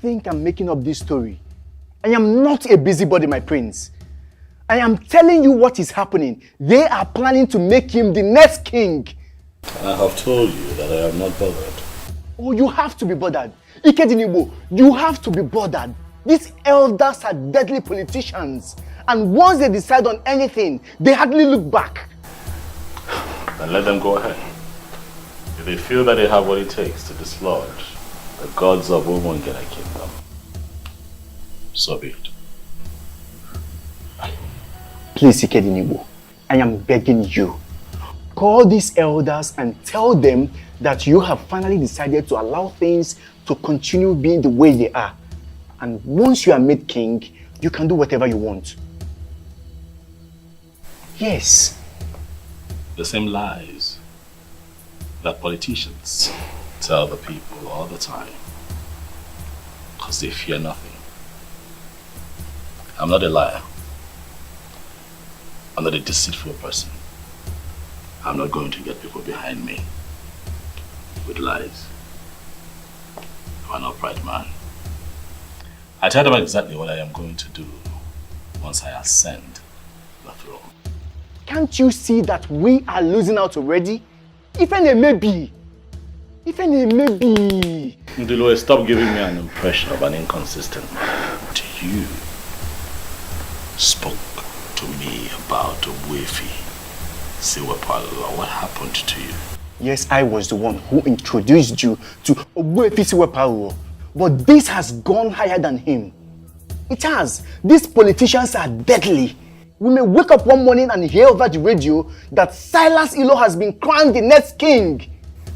think I'm making up this story? I am not a busybody, my prince. I am telling you what is happening. They are planning to make him the next king. I have told you that I am not bothered. Oh, you have to be bothered. Ikedinibo, you have to be bothered. These elders are deadly politicians. And once they decide on anything, they hardly look back. Then let them go ahead. If they feel that they have what it takes to dislodge the gods of Umongera Kingdom, so be it. Please, Ikedinibo, I am begging you. Call these elders and tell them that you have finally decided to allow things to continue being the way they are. And once you are made king, you can do whatever you want. Yes. The same lies that politicians tell the people all the time, because they fear nothing. I'm not a liar. I'm not a deceitful person. I'm not going to get people behind me with lies. I'm an upright man. I tell them exactly what I am going to do once I ascend the throne. Can't you see that we are losing out already? Even a maybe. Ndilo, stop giving me an impression of an inconsistent man. You spoke to me about Wefi. Siwepalo. What happened to you? Yes, I was the one who introduced you to Wefi Siwepalo. But this has gone higher than him. It has. These politicians are deadly. We may wake up one morning and hear over the radio that Silas Ilo has been crowned the next king.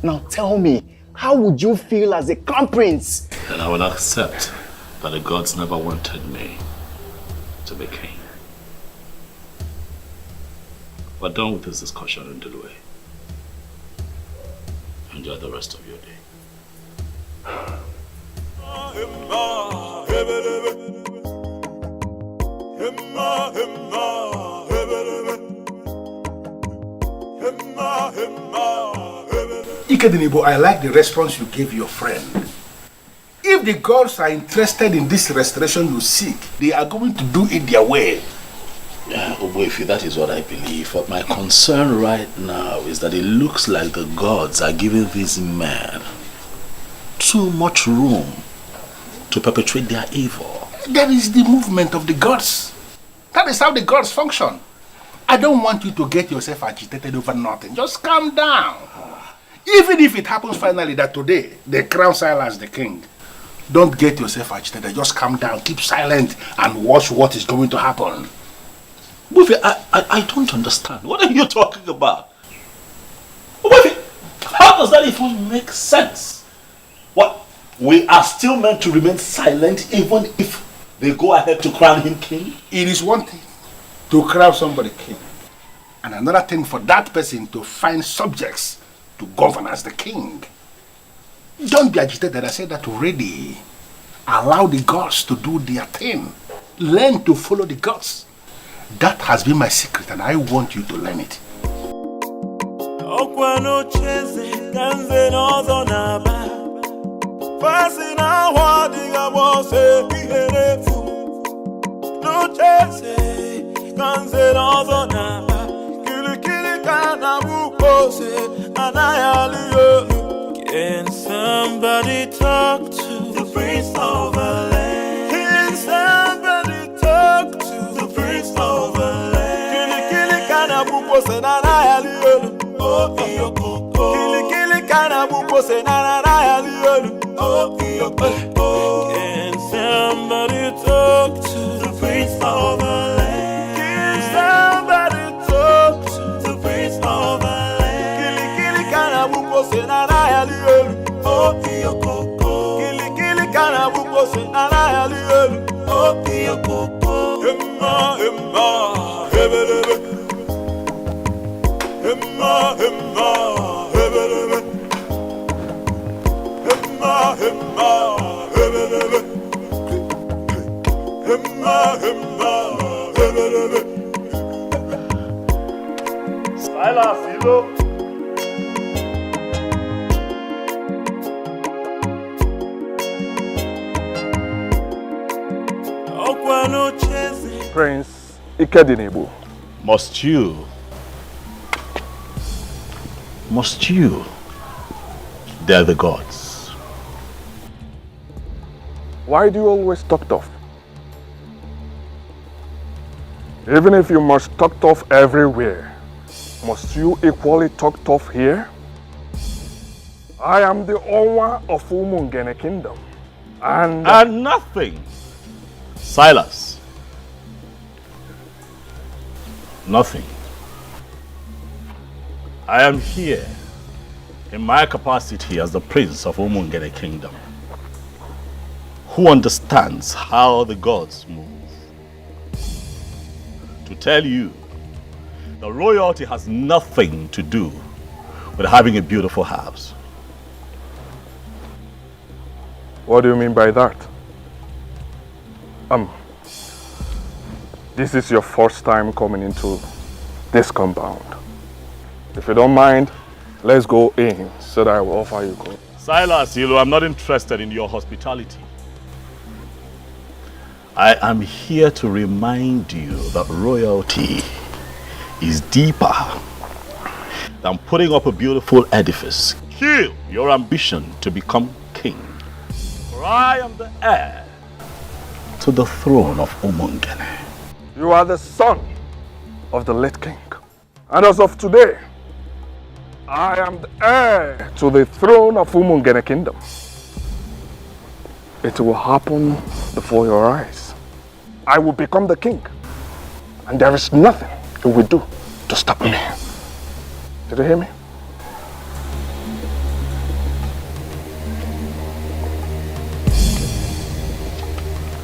Now tell me, how would you feel as a crown prince? Then I will accept that the gods never wanted me to be king. We're done with this discussion in Delaware. Enjoy the rest of your day. Ikedinibo, I like the response you gave your friend. If the gods are interested in this restoration you seek, they are going to do it their way. Yeah, Oboifi, that is what I believe. But my concern right now is that it looks like the gods are giving these men too much room to perpetrate their evil. That is the movement of the gods. That is how the gods function. I don't want you to get yourself agitated over nothing. Just calm down. Even if it happens finally that today they crown Silas the king, don't get yourself agitated. Just calm down, keep silent, and watch what is going to happen. Buffy, I don't understand. What are you talking about? Buffy, how does that even make sense? What? We are still meant to remain silent even if they go ahead to crown him king? It is one thing to crown somebody king, and another thing for that person to find subjects to govern as the king. Don't be agitated. I said that already. Allow the gods to do their thing. Learn to follow the gods. That has been my secret, and I want you to learn it. Can somebody talk to the prince of the land? Can somebody talk to the prince of the land? Kili kana buko se na na yaliyo. Oh iyo koko. Kili kana buko se na na yaliyo. Oh iyo koko. Can somebody talk to the prince of the land? Can somebody talk to the prince of the land? Kili kana buko se na na yaliyo. Oh iyo koko. Kili kana buko se na na yaliyo. Oh iyo koko. Emma hebelebe. Emma hebelebe. Emma hebelebe. Emma hebelebe. Silas Ilo. Ikedinibu. Must you? They're the gods. Why do you always talk tough? Even if you must talk tough everywhere, must you equally talk tough here? I am the owner of Umungene Kingdom. And nothing. Silas. Nothing. I am here in my capacity as the prince of Umungene Kingdom, who understands how the gods move. To tell you, the royalty has nothing to do with having a beautiful house. What do you mean by that? This is your first time coming into this compound. If you don't mind, let's go in so that I will offer you gold. Silas, I'm not interested in your hospitality. I am here to remind you that royalty is deeper than putting up a beautiful edifice. Kill your ambition to become king. For I am the heir to the throne of Umungene. You are the son of the late king. And as of today, I am the heir to the throne of Umungene Kingdom. It will happen before your eyes. I will become the king. And there is nothing you will do to stop me. Did you hear me?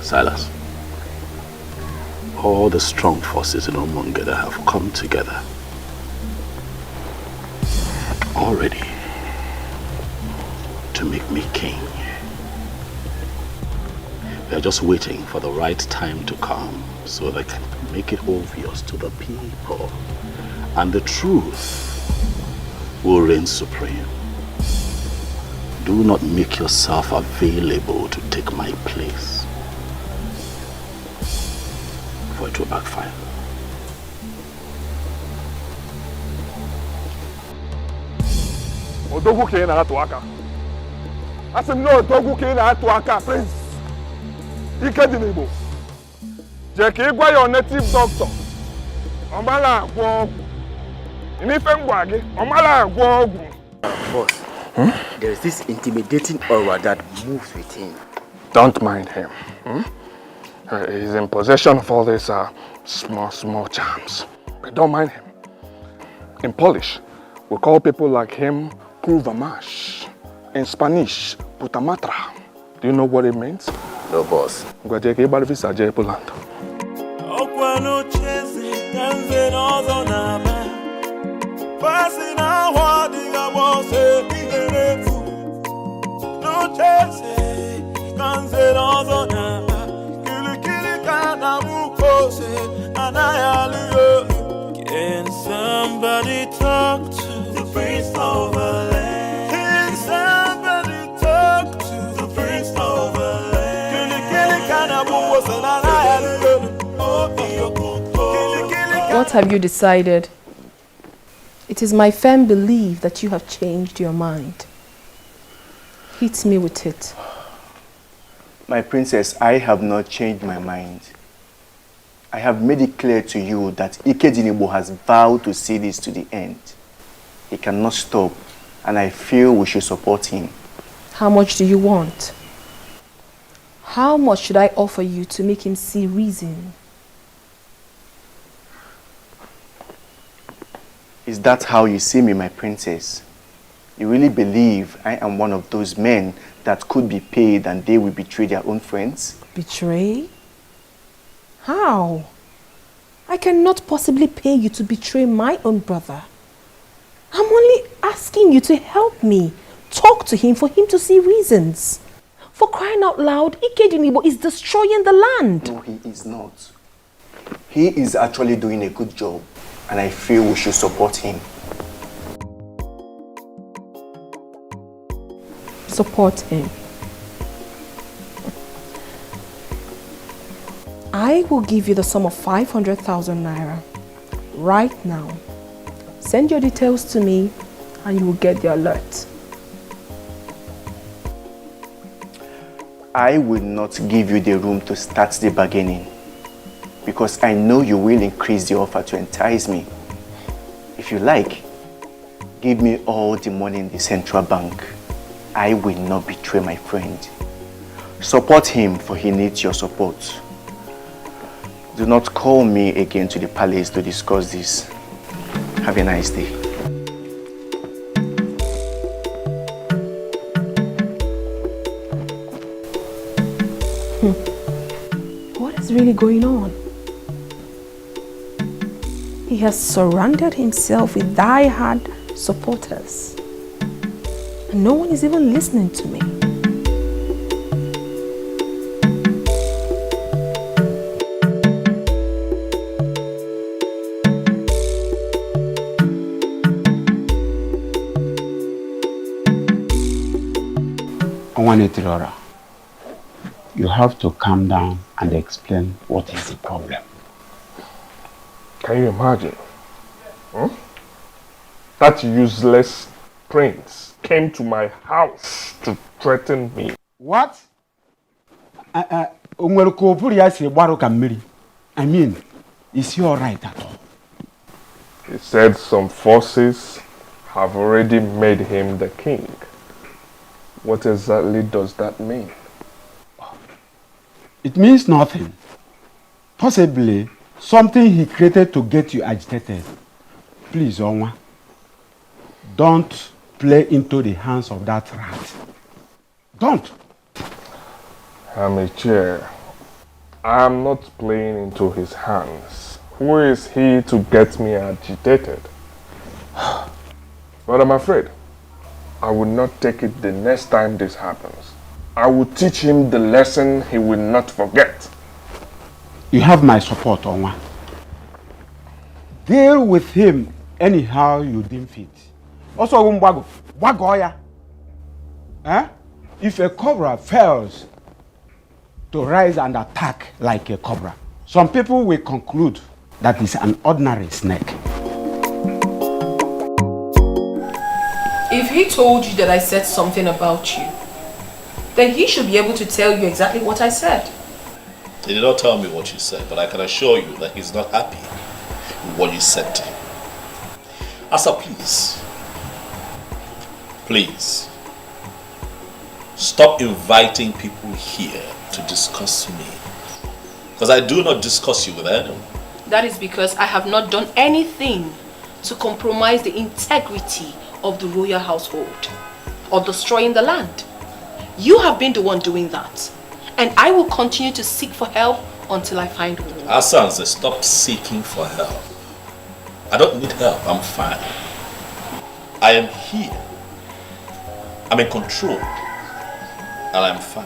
Silas, all the strong forces in Umungene have come together already to make me king. They're just waiting for the right time to come so they can make it obvious to the people, and the truth will reign supreme. Do not make yourself available to take my place, for it will backfire. Odogu ke na atu aka. Asim no odogu ke na atu aka, prince. Ikedinibo. Je ke gwa your native doctor. Omala agwo. Inife ngwa gi, omala agwo. Boss, there is this intimidating aura that moves with him. Don't mind him. He's in possession of all these small charms. But don't mind him. In Polish, we call people like him Kurvamash. In Spanish, Putamatra. Do you know what it means? No, boss. Can somebody talk to the prince of the land? Can somebody talk to the prince of the land? What have you decided? It is my firm belief that you have changed your mind. Hit me with it. My princess, I have not changed my mind. I have made it clear to you that Ikedinibo has vowed to see this to the end. He cannot stop, and I feel we should support him. How much do you want? How much should I offer you to make him see reason? Is that how you see me, my princess? You really believe I am one of those men that could be paid and they will betray their own friends? Betray? How? I cannot possibly pay you to betray my own brother. I'm only asking you to help me. Talk to him for him to see reasons. For crying out loud, Ikedinibo is destroying the land. No, he is not. He is actually doing a good job, and I feel we should support him. Support him. I will give you the sum of 500,000 naira right now. Send your details to me and you will get the alert. I will not give you the room to start the bargaining because I know you will increase the offer to entice me. If you like, give me all the money in the central bank. I will not betray my friend. Support him, for he needs your support. Do not call me again to the palace to discuss this. Have a nice day. What is really going on? He has surrounded himself with die-hard supporters. And no one is even listening to me. Onny, you have to calm down and explain what is the problem. Can you imagine? That useless prince came to my house to threaten me. What? I mean, is he alright at all? He said some forces have already made him the king. What exactly does that mean? It means nothing. Possibly something he created to get you agitated. Please, Onwa, don't play into the hands of that rat. Don't. Alichi, I am not playing into his hands. Who is he to get me agitated? But I'm afraid I will not take it the next time this happens. I will teach him the lesson he will not forget. You have my support, Onwa. Deal with him anyhow you deem fit. Also, Wagoya. If a cobra fails to rise and attack like a cobra, some people will conclude that it's an ordinary snake. If he told you that I said something about you, then he should be able to tell you exactly what I said. He did not tell me what you said, but I can assure you that he's not happy with what you said to him. Asa, please, stop inviting people here to discuss me. Because I do not discuss you with anyone. That is because I have not done anything to compromise the integrity of the royal household or destroying the land. You have been the one doing that. And I will continue to seek for help until I find one. Asanze, stop seeking for help. I don't need help, I'm fine. I am here. I'm in control. And I'm fine.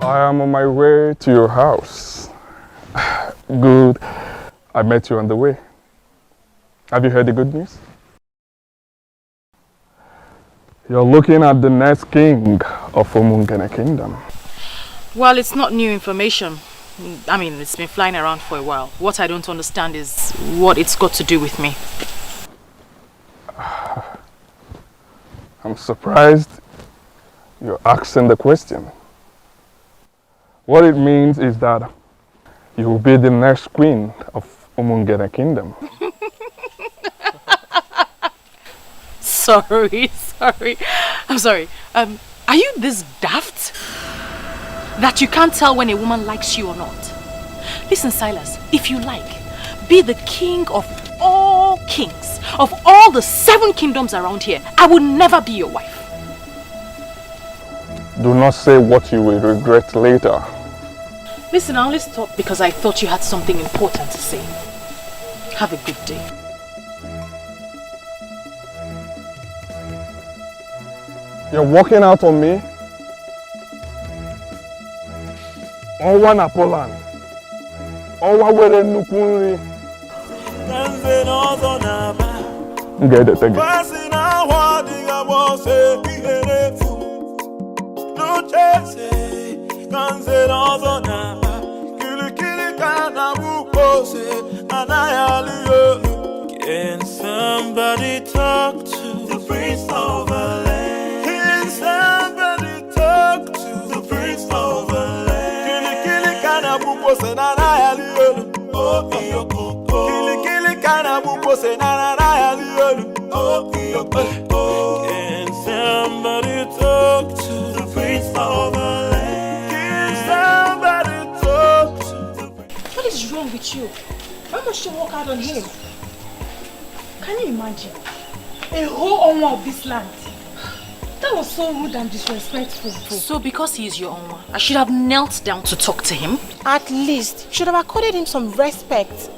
I am on my way to your house. Good. I met you on the way. Have you heard the good news? You're looking at the next king of Umungene Kingdom. Well, it's not new information. I mean, it's been flying around for a while. What I don't understand is what it's got to do with me. I'm surprised you're asking the question. What it means is that you will be the next queen of Umungene Kingdom. Sorry. I'm sorry. Are you this daft? That you can't tell when a woman likes you or not? Listen, Silas, if you like, be the king of all kings, of all the 7 kingdoms around here. I will never be your wife. Do not say what you will regret later. Listen, I only stopped because I thought you had something important to say. Have a good day. You're walking out on me? Owa na Poland. Owa were nukunri. Get it again. Can somebody talk to the prince of the land? Can somebody talk to the prince of the land? Kili kana buko se na na ya liolu. Oh iyo kili kana buko se na na ya liolu. Oh iyo Can somebody talk to the prince of the land? Can somebody talk to the prince? What is wrong with you? Why must you walk out on him? Can you imagine? A whole owner of this land. That was so rude and disrespectful. So because he is your owner, I should have knelt down to talk to him? At least, you should have accorded him some respect.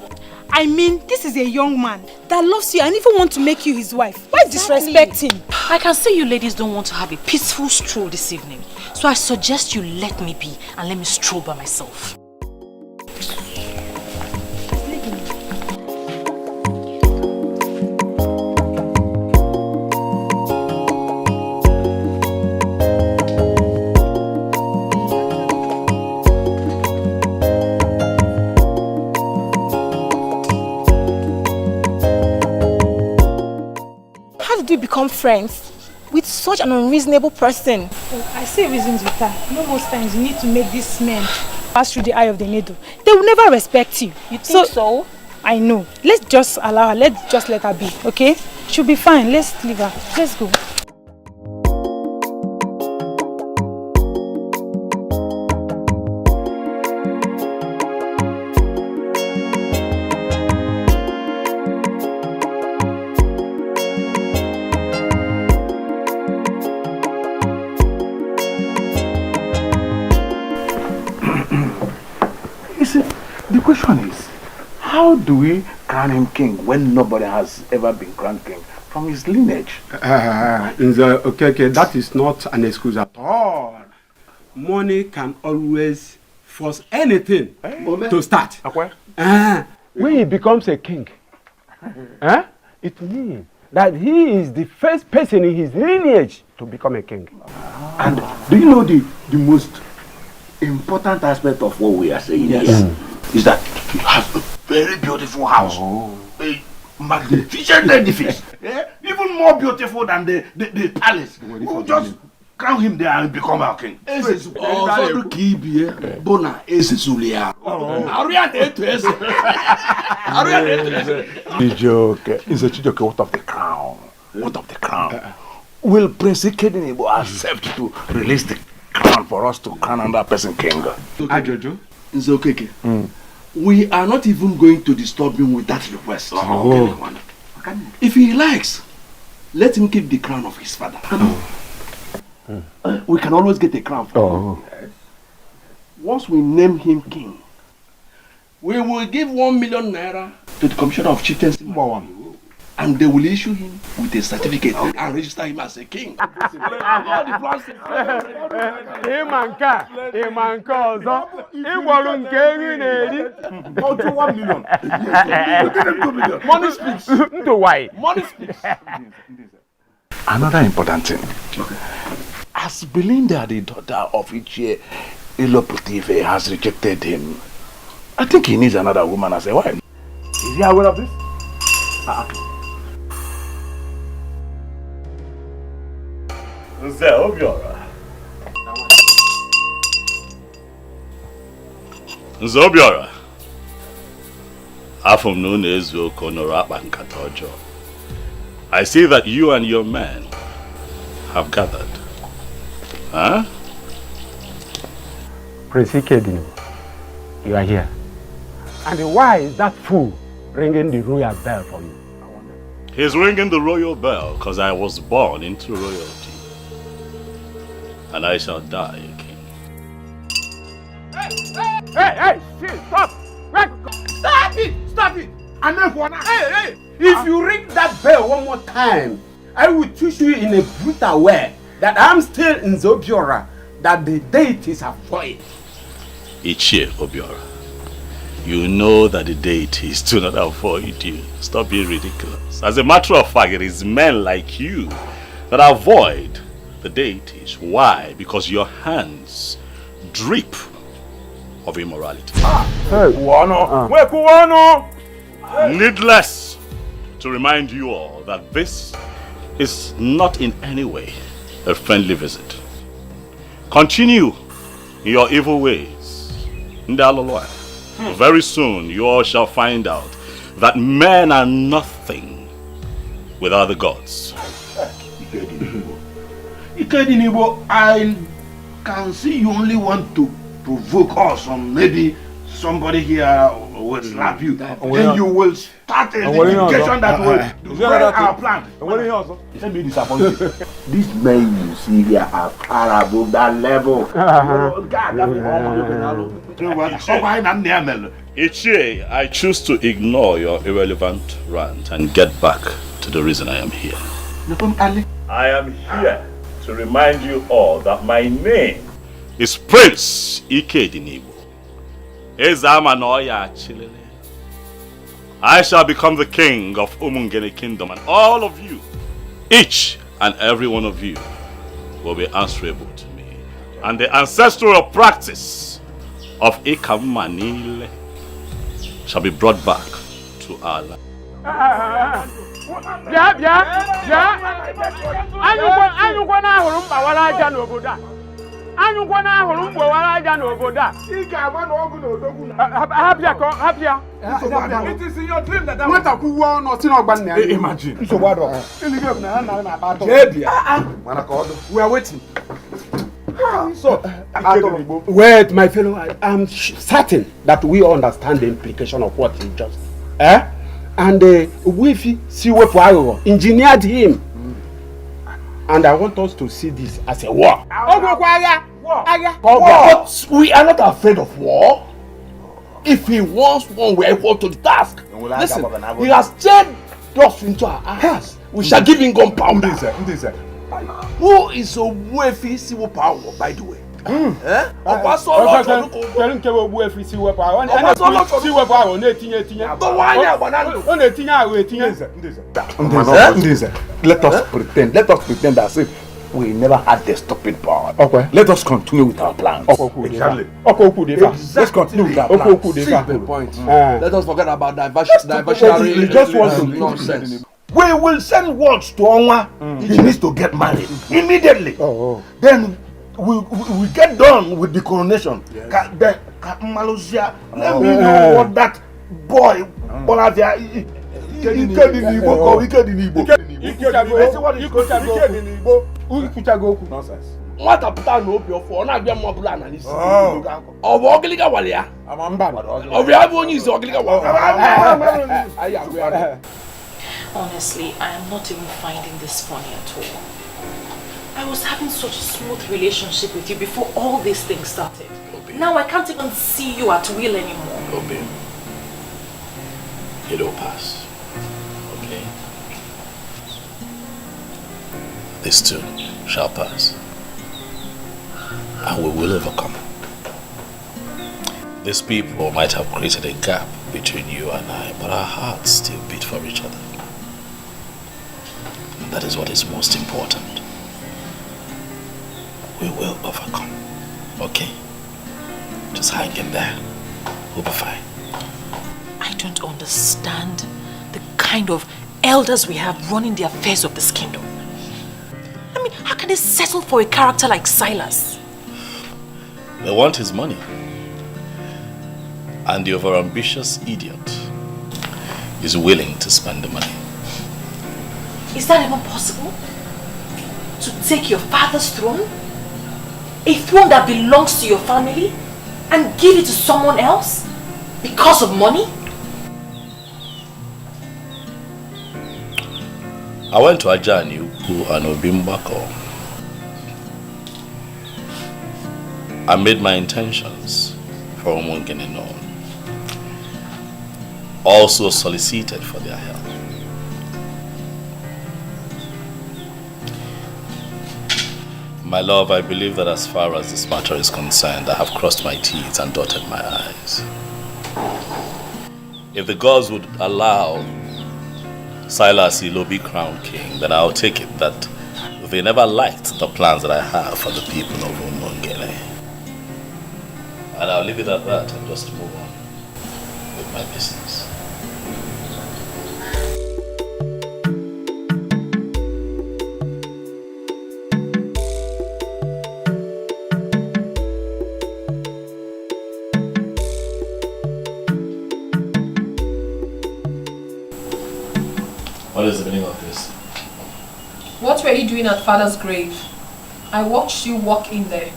I mean, this is a young man that loves you and even wants to make you his wife. Why disrespect him? I can see you ladies don't want to have a peaceful stroll this evening. So I suggest you let me be and let me stroll by myself. Become friends with such an unreasonable person. Oh, I see reasons with her. You know, most times you need to make these men pass through the eye of the needle. They will never respect you. You think so? I know. Let's just allow her. Let's just let her be, okay? She'll be fine. Let's leave her. Let's go. The question is, how do we crown him king when nobody has ever been crowned king from his lineage? Okay, that is not an excuse at all. Money can always force anything to start. When he becomes a king, it means that he is the first person in his lineage to become a king. And do you know the most important aspect of what we are saying here? Is that he has a very beautiful house, a magnificent edifice, even more beautiful than the palace. We'll just crown him there and become our king. Chijoke, what of the crown? What of the crown? Will Prince Ikedinebo accept to release the crown for us to crown another person king? Ajojo, Nzokeke. We are not even going to disturb him with that request. If he likes, let him keep the crown of his father. We can always get a crown for him. Once we name him king, we will give 1 million naira to the commissioner of chieftaincy, and they will issue him with a certificate and register him as a king. Money speaks. Money speaks. Another important thing. As Belinda, the daughter of Ichie Iloputive, has rejected him, I think he needs another woman as a wife. Is he aware of this? Nze Obiora. Nze Obiora. Afum no nezu konoro akpa nkata ọjọọ. I see that you and your men have gathered. Huh? Prince Ikedinebo, you are here. And why is that fool ringing the royal bell for you? He's ringing the royal bell because I was born into royalty. And I shall die a king. Hey, stop! Stop it! Stop it! Hey! If you ring that bell one more time, I will teach you in a brutal way that I'm still in Zobiora, that the deities have void. Ichie Obiora, You know that the deities do not avoid you. Stop being ridiculous. As a matter of fact, it is men like you that avoid the deities. Why? Because your hands drip of immorality. Needless to remind you all that this is not in any way a friendly visit. Continue in your evil ways. Very soon you all shall find out that men are nothing without the gods. I can see you only want to provoke us, or maybe somebody here will slap you. Then you will start a litigation that will destroy our plan. Let me disappoint you. These men you see here are far above that level. Ichie, I choose to ignore your irrelevant rant and get back to the reason I am here. I am here to remind you all that my name is Prince Ikedinibo. I shall become the king of Umungene Kingdom, and all of you, each and every one of you, will be answerable to me. And the ancestral practice of Ikamanile shall be brought back to our land. It is in your dream that imagine. We are waiting. So, wait, my fellow, I'm certain that we understand the implication of what he just and Wifi Siwepo engineered him. And I want us to see this as a war. But we are not afraid of war. If he wants one, we are equal to the task. Listen, he has turned us into our hands. We shall give him gunpowder. Who is a Wifi Siwepo, by the way? Don't Let us pretend as if we never had the stupid power. Okay. Let us continue with our plans. Exactly. Let's continue with our plans. See the point. Let us forget about diversionary nonsense. We will send words to Onwa. He needs to get married immediately. Then we get done with the coronation. Let me know what that boy what a plan no be for na bia mo bla analysis obo ogiliga wale ya amamba obi abonyi is ogiliga wale. Honestly, I am not even finding this funny at all. I was having such a smooth relationship with you before all these things started. Now I can't even see you at will anymore. Obi, it'll pass. Okay? This too shall pass. And we will overcome. These people might have created a gap between you and I, but our hearts still beat for each other. And that is what is most important. We will overcome. Okay? Just hang in there. We'll be fine. I don't understand the kind of elders we have running the affairs of this kingdom. I mean, how can they settle for a character like Silas? They want his money. And the overambitious idiot is willing to spend the money. Is that even possible? To take your father's throne? A throne that belongs to your family? And give it to someone else? Because of money? I went to Ajani and Obimbako. I made my intentions for Umungene known. Also solicited for their help. My love, I believe that as far as this matter is concerned, I have crossed my T's and dotted my I's. If the gods would allow Silas Ilo be crowned king, then I'll take it that they never liked the plans that I have for the people of Umongene. And I'll leave it at that and just move on with my business. What is the meaning of this? What were you doing at Father's grave? I watched you walk in there.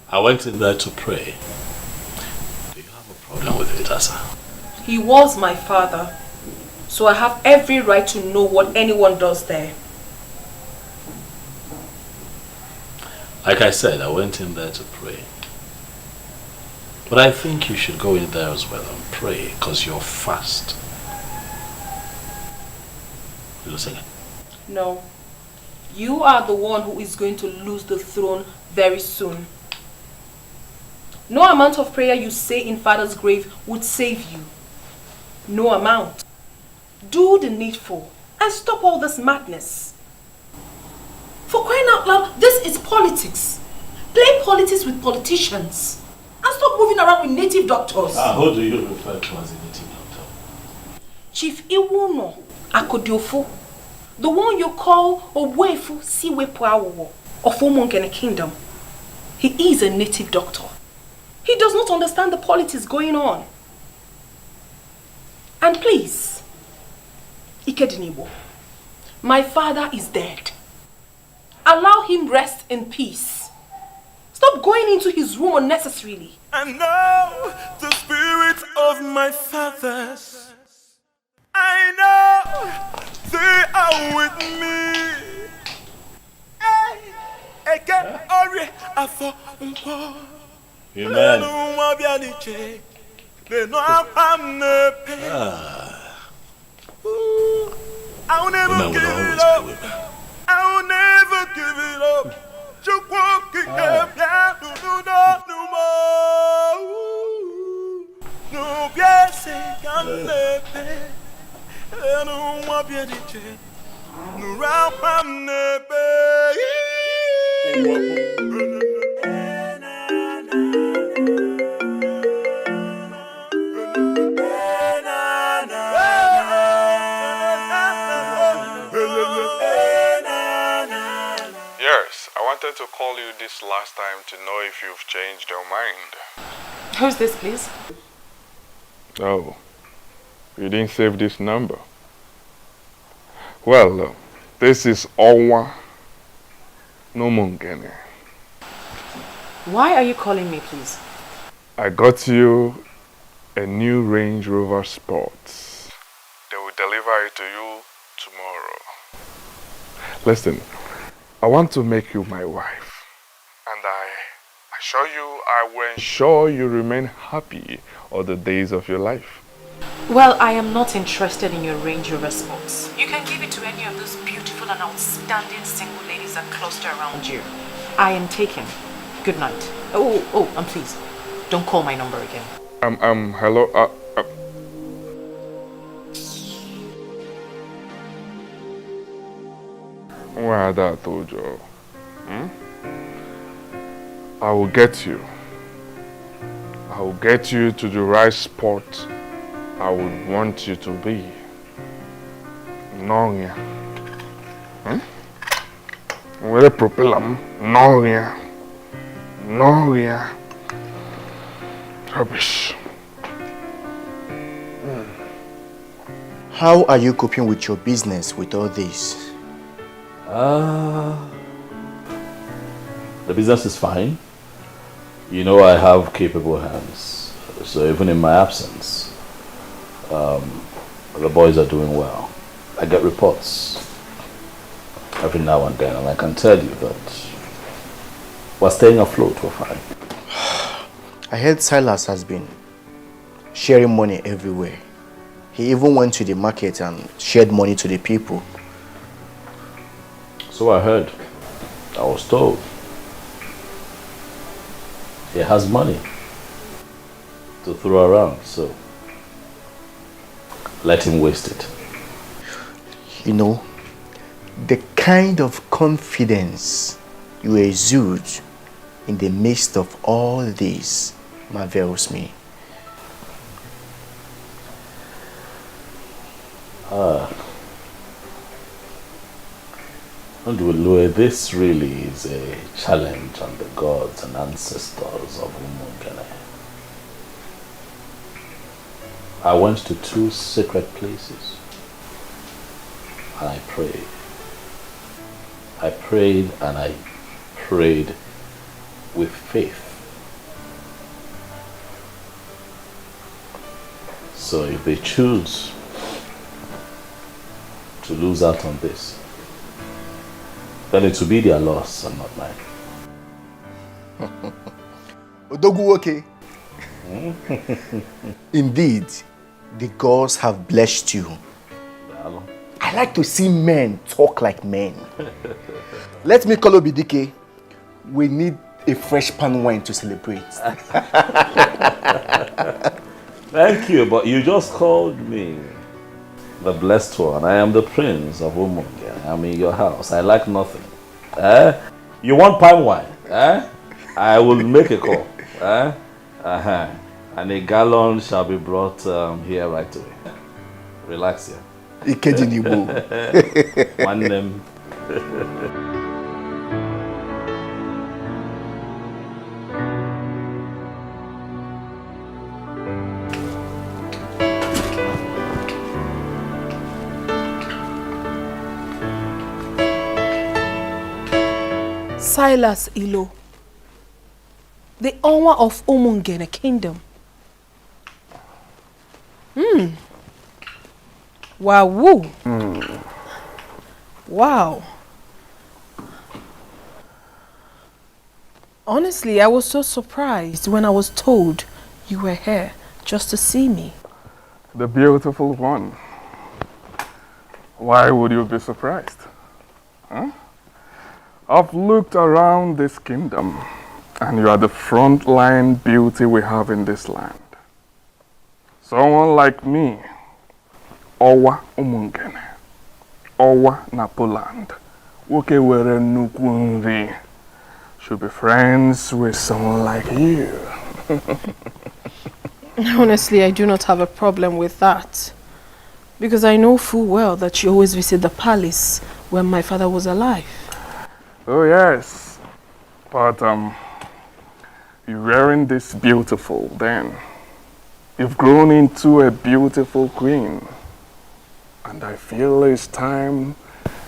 I went in there to pray. Do you have a problem with it, Asa? He was my father, so I have every right to know what anyone does there. Like I said, I went in there to pray. But I think you should go in there as well and pray, because you're fast. You listening? No. You are the one who is going to lose the throne very soon. No amount of prayer you say in Father's grave would save you. No amount. Do the needful and stop all this madness. For crying out loud, this is politics. Play politics with politicians. And stop moving around with native doctors. Who do you refer to as a native doctor? Chief Iwuno Akodiofo, the one you call Owefu Siwepuawo of Umongene Kingdom. He is a native doctor. He does not understand the politics going on. And please, Ikedinibo, my father is dead. Allow him rest in peace. Stop going into his room unnecessarily. And now the spirit of my fathers, I know they are with me. Amen. I'll never Women give will it always up. be women. I'll never give it up. Yes, I wanted to call you this last time to know if you've changed your mind. Who's this, please? Oh, you didn't save this number. Well, this is Owa Nomongene. Why are you calling me, please? I got you a new Range Rover Sport. They will deliver it to you tomorrow. Listen, I want to make you my wife. And I assure you I will ensure you remain happy all the days of your life. Well, I am not interested in your Range Rover Sports. You can give it to any of those beautiful and outstanding single ladies that cluster around you. I am taken. Good night. Oh, and please, don't call my number again. Hello, I will get you. I will get you to the right spot I would want you to be. Nonya. Where propeller? Nonya. Nonya. Rubbish. How are you coping with your business with all this? The business is fine. You know I have capable hands. So even in my absence, the boys are doing well. I get reports every now and then, and I can tell you that we're staying afloat, we're fine. I heard Silas has been sharing money everywhere. He even went to the market and shared money to the people. So I heard. I was told. He has money to throw around, so let him waste it. You know, the kind of confidence you exude in the midst of all this marvels me. This really is a challenge on the gods and ancestors of Umungene. I went to 2 sacred places and I prayed. I prayed and I prayed with faith. So if they choose to lose out on this, then it will be their loss and not mine. Odogu, okay. Indeed, the gods have blessed you. I like to see men talk like men. Let me call Obidike. We need a fresh pan wine to celebrate. Thank you, but you just called me the blessed one. I am the prince of Umunge. I'm in your house. I like nothing. You want palm wine? I will make a call. And a gallon shall be brought here right away. Relax here. One name. Silas Ilo, the owner of Umungene Kingdom. Wow. Wow. Honestly, I was so surprised when I was told you were here just to see me. The beautiful one. Why would you be surprised? Huh? I've looked around this kingdom, and you are the frontline beauty we have in this land. Someone like me, Owa Umungene, Owa Napoland, Woke were Nukunri, should be friends with someone like you. Honestly, I do not have a problem with that. Because I know full well that you always visit the palace when my father was alive. Oh yes, but you weren't this beautiful then. You've grown into a beautiful queen. And I feel it's time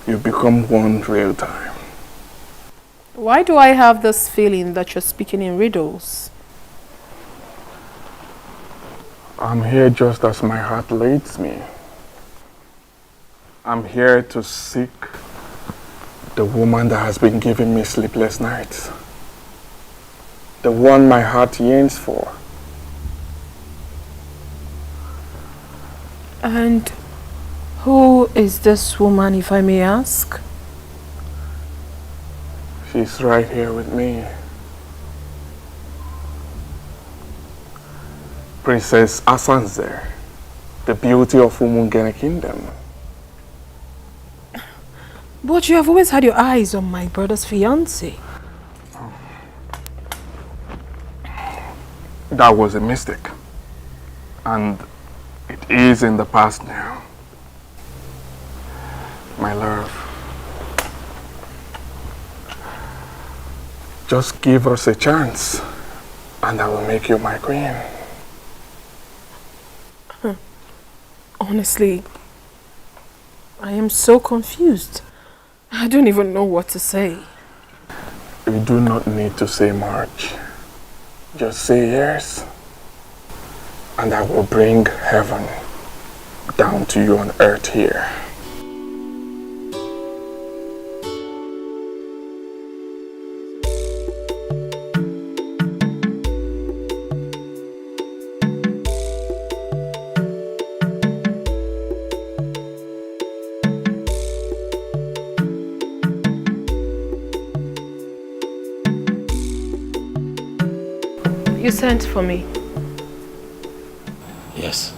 you become one real time. Why do I have this feeling that you're speaking in riddles? I'm here just as my heart leads me. I'm here to seek the woman that has been giving me sleepless nights. The one my heart yearns for. And who is this woman, if I may ask? She's right here with me. Princess Asanze, the beauty of Umungene Kingdom. But you have always had your eyes on my brother's fiancé. That was a mistake. And it is in the past now. My love. Just give us a chance and I will make you my queen. Honestly, I am so confused. I don't even know what to say. You do not need to say much. Just say yes. And I will bring heaven down to you on earth here. You sent for me. Yes.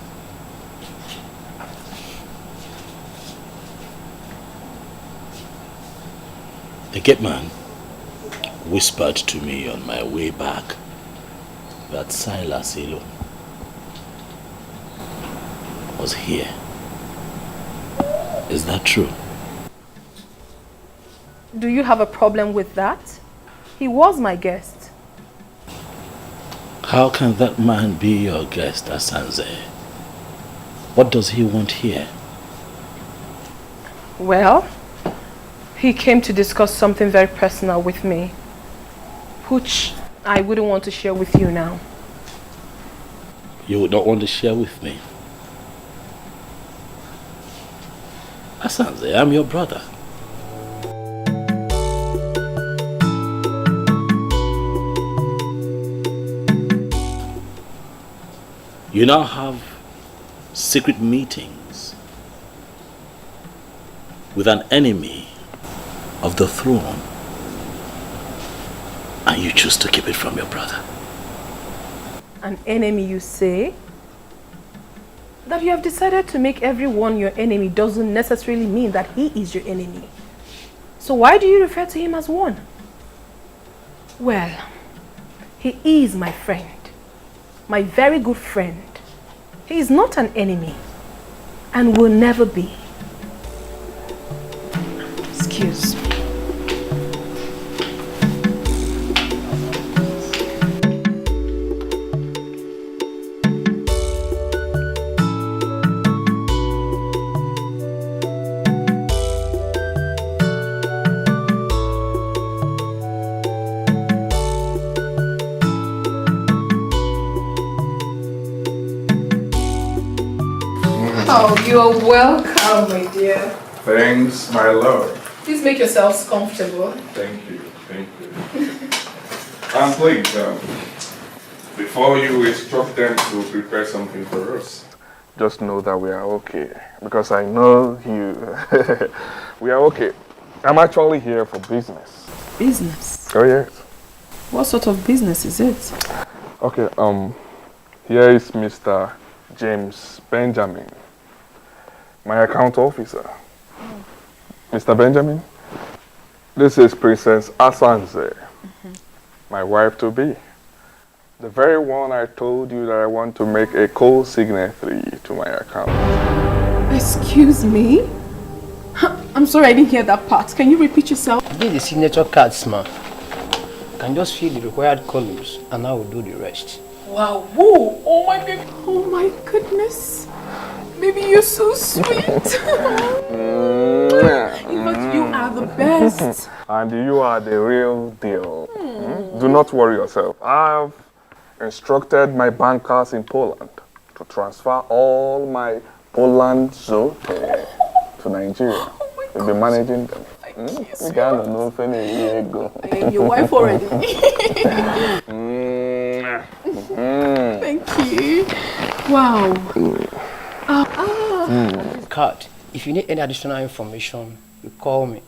The gate man whispered to me on my way back that Silas Elo was here. Is that true? Do you have a problem with that? He was my guest. How can that man be your guest, Asanze? What does he want here? Well, he came to discuss something very personal with me, which I wouldn't want to share with you now. You would not want to share with me? Asanze, I'm your brother. You now have secret meetings with an enemy of the throne, and you choose to keep it from your brother. An enemy, you say? That you have decided to make everyone your enemy doesn't necessarily mean that he is your enemy. So why do you refer to him as one? Well, he is my friend. My very good friend. He is not an enemy and will never be. Excuse me. Oh, you're welcome, my dear. Thanks, my lord. Please make yourselves comfortable. Thank you, thank you. And please, before you instruct them to prepare something for us, just know that we are okay. Because I know you. We are okay. I'm actually here for business. Business? Oh, yes. What sort of business is it? Okay, here is Mr. James Benjamin, my account officer. Mr. Benjamin, this is Princess Asanze, my wife-to-be. The very one I told you that I want to make a co-signatory to my account. Excuse me? I'm sorry, I didn't hear that part. Can you repeat yourself? Get the signature cards, man. Can just fill the required columns and I will do the rest. Wow, whoa, oh my baby, oh my goodness. Baby, you're so sweet. But you are the best. And you are the real deal. Do not worry yourself. I've instructed my bankers in Poland to transfer all my Poland zote to Nigeria. We'll be managing them. Thank you so I am your wife already. Thank you. Wow. Card. If you need any additional information, you call me.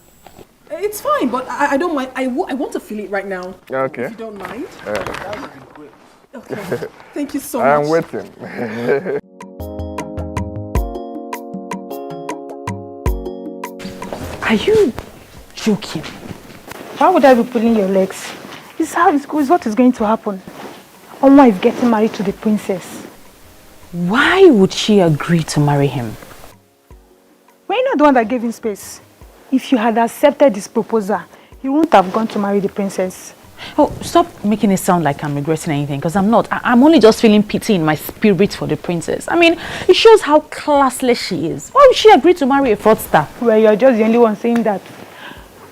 It's fine, but I don't mind. I want to feel it right now. Okay. If you don't mind. Okay. Thank you so much. I am waiting. Are you joking? Why would I be pulling your legs? It's what is going to happen. Onwa is getting married to the princess. Why would she agree to marry him? Were you not the one that gave him space? If you had accepted this proposal, he wouldn't have gone to marry the princess. Oh, stop making it sound like I'm regretting anything, because I'm not. I'm only just feeling pity in my spirit for the princess. I mean, it shows how classless she is. Why would she agree to marry a fraudster? Well, you're just the only one saying that.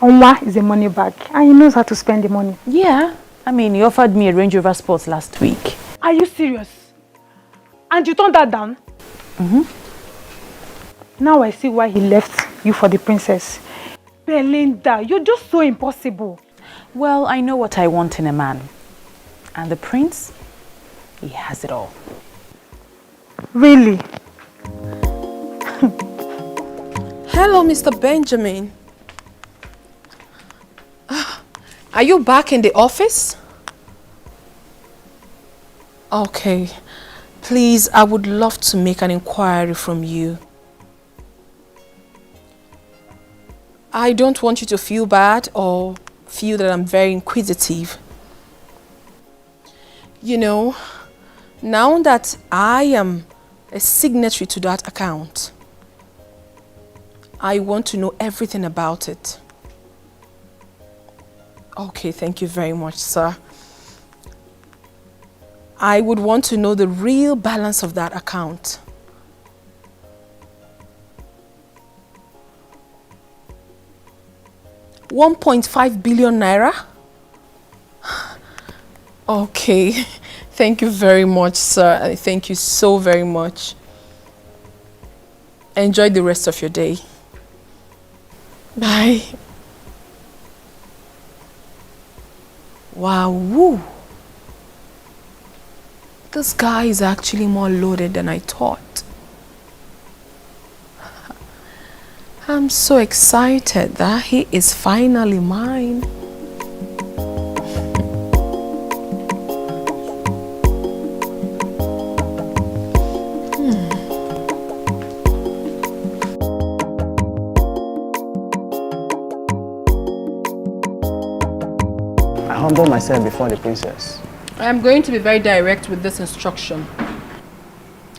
Onwa is a money bag and he knows how to spend the money. Yeah. I mean, he offered me a Range Rover Sport last week. Are you serious? And you turned that down? Now I see why he left you for the princess. Belinda, you're just so impossible. Well, I know what I want in a man. And the prince, he has it all. Really? Hello, Mr. Benjamin. Are you back in the office? Okay. Please, I would love to make an inquiry from you. I don't want you to feel bad or feel that I'm very inquisitive. You know, now that I am a signatory to that account, I want to know everything about it. Okay, thank you very much, sir. I would want to know the real balance of that account. £1.5 billion naira? Okay, thank you very much, sir. Thank you so very much. Enjoy the rest of your day. Bye. Wow, woo. This guy is actually more loaded than I thought. I'm so excited that he is finally mine. I humble myself before the princess. I am going to be very direct with this instruction.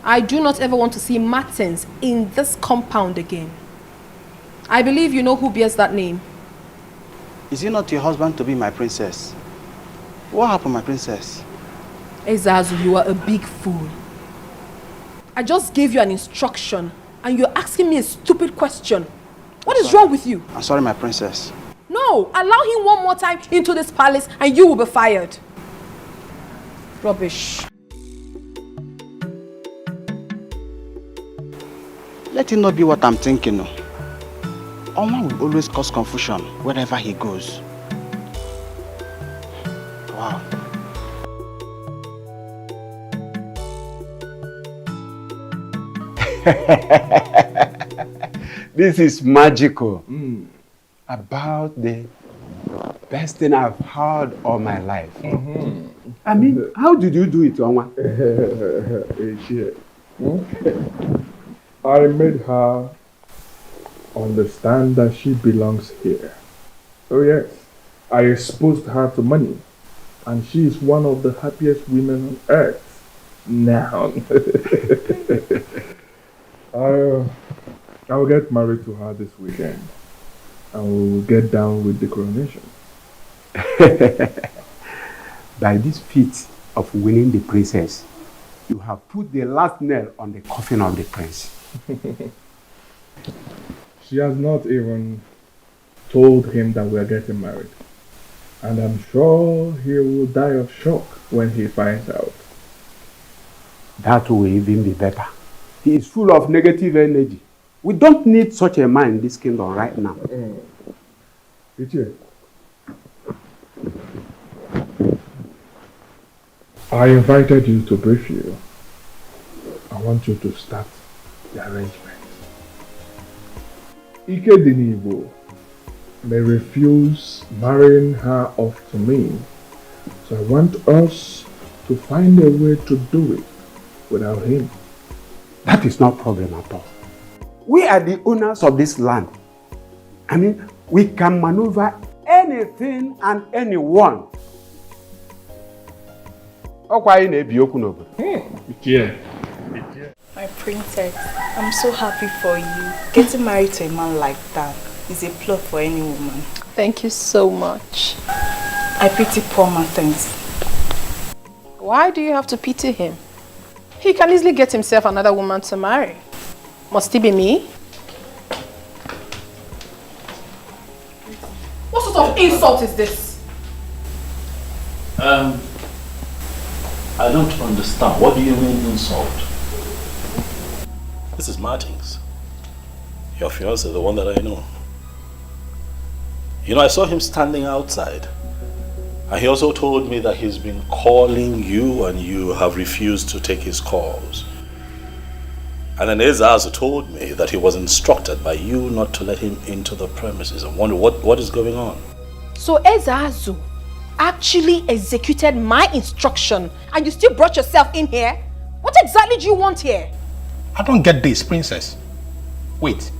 I do not ever want to see Martins in this compound again. I believe you know who bears that name. Is it not your husband to be my princess? What happened, my princess? Ezazu, you are a big fool. I just gave you an instruction and you're asking me a stupid question. What is wrong with you? I'm sorry, my princess. No, allow him one more time into this palace and you will be fired. Rubbish. Let it not be what I'm thinking. No. Onny will always cause confusion wherever he goes. Wow. This is magical. About the best thing I've heard all my life. I mean, how did you do it, Onwa? I made her understand that she belongs here. Oh yes, I exposed her to money, and she is one of the happiest women on earth now. I'll get married to her this weekend, and we'll get down with the coronation. By this feat of winning the princess, you have put the last nail on the coffin of the prince. She has not even told him that we are getting married. And I'm sure he will die of shock when he finds out. That will even be better. He is full of negative energy. We don't need such a man in this kingdom right now. Etiko, I invited you to brief you. I want you to start the arrangement. Ike Dinibo may refuse marrying her off to me, so I want us to find a way to do it without him. That is not a problem at all. We are the owners of this land. I mean, we can maneuver anything and anyone. My princess, I'm so happy for you. Getting married to a man like that is a plot for any woman. Thank you so much. I pity poor Martins. Why do you have to pity him? He can easily get himself another woman to marry. Must it be me? What sort of insult is this? I don't understand. What do you mean insult? This is Martins. Your fiancé, the one that I know. You know, I saw him standing outside. And he also told me that he's been calling you and you have refused to take his calls. And then Ezazu told me that he was instructed by you not to let him into the premises. I wonder what is going on. So Ezazu actually executed my instruction and you still brought yourself in here? What exactly do you want here? I don't get this, princess. Wait.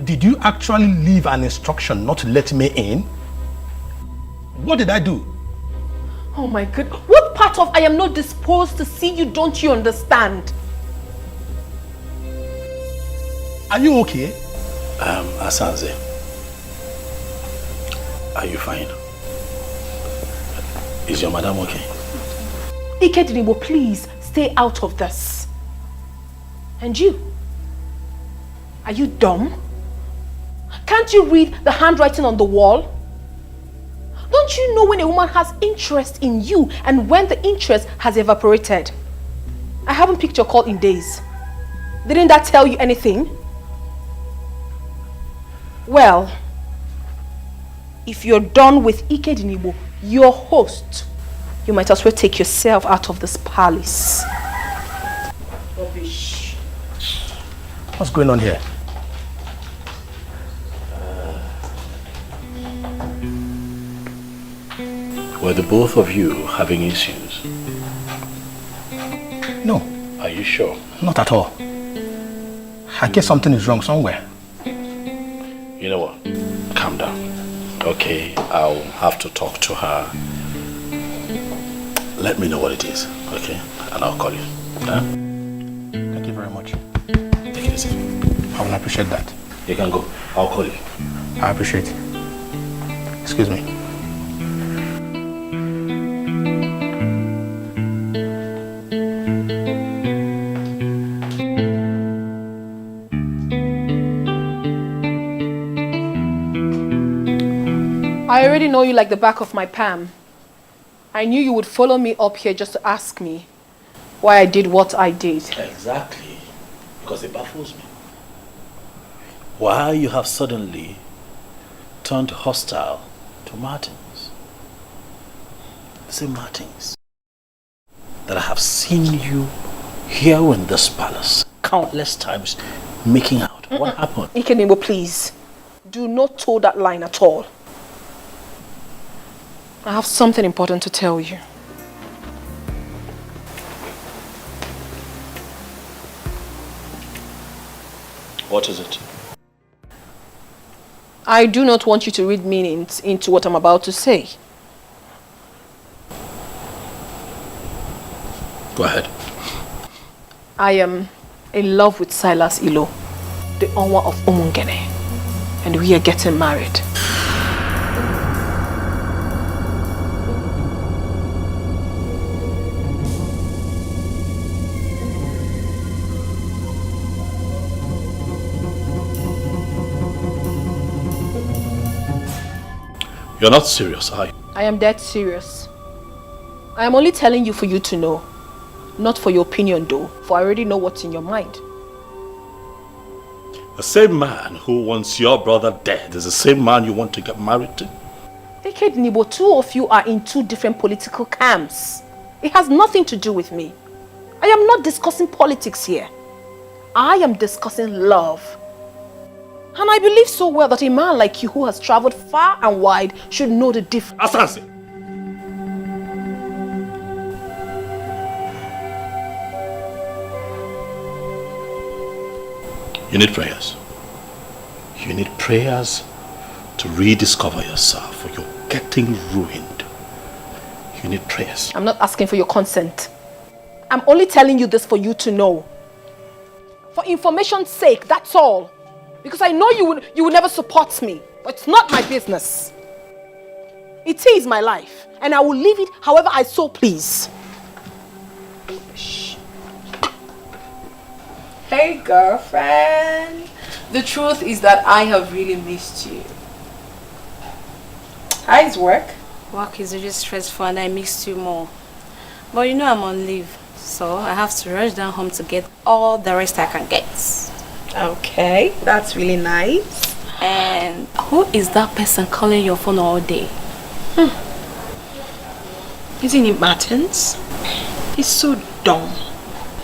Did you actually leave an instruction not to let me in? What did I do? Oh my God. What part of I am not disposed to see you don't you understand? Are you okay? Asanze, are you fine? Is your madam okay? Ikedinibo, please stay out of this. And you? Are you dumb? Can't you read the handwriting on the wall? Don't you know when a woman has interest in you and when the interest has evaporated? I haven't picked your call in days. Didn't that tell you anything? Well, if you're done with Ikedinibo, your host, you might as well take yourself out of this palace. Rubbish. What's going on here? Were the both of you having issues? No. Are you sure? Not at all. I guess something is wrong somewhere. You know what? Calm down. Okay, I'll have to talk to her. Let me know what it is, okay? And I'll call you. Huh? Thank you very much. Take it easy. I will appreciate that. You can go. I'll call you. I appreciate it. Excuse me. I already know you like the back of my palm. I knew you would follow me up here just to ask me why I did what I did. Exactly. Because it baffles me. Why you have suddenly turned hostile to Martins. The same Martins that I have seen you here in this palace countless times making out. What happened? Ikenebo, please. Do not toe that line at all. I have something important to tell you. What is it? I do not want you to read meanings into what I'm about to say. Go ahead. I am in love with Silas Ilo, the Onwa of Umungene, and we are getting married. You're not serious, are you? I am dead serious. I am only telling you for you to know. Not for your opinion though, for I already know what's in your mind. The same man who wants your brother dead is the same man you want to get married to? Eked Nibo, two of you are in two different political camps. It has nothing to do with me. I am not discussing politics here. I am discussing love. And I believe so well that a man like you who has traveled far and wide should know the difference. Asanse! You need prayers. You need prayers to rediscover yourself, or you're getting ruined. You need prayers. I'm not asking for your consent. I'm only telling you this for you to know. For information's sake, that's all. Because I know you would never support me. But it's not my business. It is my life. And I will live it however I so please. Shh. Hey girlfriend. The truth is that I have really missed you. How's work? Work is really stressful and I missed you more. But you know I'm on leave. So I have to rush down home to get all the rest I can get. Okay, that's really nice. And who is that person calling your phone all day? Isn't it Martins? He's so dumb.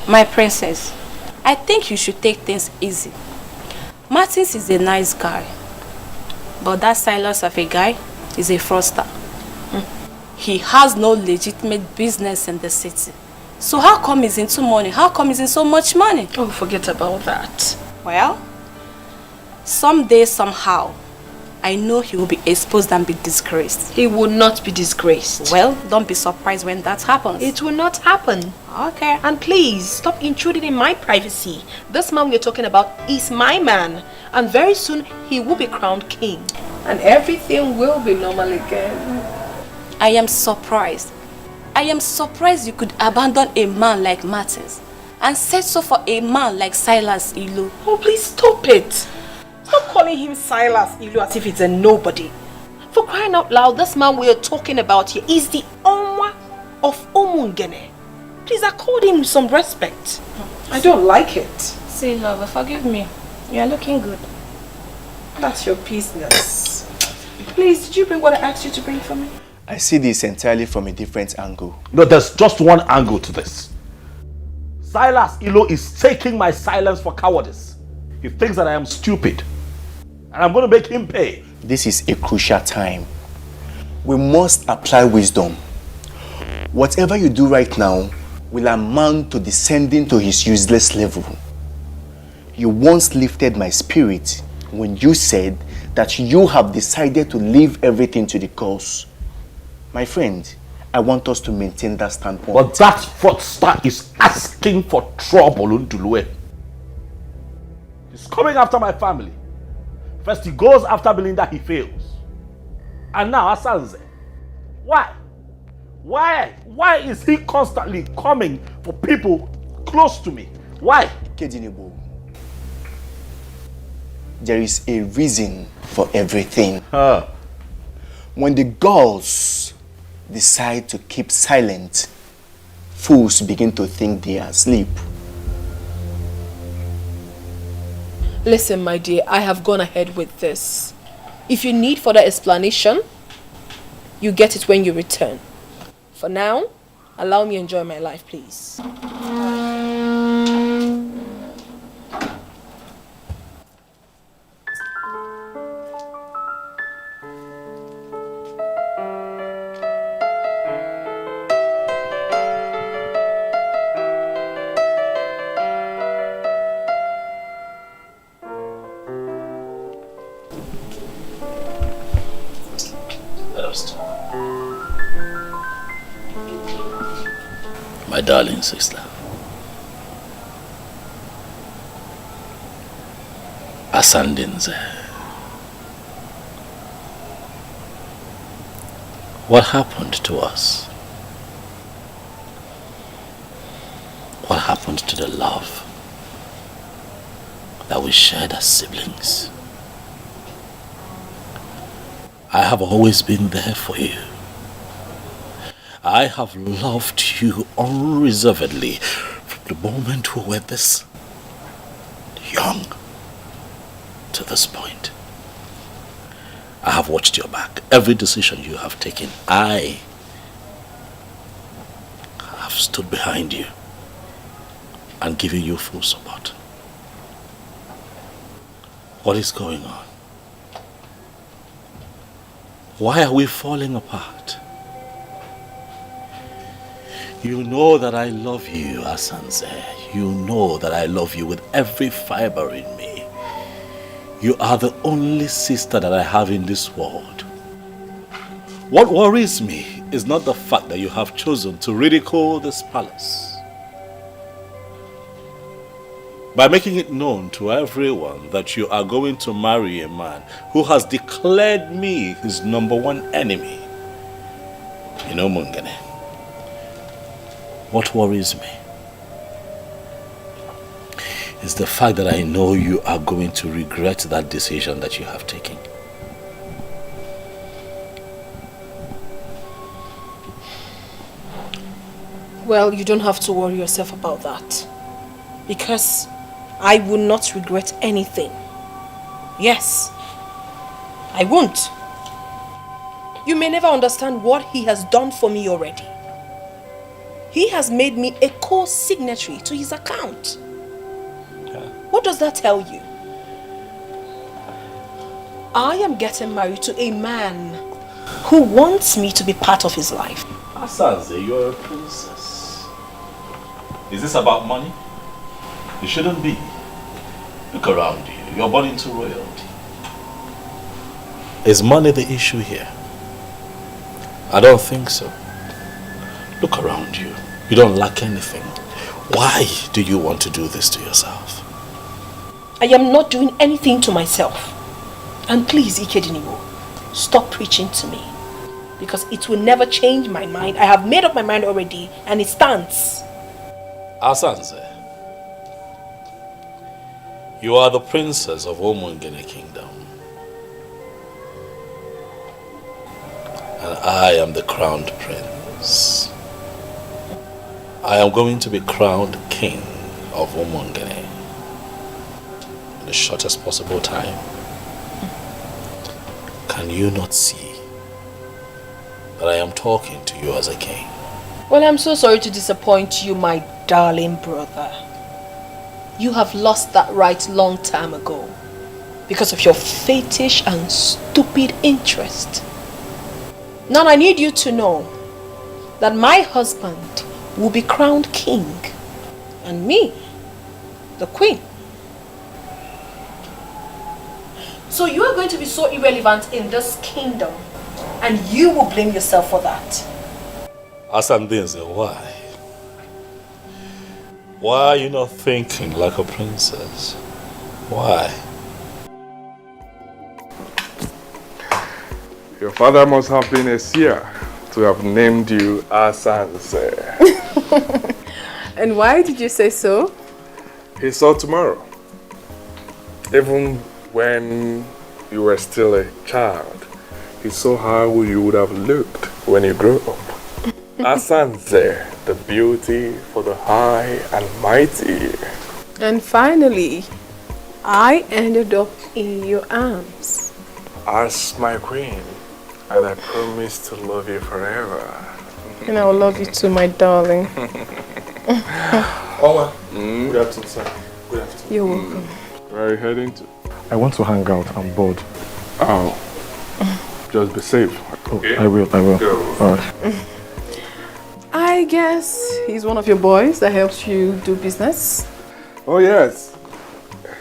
My princess, I think you should take things easy. Martins is a nice guy. But that Silas of a guy is a fraudster. He has no legitimate business in the city. So how come he's into money? How come he's in so much money? Oh, forget about that. Well, someday, somehow, I know he will be exposed and be disgraced. He will not be disgraced. Well, don't be surprised when that happens. It will not happen. Okay. And please, stop intruding in my privacy. This man we're talking about is my man. And very soon, he will be crowned king. And everything will be normal again. I am surprised. I am surprised you could abandon a man like Martins and settle for a man like Silas Ilu. Oh, please stop it. Stop calling him Silas Ilu as if it's a nobody. For crying out loud, this man we are talking about here is the Onwa of Omungene. Please accord him some respect. I don't like it. See, lover, forgive me. You are looking good. That's your business. Please, did you bring what I asked you to bring for me? I see this entirely from a different angle. No, there's just one angle to this. Silas Ilo is taking my silence for cowardice. He thinks that I am stupid. And I'm going to make him pay. This is a crucial time. We must apply wisdom. Whatever you do right now will amount to descending to his useless level. You once lifted my spirit when you said that you have decided to leave everything to the cause. My friend, I want us to maintain that standpoint. But that fraudster is asking for trouble, Undulue. He's coming after my family. First he goes after Belinda, he fails. And now Asanze. Why? Why is he constantly coming for people close to me? Why? Kedinebo, there is a reason for everything. When the girls decide to keep silent, fools begin to think they are asleep. Listen, my dear, I have gone ahead with this. If you need further explanation, you get it when you return. For now, allow me to enjoy my life, please. My darling sister, Asandinze, what happened to us? What happened to the love that we shared as siblings? I have always been there for you. I have loved you unreservedly from the moment we were this young to this point. I have watched your back. Every decision you have taken, I have stood behind you and given you full support. What is going on? Why are we falling apart? You know that I love you, Asanze. You know that I love you with every fiber in me. You are the only sister that I have in this world. What worries me is not the fact that you have chosen to ridicule this palace. By making it known to everyone that you are going to marry a man who has declared me his #1 enemy. You know, Mungene. What worries me is the fact that I know you are going to regret that decision that you have taken. Well, you don't have to worry yourself about that. Because I will not regret anything. Yes, I won't. You may never understand what he has done for me already. He has made me a co-signatory to his account. What does that tell you? I am getting married to a man who wants me to be part of his life. Asanze, you're a princess. Is this about money? It shouldn't be. Look around you. You're born into royalty. Is money the issue here? I don't think so. Look around you. You don't lack anything. Why do you want to do this to yourself? I am not doing anything to myself. And please, Ikediniwo, stop preaching to me. Because it will never change my mind. I have made up my mind already and it stands. Asanze, you are the princess of Omungene Kingdom. And I am the crowned prince. I am going to be crowned king of Omungene in the shortest possible time. Can you not see that I am talking to you as a king? Well, I'm so sorry to disappoint you, my darling brother. You have lost that right long time ago because of your fetish and stupid interest. Now I need you to know that my husband will be crowned king and me, the queen. So you are going to be so irrelevant in this kingdom and you will blame yourself for that. Asandenze, why? Why are you not thinking like a princess? Why? Your father must have been a seer to have named you Asanze. And why did you say so? He saw tomorrow. Even when you were still a child, he saw how you would have looked when you grew up. Asanze, the beauty for the high and mighty. And finally, I ended up in your arms. As my queen, and I promise to love you forever. And I will love you too, my darling. Oma, good afternoon, sir. Good afternoon. You're welcome. Where are you heading to? I want to hang out. I'm bored. Oh. Just be safe. Okay. I will. Go. All right. I guess he's one of your boys that helps you do business. Oh, yes.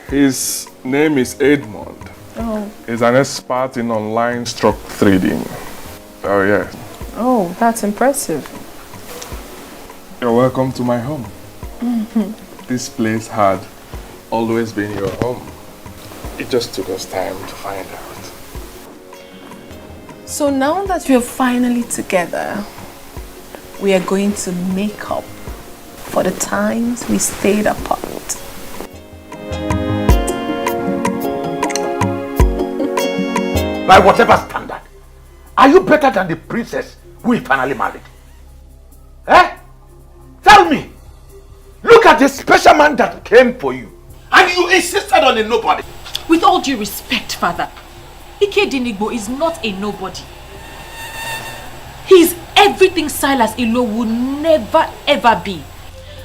His name is Edmond. Oh. He's an expert in online stock trading. Oh, yes. Oh, that's impressive. You're welcome to my home. This place had always been your home. It just took us time to find out. So now that we're finally together, we are going to make up for the times we stayed apart. By whatever standard, are you better than the princess who he finally married? Eh? Tell me. Look at the special man that came for you. And you insisted on a nobody. With all due respect, father, Ikedinigbo is not a nobody. He's everything Silas Ilo would never ever be.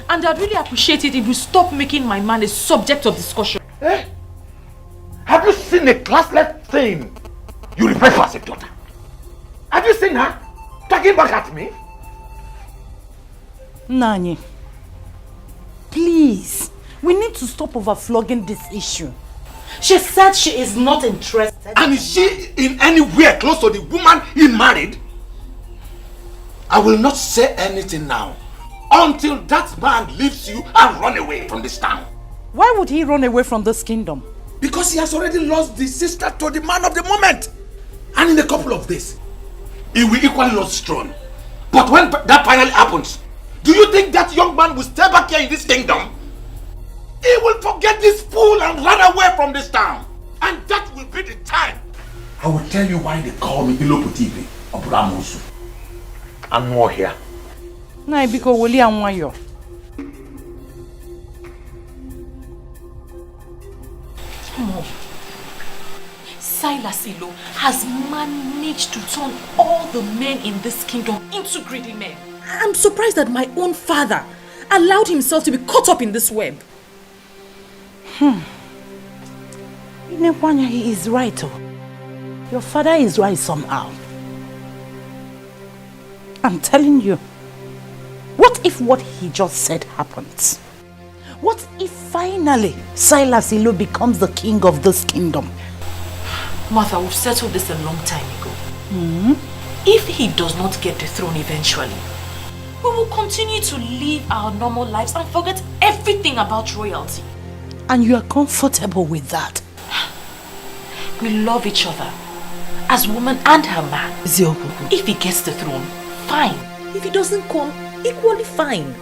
And I'd really appreciate it if you stop making my man a subject of discussion. Eh? Have you seen a classless thing you refer to as a daughter? Have you seen her talking back at me? Nani, please, we need to stop overflogging this issue. She said she is not interested. And is she in anywhere close to the woman he married? I will not say anything now until that man leaves you and run away from this town. Why would he run away from this kingdom? Because he has already lost the sister to the man of the moment. And in a couple of days, he will equally lose his throne. But when that finally happens, do you think that young man will stay back here in this kingdom? He will forget this fool and run away from this town. And that will be the time. I will tell you why they call me Ilopotivi or Bramosu. I'm more here. Nah, because Woli Anwayo. Mom, Silas Ilo has managed to turn all the men in this kingdom into greedy men. I'm surprised that my own father allowed himself to be caught up in this web. Inepwanya, he is right. Oh. Your father is right somehow. I'm telling you. What if what he just said happens? What if finally Silas Ilo becomes the king of this kingdom? Martha, we've settled this a long time ago. If he does not get the throne eventually, we will continue to live our normal lives and forget everything about royalty. And you are comfortable with that? We love each other as woman and her man. If he gets the throne, fine. If he doesn't come, equally fine.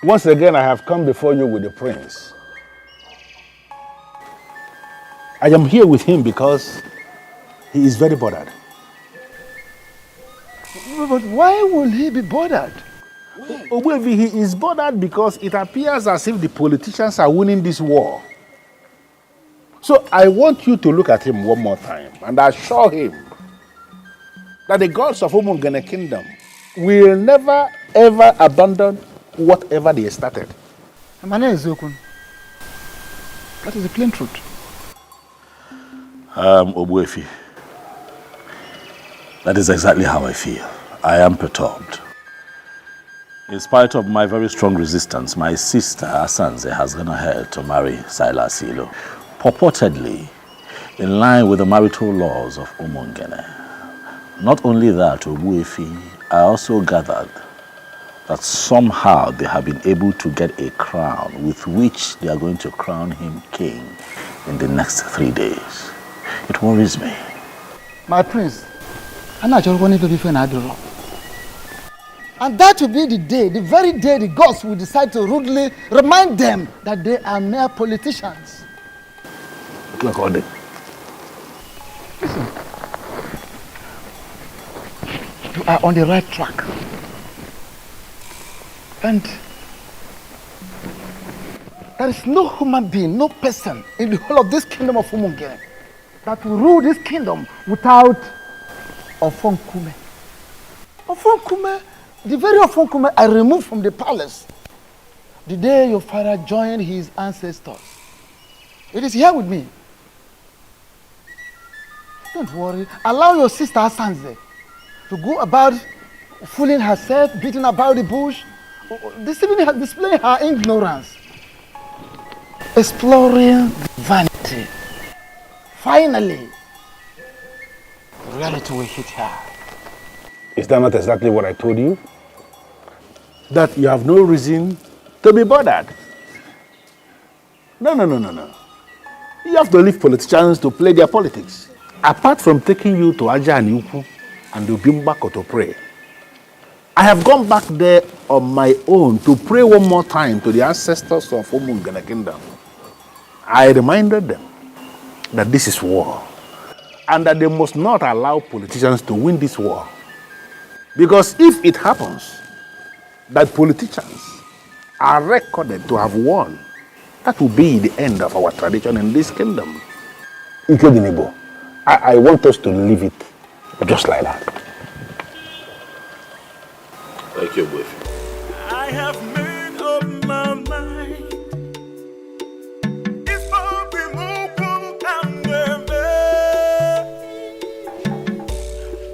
Once again, I have come before you with the prince. I am here with him because he is very bothered. But why will he be bothered? Obuevi, he is bothered because it appears as if the politicians are winning this war. So I want you to look at him one more time and assure him that the gods of Umungene Kingdom will never ever abandon whatever they started. My name is Okun. That is the plain truth. Obuefi, that is exactly how I feel. I am perturbed. In spite of my very strong resistance, my sister Asanze has gone ahead to marry Silas Ilo, purportedly in line with the marital laws of Umungene. Not only that, Obuefi, I also gathered that somehow they have been able to get a crown with which they are going to crown him king in the next 3 days. It worries me. My prince, I'm not just going to be friend Adoro. And that will be the day, the very day the gods will decide to rudely remind them that they are mere politicians. Look at it. Listen, you are on the right track. And there is no human being, no person in the whole of this kingdom of Umungene that will rule this kingdom without Ofonkume. Ofonkume, the very Ofonkume I removed from the palace the day your father joined his ancestors. It is here with me. Don't worry. Allow your sister Asanze to go about fooling herself, beating about the bush, displaying her ignorance, exploring vanity. Finally, reality will hit her. Is that not exactly what I told you? That you have no reason to be bothered. No. You have to leave politicians to play their politics. Apart from taking you to Aja and Ukwu and Ubimbako to pray, I have gone back there on my own to pray one more time to the ancestors of Umungene Kingdom. I reminded them that this is war and that they must not allow politicians to win this war. Because if it happens that politicians are recorded to have won, that will be the end of our tradition in this kingdom. Including I want us to leave it just like that. Thank you, boyfriend. I have made up my mind. It's for removal and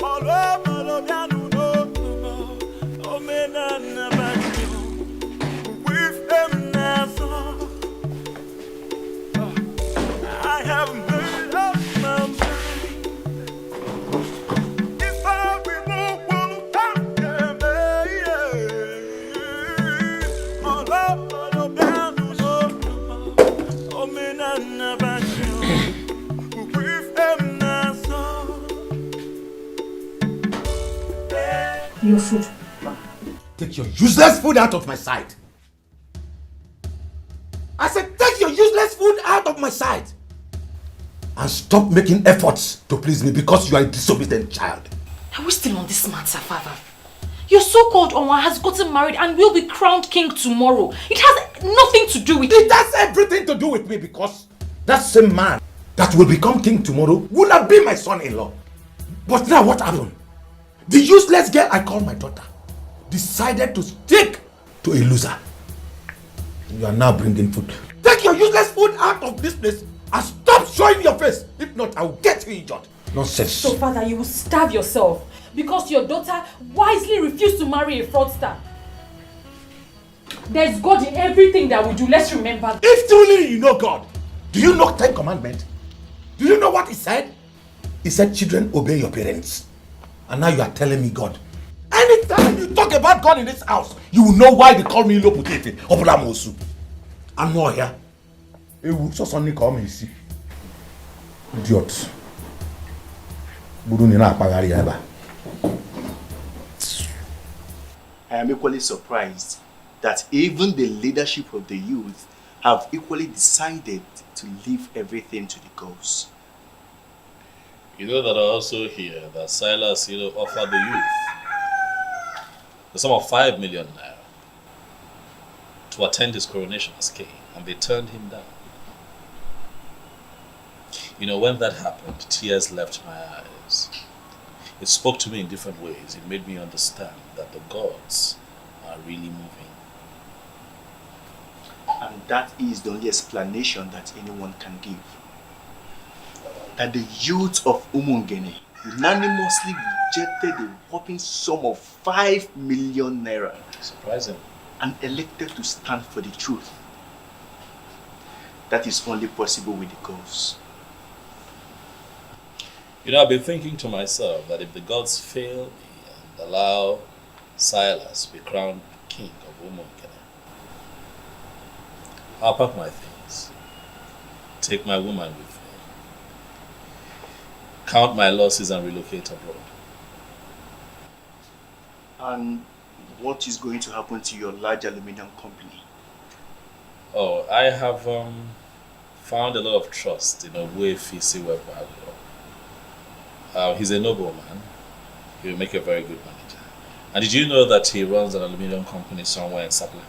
all over the with them now. I have made up my mind. It's for removal and all over the with them now. Your food. Take your useless food out of my sight. I said, take your useless food out of my sight. And stop making efforts to please me because you are a disobedient child. Are we still on this matter, father? Your so-called Onwa has gotten married and will be crowned king tomorrow. It has nothing to do with it. Has everything to do with me because that same man that will become king tomorrow will have been my son-in-law. But now what happened? The useless girl I call my daughter decided to stick to a loser. You are now bringing food. Take your useless food out of this place and stop showing your face. If not, I will get you injured. Nonsense. So, Father, you will starve yourself because your daughter wisely refused to marry a fraudster. There's God in everything that we do. Let's remember. If truly you know God, do you know 10 commandments? Do you know what he said? He said, children, obey your parents. And now you are telling me God. Anytime you talk about God in this house, you will know why they call me Loputete or Pulamosu. I'm not here. It will so suddenly call me, see. Idiot. I am equally surprised that even the leadership of the youth have equally decided to leave everything to the gods. You know that I also hear that Silas offered the youth the sum of 5 million naira to attend his coronation as king, and they turned him down. When that happened, tears left my eyes. It spoke to me in different ways. It made me understand that the gods are really moving. And that is the only explanation that anyone can give. That the youth of Umungene unanimously rejected the whopping sum of 5 million naira. Surprising. And elected to stand for the truth. That is only possible with the gods. I've been thinking to myself that if the gods fail me and allow Silas to be crowned king of Umungene, I'll pack my things, take my woman with me, count my losses and relocate abroad. And what is going to happen to your large aluminium company? Oh, I have found a lot of trust in a way Fisi Webalo. He's a nobleman. He will make a very good manager. And did you know that he runs an aluminium company somewhere in Sapele?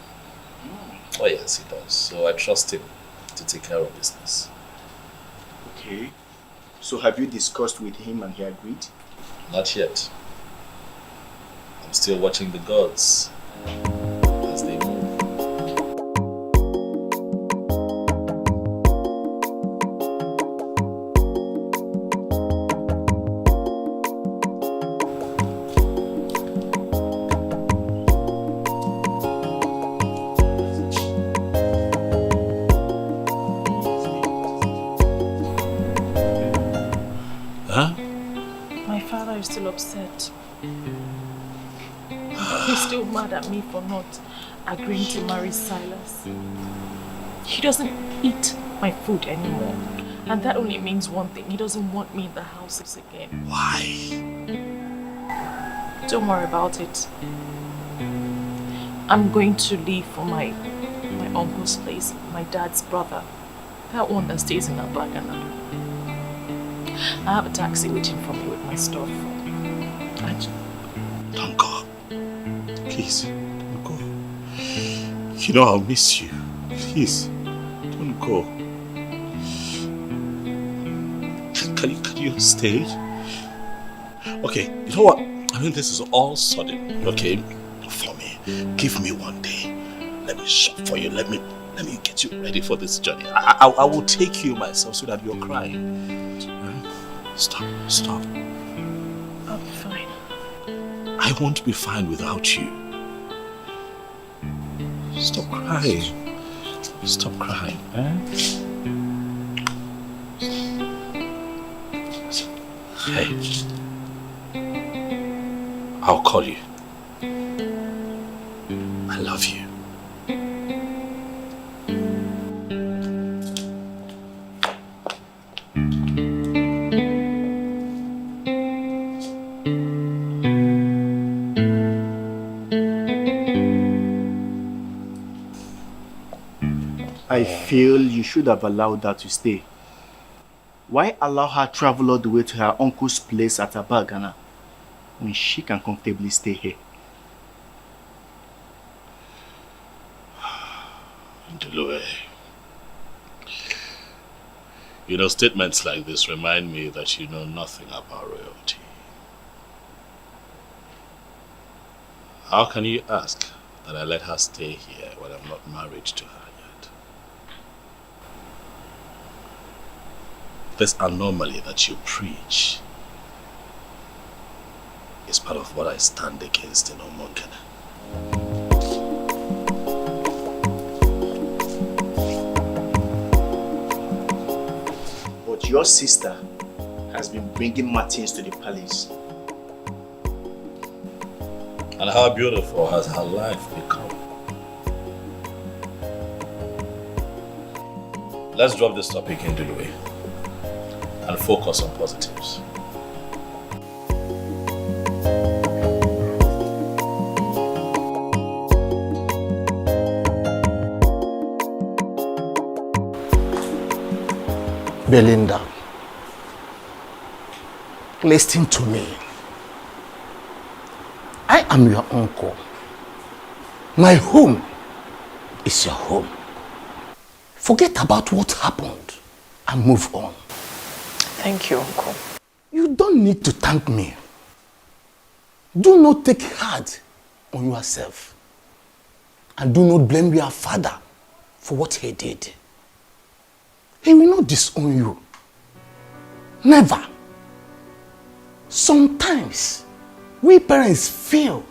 Oh yes, he does. So I trust him to take care of business. Okay. So have you discussed with him and he agreed? Not yet. I'm still watching the gods as they move. Upset. He's still mad at me for not agreeing to marry Silas. He doesn't eat my food anymore. And that only means one thing. He doesn't want me in the houses again. Why? Don't worry about it. I'm going to leave for my uncle's place, my dad's brother. That one that stays in Abagana. I have a taxi waiting for me with my stuff. Don't go. Please, don't go. I'll miss you. Please, don't go. Can you stay? Okay, you know what? This is all sudden, okay? For me. Give me one day. Let me shop for you. Let me get you ready for this journey. I will take you myself so that you're crying. Stop. I'll be fine. I won't be fine without you. Stop crying. Stop crying. Hey. I'll call you. I love you. I feel you should have allowed her to stay. Why allow her travel all the way to her uncle's place at Abagana when she can comfortably stay here? Ndelue. Statements like this remind me that you know nothing about royalty. How can you ask that I let her stay here when I'm not married to her yet? this anomaly that you preach is part of what I stand against in Omonkene. But your sister has been bringing Martins to the palace. And how beautiful has her life become. Let's drop this topic into the way and focus on positives. Belinda, listen to me. I am your uncle. My home is your home. Forget about what happened and move on. Thank you, Uncle. You don't need to thank me. Do not take hard on yourself. And do not blame your father for what he did. He will not disown you. Never. Sometimes, we parents feel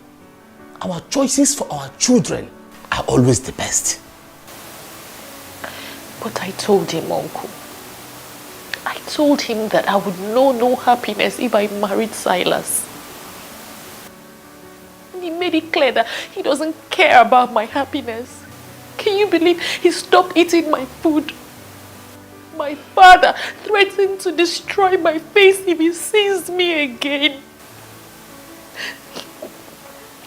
our choices for our children are always the best. But I told him, Uncle. I told him that I would know no happiness if I married Silas. And he made it clear that he doesn't care about my happiness. Can you believe he stopped eating my food? My father threatened to destroy my face if he sees me again.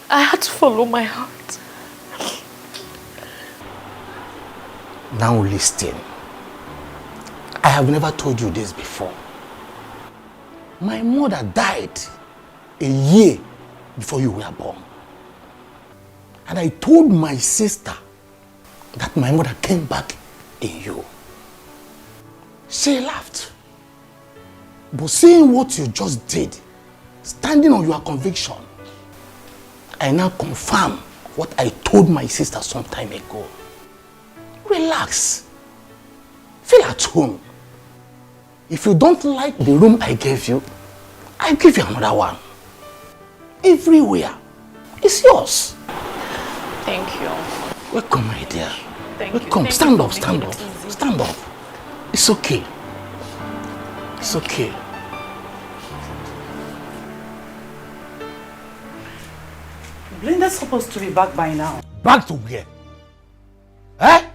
I had to follow my heart. Now listen. I have never told you this before. My mother died a year before you were born. And I told my sister that my mother came back in you. She laughed. But seeing what you just did, standing on your conviction, I now confirm what I told my sister some time ago. Relax. Feel at home. If you don't like the room I gave you, I'll give you another one. Everywhere. It's yours. Thank you. Welcome, my dear. Thank Welcome. you. Stand up, stand up. Stand up. It's okay. It's okay. Blinda's supposed to be back by now. Back to where? Eh?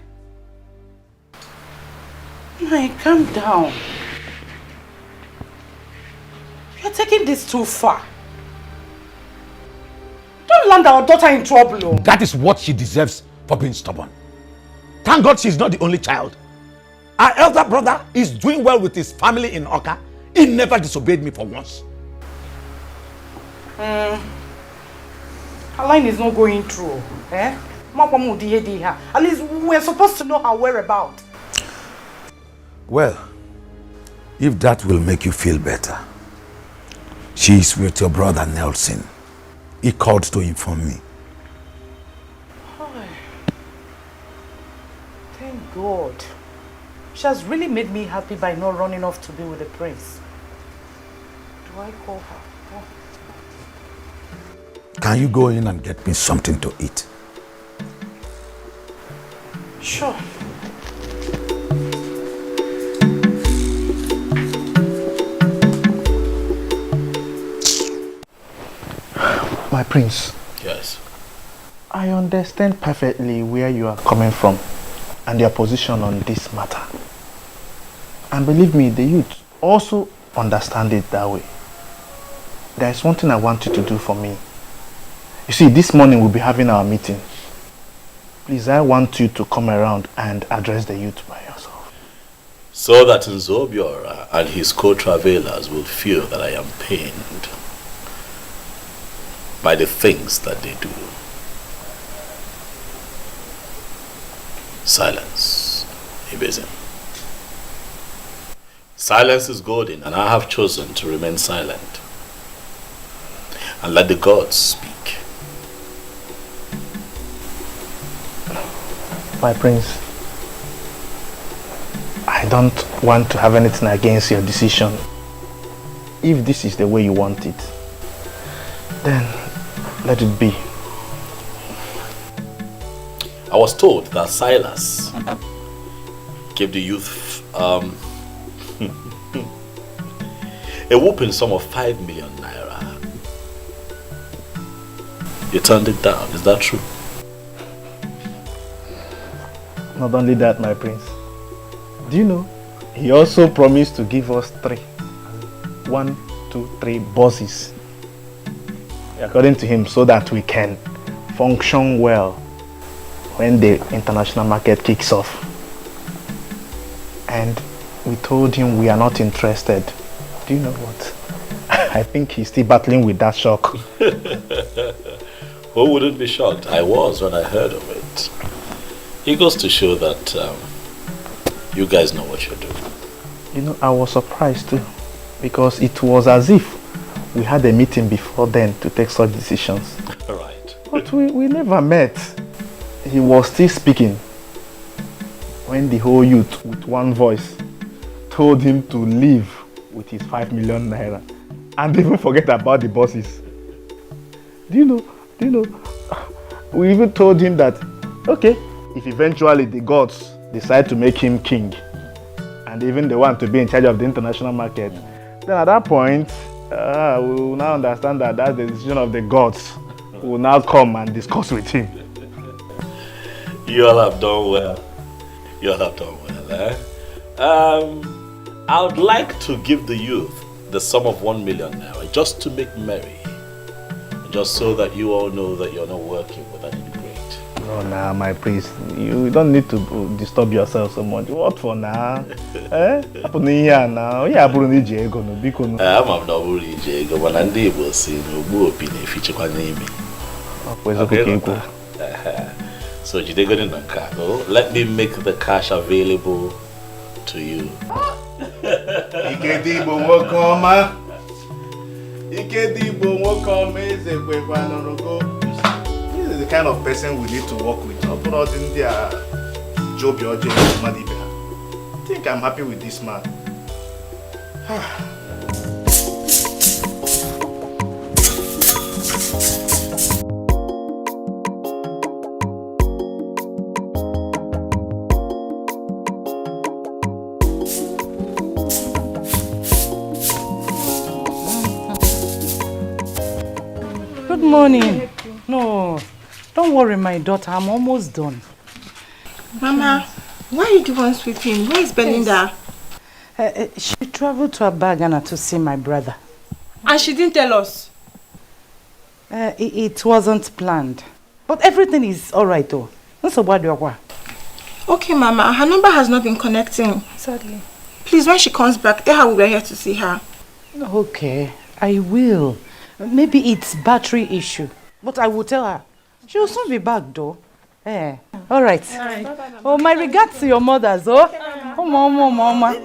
My, calm down. You're taking this too far. Don't land our daughter in trouble. Oh. That is what she deserves for being stubborn. Thank God she's not the only child. Our elder brother is doing well with his family in Oka. He never disobeyed me for once. Her line is not going through. Eh? At least we're supposed to know her whereabouts. Well, if that will make you feel better, she's with your brother Nelson. He called to inform me. Thank God. She has really made me happy by not running off to be with the prince. Do I call her? Oh. Can you go in and get me something to eat? Sure. My prince. Yes. I understand perfectly where you are coming from and your position on this matter. And believe me, the youth also understand it that way. There is one thing I want you to do for me. You see, this morning we'll be having our meeting. Please, I want you to come around and address the youth by yourself. So that Nzobiora and his co-travelers will feel that I am pained by the things that they do. Silence, Ibezim. Silence is golden, and I have chosen to remain silent and let the gods speak. My prince, I I don't want to have anything against your decision. If this is the way you want it, then let it be. I was told that Silas gave the youth a whooping sum of 5 million naira. You turned it down, is that true? Not only that, my prince. Do you know, he also promised to give us 3. 1, 2, 3 bosses. According to him, so that we can function well when the international market kicks off. And we told him we are not interested. Do you know what? I think he's still battling with that shock. Who wouldn't be shocked? I was when I heard of it. It goes to show that you guys know what you're doing. You know, I was surprised too, because it was as if we had a meeting before then to take such decisions. Right. But we never met. He was still speaking when the whole youth with one voice told him to leave with his 5 million naira and even forget about the bosses. Do you know, we even told him that, okay, if eventually the gods decide to make him king and even they want to be in charge of the international market, then at that point, we will now understand that that's the decision of the gods. We will now come and discuss with him. You all have done well. You all have done well, eh? I would like to give the youth the sum of 1 million naira just to make merry. Just so that you all know that you're not working with an ingrate. No, nah, my priest. You don't need to disturb yourself so much. What for now? Eh? Happen here now. Yeah, I'm not ego no biko no. I'm not ego, but I'm able to see no more opinion feature kwa name. Okay. So you take it in the car. Let me make the cash available to you. This is the kind of person we need to work with. I think I'm happy with this man. Good morning. No, don't worry, my daughter. I'm almost done. Mama, why are you the one sweeping? Where is Belinda? She traveled to Abagana to see my brother. And she didn't tell us? It wasn't planned. But everything is alright though. Okay, Mama. Her number has not been connecting. Sadly. Please, when she comes back, tell her we are here to see her. Okay, I will. Maybe it's battery issue. But I will tell her. She will soon be back though. All right. Oh, my regards to your mothers. Oh, mama.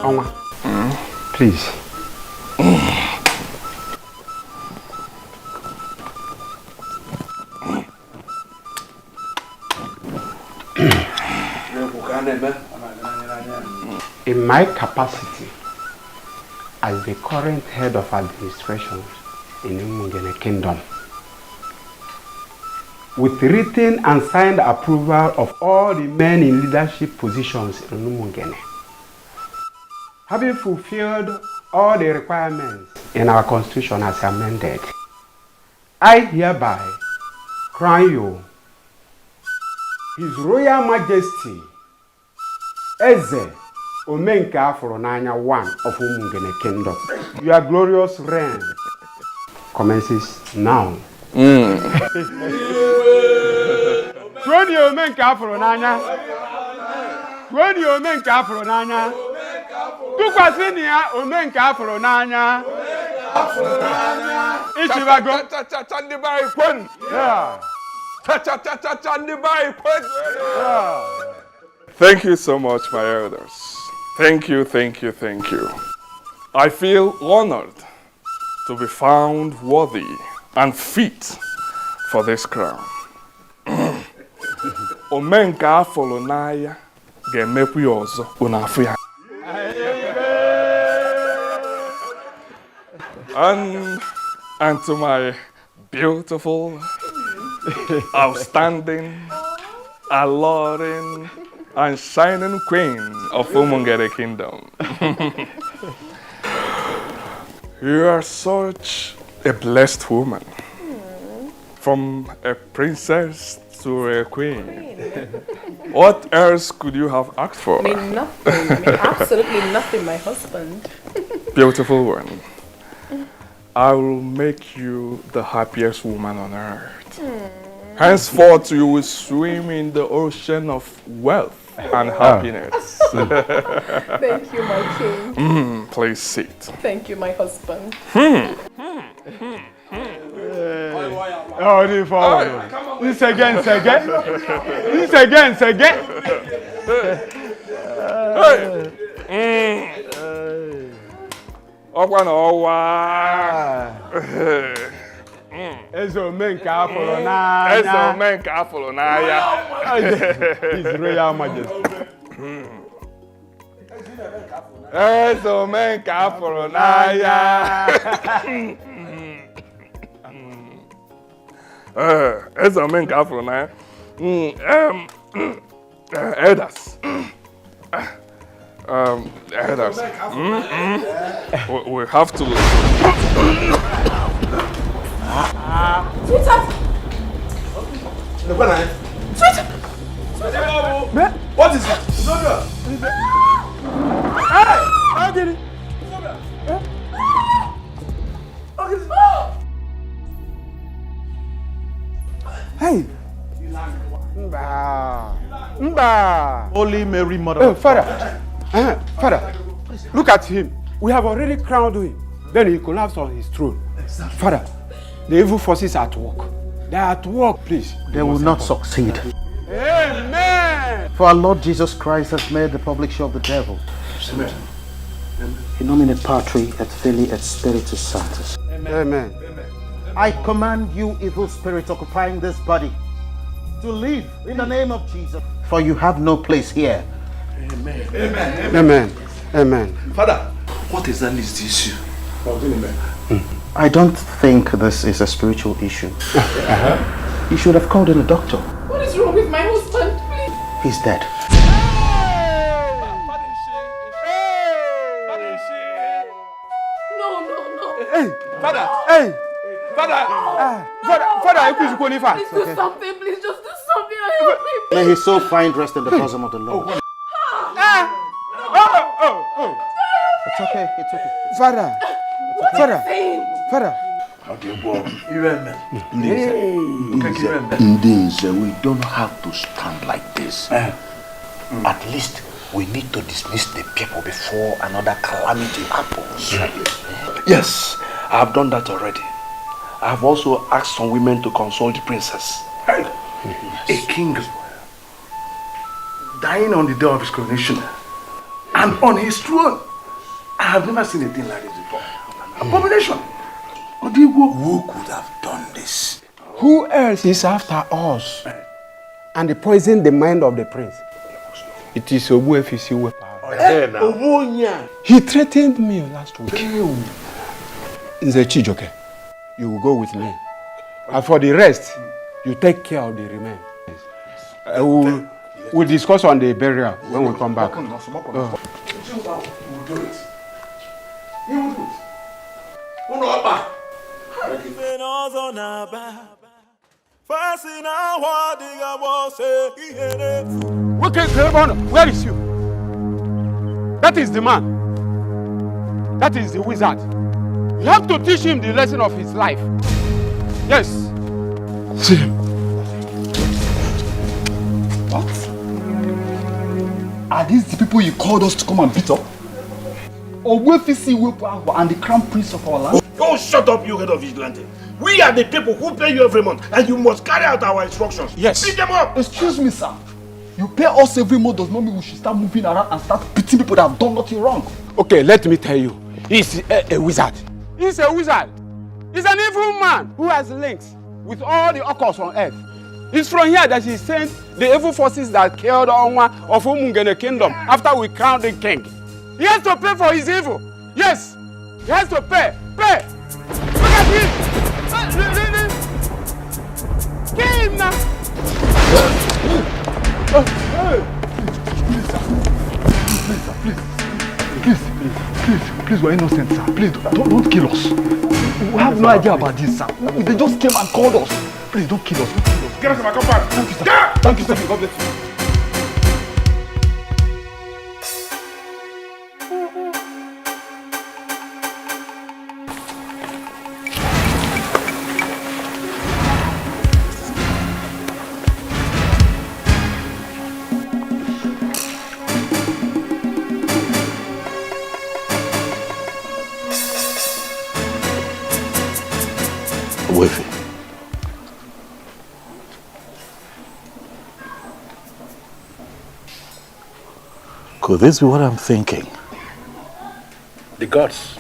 Onwa, please. In my capacity as the current head of administration in Umungene Kingdom, with written and signed approval of all the men in leadership positions in Umungene, having fulfilled all the requirements in our constitution as amended, I hereby crown you His Royal Majesty Eze Omenka Aforonanya I of Umungene Kingdom. Your glorious reign commences now. When you Omenka Aforonanya, when you Omenka Aforonanya, Tukwasinia Omenka Aforonanya, Ishivago, Chandibai Kun. Yeah. Thank you so much, my elders. Thank you, thank you, thank you. I feel honored to be found worthy and fit for this crown. Omenka Folonaya ga-emekwu ya ọzọ unafu ya. And to my beautiful, outstanding, alluring, and shining queen of Umungere Kingdom. You are such a blessed woman. From a princess to a queen. What else could you have asked for? I mean, nothing. I mean, absolutely nothing, my husband. Beautiful one. I will make you the happiest woman on earth. Henceforth, you will swim in the ocean of wealth and happiness. Thank you, my king. Please sit. Thank you, my husband. Oh, this forward. This again. This again. Ezo menka Folonaya. His Royal Majesty. Ezo menka Folonaya. Ezo menka Folonaya. Elders. Elders. We have to. Sweetheart! Sweetheart! What is it? Hey! How did it? Hey! Mba! Holy Mary, Mother of Father! Father, look at him. We have already crowned him. Then he collapsed on his throne. Father, the evil forces are at work. They are at work, please. They will not succeed. Amen! For our Lord Jesus Christ has made the public show of the devil. Amen. In nomine Patri et Filii et Spiritus Sanctus. Amen. I command you, evil spirit occupying this body, to leave in the name of Jesus. For you have no place here. Amen. Amen. Amen. Father, what exactly is the issue? I don't think this is a spiritual issue. You should have called in a doctor. What is wrong with my husband, please? He's dead. No. Hey, Father! Hey! Father! Father, please do something, please just do something and help me. May his soul find rest in the bosom of the Lord. It's okay. Father! We don't have to stand like this. At least we need to dismiss the people before another calamity happens. Yes, I have done that already. I have also asked some women to console the princess. A king dying on the day of his coronation and on his throne. I have never seen a thing like this before. Abomination. Who could have done this? Who else is after us and poison the mind of the prince? It is Obuefisi Wepa. He threatened me last week. Nze Chijoke, you will go with me. And for the rest, you take care of the remains. We'll discuss on the burial when we come back. He will do it. He will do it. Where is you? That is the man. That is the wizard. You have to teach him the lesson of his life. Yes. See him. What? Are these the people you called us to come and beat up? Obuefisi Wepa and the crown prince of our land? Oh, shut up, you head of vigilante. We are the people who pay you every month, and you must carry out our instructions. Yes. Beat them up. Excuse me, sir. You pay us every month does not mean we should start moving around and start beating people that have done nothing wrong. Okay, let me tell you. He's a wizard. He's a wizard. He's an evil man who has links with all the occults on earth. It's from here that he sent the evil forces that killed Onwa of Umungene kingdom after we crowned the king. He has to pay for his evil. Yes, he has to pay. Pay. Look at him. Kill him now. Please, we're innocent, sir. Please, don't kill us. We have no idea about this, sir. They just came and called us. Please, don't kill us. Get us to my compound. Thank you, sir. Thank you, sir. God bless you. Could this be what I'm thinking? The gods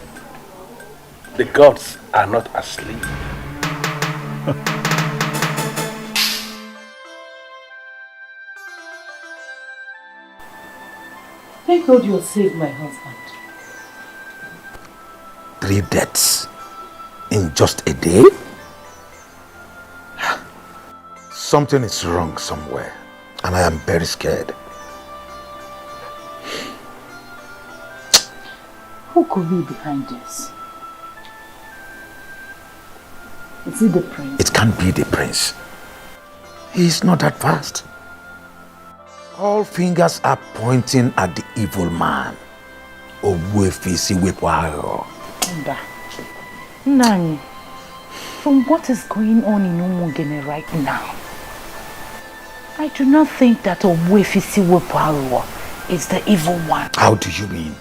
are not asleep. Thank God you saved my husband. 3 deaths in just a day? Something is wrong somewhere, and I am very scared. Who could be behind this? Is it the prince? It can't be the prince. He's not that fast. All fingers are pointing at the evil man. Nani, from what is going on in Umugene right now, I do not think that Obwefisi Weparuwa is the evil one. How do you mean?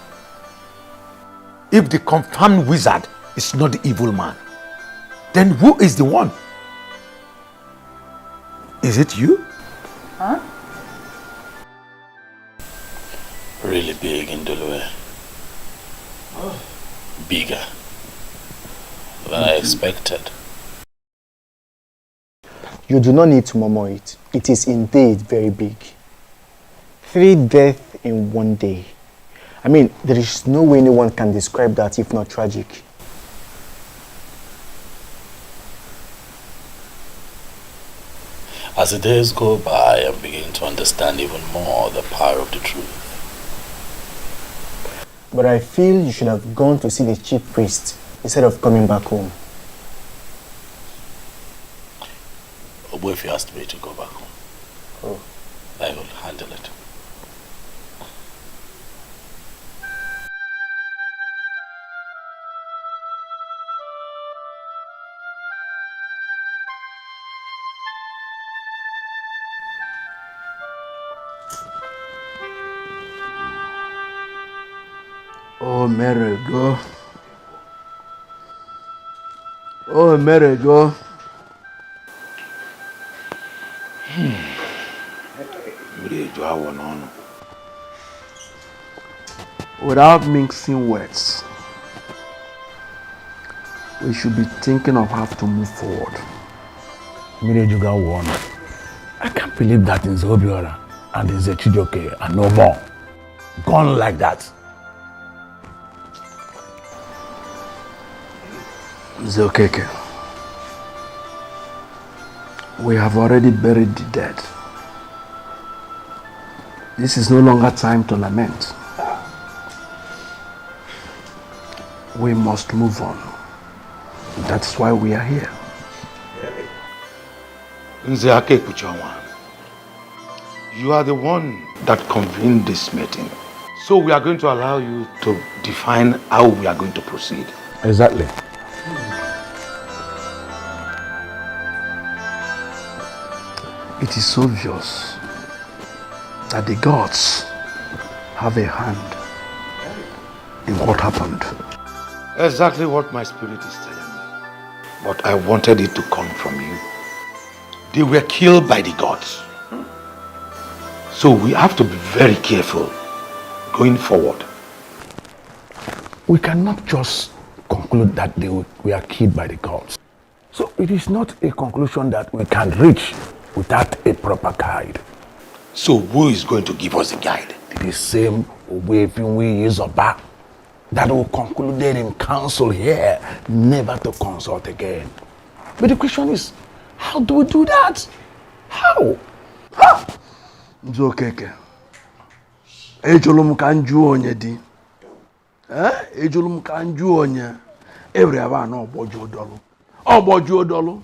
If the confirmed wizard is not the evil man, then who is the one? Is it you? Huh? Really big in Dulue. Bigger than I expected. You do not need to murmur it. It is indeed very big. 3 deaths in 1 day. I mean, there is no way anyone can describe that if not tragic. As the days go by, I'm beginning to understand even more the power of the truth. But I feel you should have gone to see the chief priest instead of coming back home. What if you asked me to go back home? Oh. I will handle it. Oh, Mary, go. Oh, Mary, go. Without mixing words, we should be thinking of how to move forward. I can't believe that in Zobiora and in Chizzy and no more. Gone like that. Zokeke, we have already buried the dead. This is no longer time to lament. We must move on. That's why we are here. Nzeake Kuchawa, you are the one that convened this meeting. So we are going to allow you to define how we are going to proceed. Exactly. It is obvious that the gods have a hand in what happened. Exactly what my spirit is telling me. But I wanted it to come from you. They were killed by the gods. So we have to be very careful going forward. We cannot just conclude that they were killed by the gods. So it is not a conclusion that we can reach without a proper guide. So who is going to give us a guide? The same Owefinwe Izoba that will conclude in council here never to consult again. But the question is, how do we do that? How? Nzokeke. Ejolum kanju onye di. Ejolum kanju onye. Every aba no ogboju odolu. Ogboju odolu.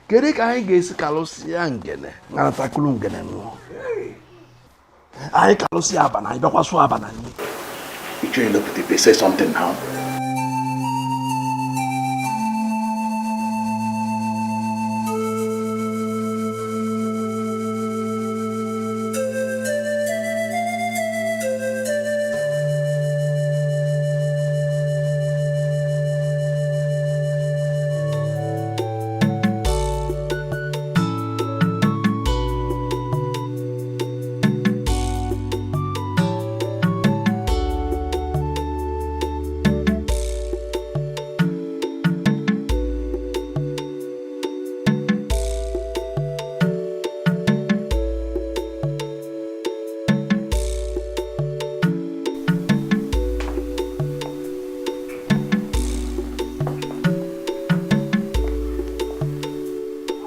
Kere ka anyị ga-esi kalụsịa ngene, nganatakulu ngene nụọ. Anyị kalụsịa abana, anyị bịakwasu abana nyi. You trying to look at it, say something now.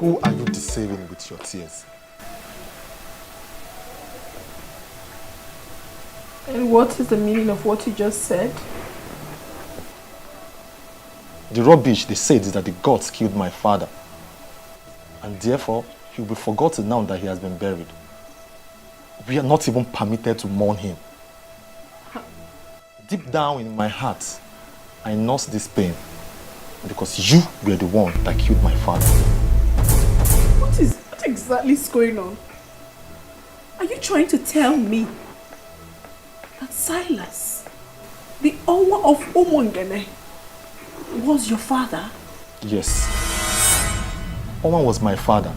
Who are you deceiving with your tears? And what is the meaning of what you just said? The rubbish they said is that the gods killed my father. And therefore, he will be forgotten now that he has been buried. We are not even permitted to mourn him. Deep down in my heart, I nurse this pain because you were the one that killed my father. What exactly is going on? Are you trying to tell me that Silas, the owner of Umongene, was your father? Yes. Oman was my father.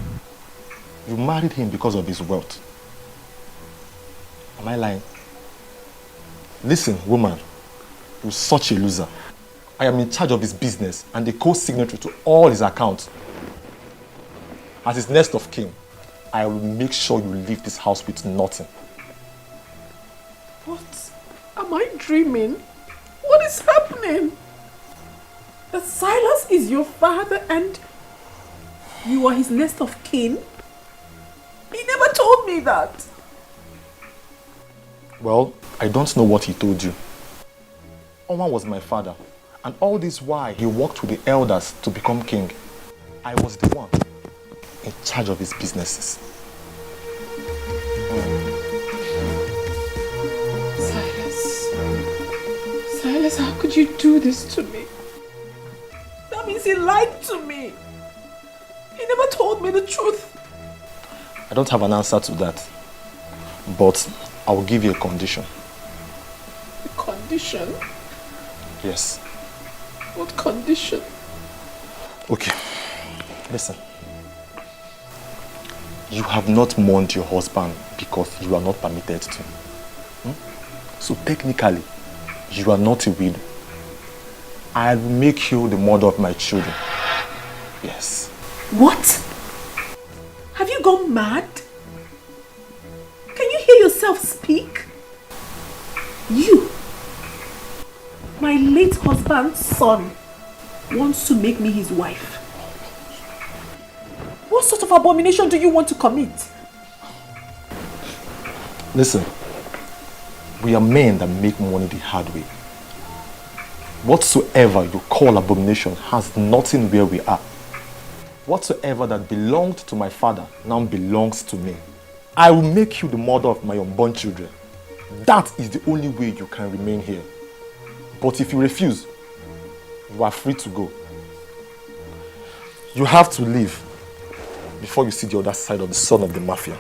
You married him because of his wealth. Am I lying? Listen, woman, you're such a loser. I am in charge of his business and the co-signatory to all his accounts. As his next of kin, I will make sure you leave this house with nothing. What? Am I dreaming? What is happening? That Silas is your father and you are his next of kin? He never told me that. Well, I don't know what he told you. Oman was my father, and all this while he worked with the elders to become king. I was the one in charge of his businesses. Silas, how could you do this to me? That means he lied to me. He never told me the truth. I don't have an answer to that, but I will give you a condition. A condition? Yes. What condition? Okay, listen. You have not mourned your husband because you are not permitted to. So technically, you are not a widow. I will make you the mother of my children. Yes. What? Have you gone mad? Can you hear yourself speak? You, my late husband's son, wants to make me his wife. What sort of abomination do you want to commit? Listen, we are men that make money the hard way. Whatsoever you call abomination has nothing where we are. Whatsoever that belonged to my father now belongs to me. I will make you the mother of my unborn children. That is the only way you can remain here. But if you refuse, you are free to go. You have to leave before you see the other side of the son of the mafia.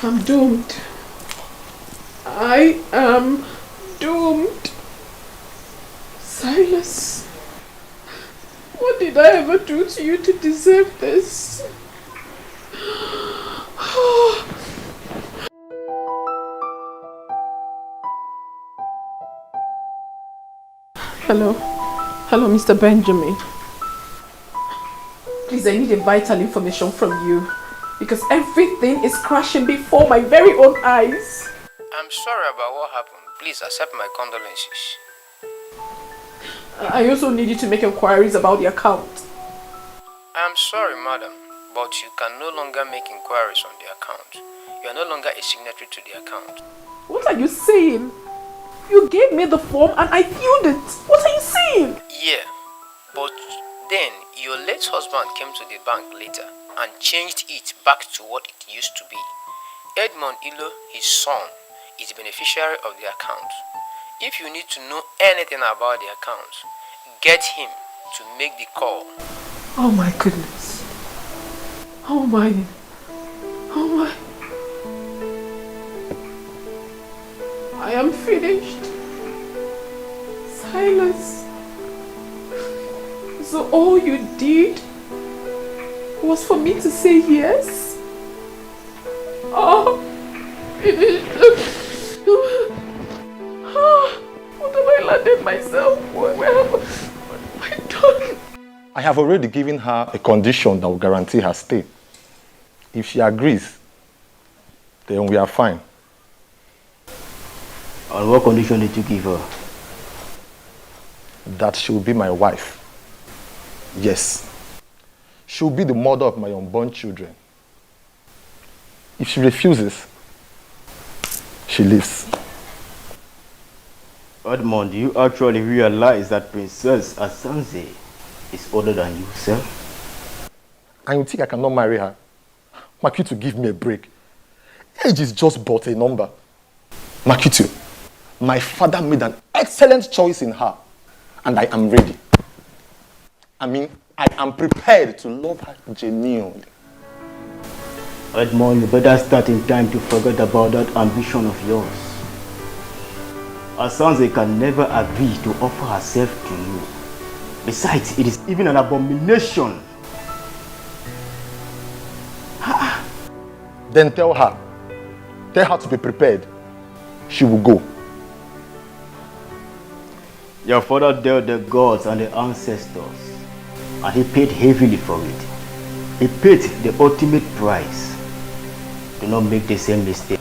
I'm doomed. I am doomed. Silas, What did I ever do to you to deserve this? Hello? Hello, Mr. Benjamin. Please, I need a vital information from you. Because everything is crashing before my very own eyes. I'm sorry about what happened. Please accept my condolences. I also need you to make inquiries about the account. I'm sorry, madam, but you can no longer make inquiries on the account. You are no longer a signatory to the account. What are you saying? You gave me the form and I filled it. What are you saying? Yeah, but then your late husband came to the bank later and changed it back to what it used to be. Edmond Ilo, his son, is the beneficiary of the account. If you need to know anything about the account, get him to make the call. Oh my goodness. Oh my. Oh my. I am finished. Silas. So all you did was for me to say yes? Oh, finished. What have I landed myself? Where have I done? I have already given her a condition that will guarantee her stay. If she agrees, then we are fine. On what condition did you give her? That she will be my wife. Yes. She will be the mother of my unborn children. If she refuses, she leaves. Edmond, do you actually realize that Princess Asanze is older than you, sir? And you think I cannot marry her? Makitu, give me a break. Age is just but a number. Makitu, my father made an excellent choice in her, and I am ready. I mean, I am prepared to love her genuinely. Edmond, you better start in time to forget about that ambition of yours. Asanze can never agree to offer herself to you. Besides, it is even an abomination. Then tell her to be prepared. She will go. Your father dealt the gods and the ancestors, and he paid heavily for it. He paid the ultimate price. Do not make the same mistake.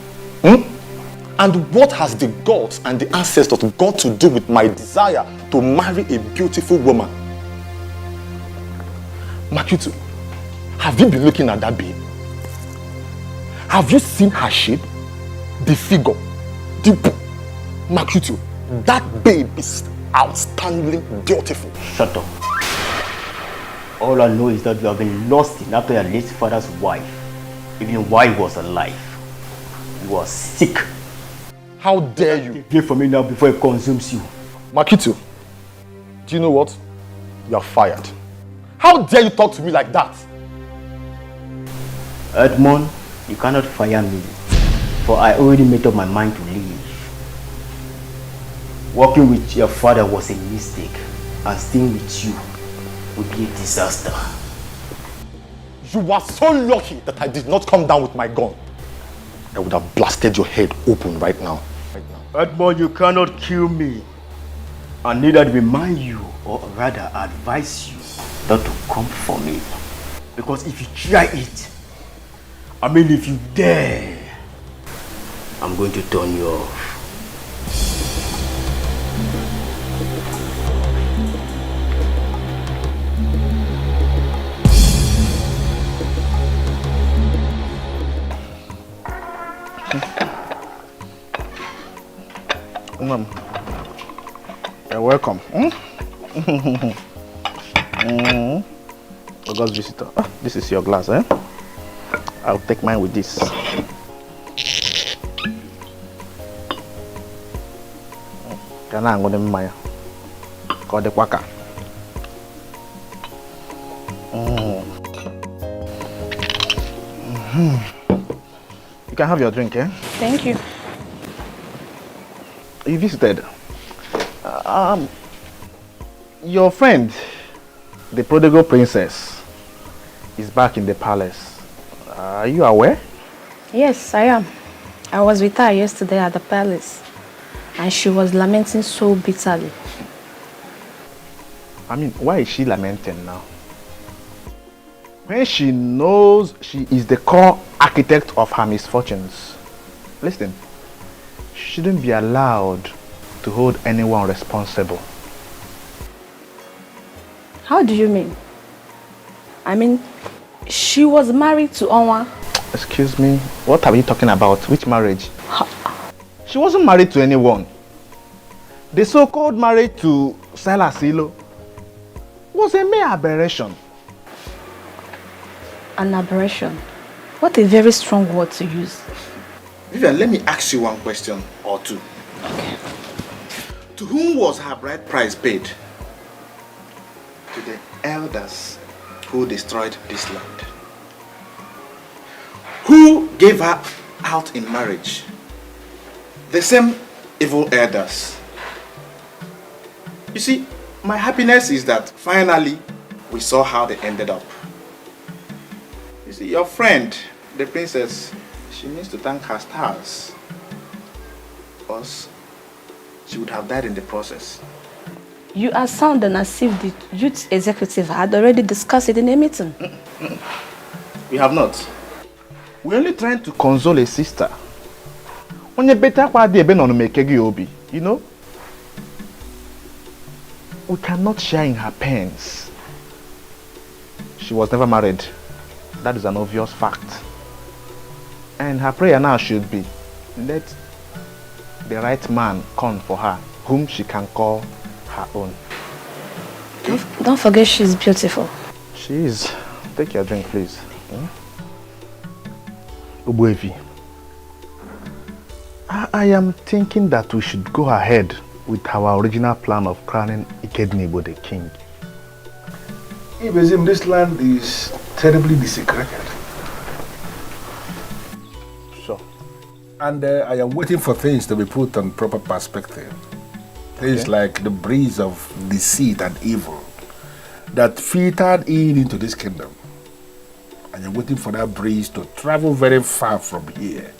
And what has the gods and the ancestors got to do with my desire to marry a beautiful woman? Makitu, have you been looking at that babe? Have you seen her shape? The figure? Makitu, that babe is outstandingly beautiful. Shut up. All I know is that you have been lusting after your late father's wife, even while he was alive. You are sick. How dare you? Take it from me now before it consumes you. Makitu, do you know what? You are fired. How dare you talk to me like that? Edmond, you cannot fire me, for I already made up my mind to leave. Working with your father was a mistake, and staying with you would be a disaster. You are so lucky that I did not come down with my gun. I would have blasted your head open right now. Edmond, you cannot kill me. I neither remind you, or rather advise you, not to come for me. Because if you try it, if you dare, I'm going to turn you off. You're welcome. August visitor. This is your glass, eh? I'll take mine with this. Can I go to my call the quaka? You can have your drink, eh? Thank you. You visited. Your friend, the prodigal princess is back in the palace. Are you aware? Yes, I am. I was with her yesterday at the palace, and she was lamenting so bitterly. I mean, why is she lamenting now? When she knows she is the core architect of her misfortunes. Listen, she shouldn't be allowed to hold anyone responsible. How do you mean? I mean, she was married to Onwa. Excuse me, what are you talking about? Which marriage? She wasn't married to anyone. The so-called marriage to Silas Ilo was a mere aberration. An aberration? What a very strong word to use. Vivian, let me ask you one question or two. Okay. To whom was her bride price paid? To the elders who destroyed this land. Who gave her out in marriage? The same evil elders. You see, my happiness is that finally we saw how they ended up. You see, your friend, the princess, she needs to thank her stars. Because she would have died in the process. You are sounding as if the youth executive had already discussed it in a meeting. We have not. We're only trying to console a sister. You know? We cannot share in her pains. She was never married. That is an obvious fact. And her prayer now should be, let the right man come for her, whom she can call her own. Don't forget she's beautiful. She is. Take your drink, please. Obuefi, I am thinking that we should go ahead with our original plan of crowning Ikednibo the king. Ibezim, this land is terribly desecrated. Sure. And I am waiting for things to be put on proper perspective. Things like the breeze of deceit and evil that filtered into this kingdom. And you're waiting for that breeze to travel very far from here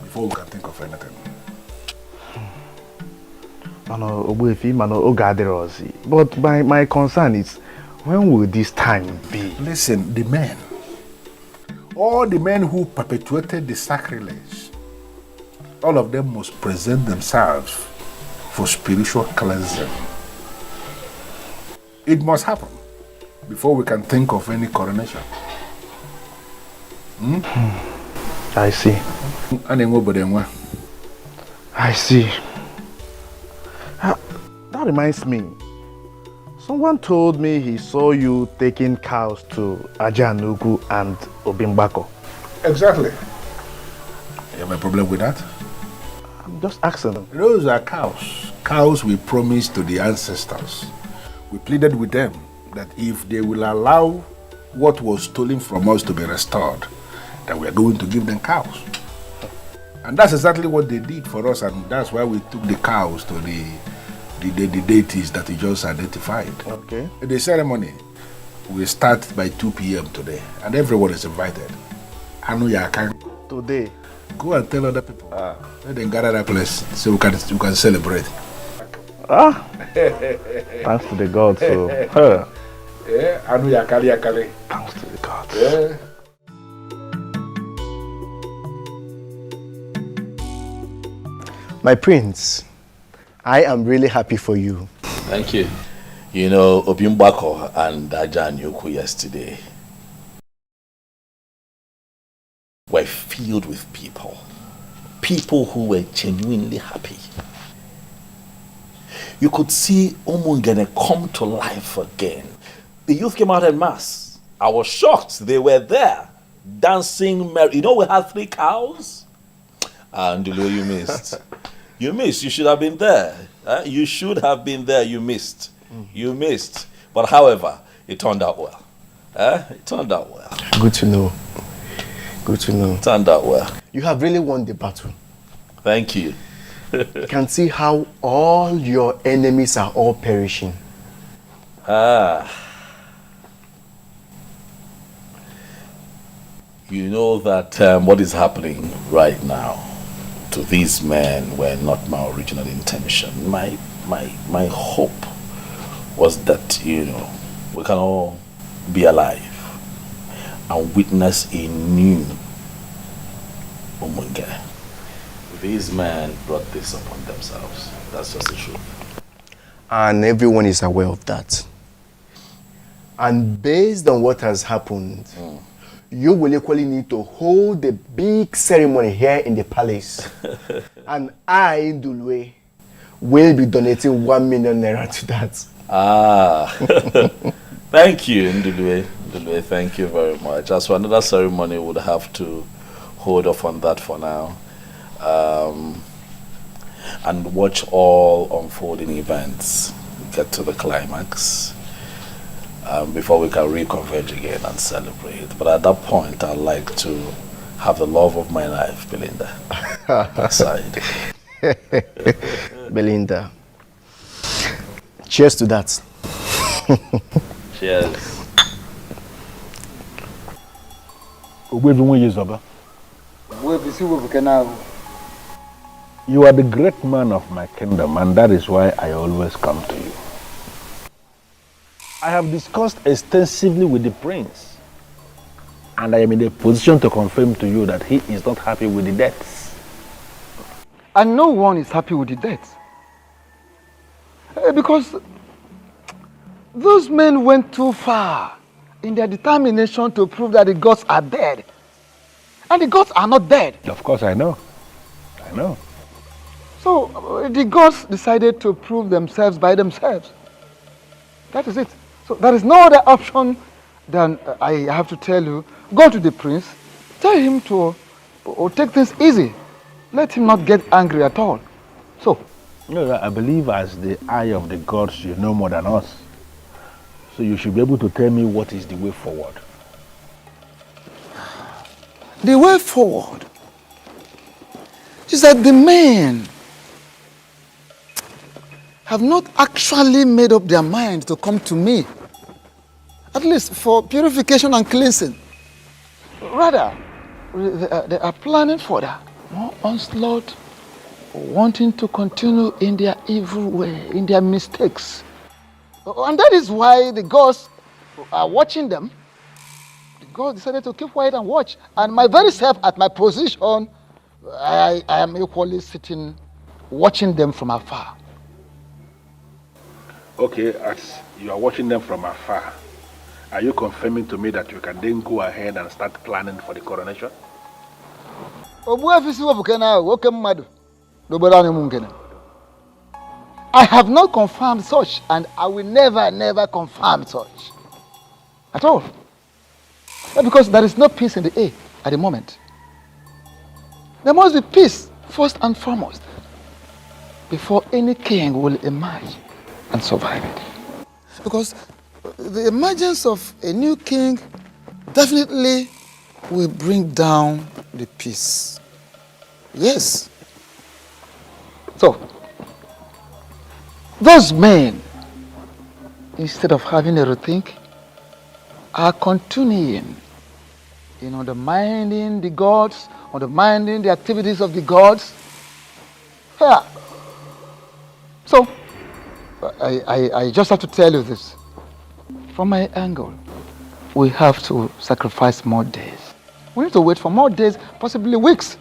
before we can think of anything. But my concern is, when will this time be? Listen, the men, all the men who perpetuated the sacrilege, all of them must present themselves for spiritual cleansing. It must happen before we can think of any coronation. I see. I see. That reminds me. Someone told me he saw you taking cows to Ajanugu and Obimbako. Exactly. You have a problem with that? I'm just asking them. Those are cows. Cows we promised to the ancestors. We pleaded with them that if they will allow what was stolen from us to be restored, that we are going to give them cows. And that's exactly what they did for us, and that's why we took the cows to the deities that you just identified. Okay. The ceremony will start by 2 p.m. today, and everyone is invited. I know you can. Today? Go and tell other people. Let them gather that place so we can celebrate. Thanks to the gods. So. Yeah, I know you can. Thanks to the gods. Yeah. My prince, I am really happy for you. Thank you. You know, Obimbako and Ajan Yoku yesterday were filled with people who were genuinely happy. You could see Omungene come to life again. The youth came out en masse. I was shocked. They were there, dancing merry. You know, we had 3 cows. And you missed. You missed. You should have been there. You should have been there. You missed. You missed. But however, it turned out well. It turned out well. Good to know. Good to know. It turned out well. You have really won the battle. Thank you. You can see how all your enemies are all perishing. You know that what is happening right now to these men were not my original intention. My hope was that, you know, we can all be alive and witness a new Umunge. These men brought this upon themselves. That's just the truth. And everyone is aware of that. And based on what has happened, you will equally need to hold the big ceremony here in the palace. And I, Ndulwe, will be donating 1 million naira to that. Ah, thank you, Ndulwe. Ndulwe, thank you very much. As for another ceremony, we would have to hold off on that for now. And watch all unfolding events get to the climax before we can reconverge again and celebrate. But at that point, I'd like to have the love of my life, Belinda, aside. Belinda, cheers to that. Cheers. You are the great man of my kingdom, and that is why I always come to you. I have discussed extensively with the prince, and I am in a position to confirm to you that he is not happy with the deaths. And no one is happy with the deaths. Because those men went too far in their determination to prove that the gods are dead. And the gods are not dead. Of course, I know. I know. So the gods decided to prove themselves by themselves. That is it. So there is no other option than I have to tell you, go to the prince, tell him to take things easy. Let him not get angry at all. So. No, I believe as the eye of the gods, you know more than us. So you should be able to tell me what is the way forward. The way forward is that the men have not actually made up their mind to come to me, at least for purification and cleansing. Rather, they are planning for that more onslaught, wanting to continue in their evil way, in their mistakes. And that is why the gods are watching them. The gods decided to keep quiet and watch. And my very self, at my position, I am equally sitting, watching them from afar. Okay, as you are watching them from afar, are you confirming to me that you can then go ahead and start planning for the coronation? I have not confirmed such, and I will never confirm such. At all. Because there is no peace in the air at the moment. There must be peace, first and foremost, before any king will emerge and survive it. Because the emergence of a new king definitely will bring down the peace. Yes. So, those men, instead of having a rethink, are continuing in undermining the gods, undermining the activities of the gods. Yeah. So, I just have to tell you this. From my angle, we have to sacrifice more days. We need to wait for more days, possibly weeks,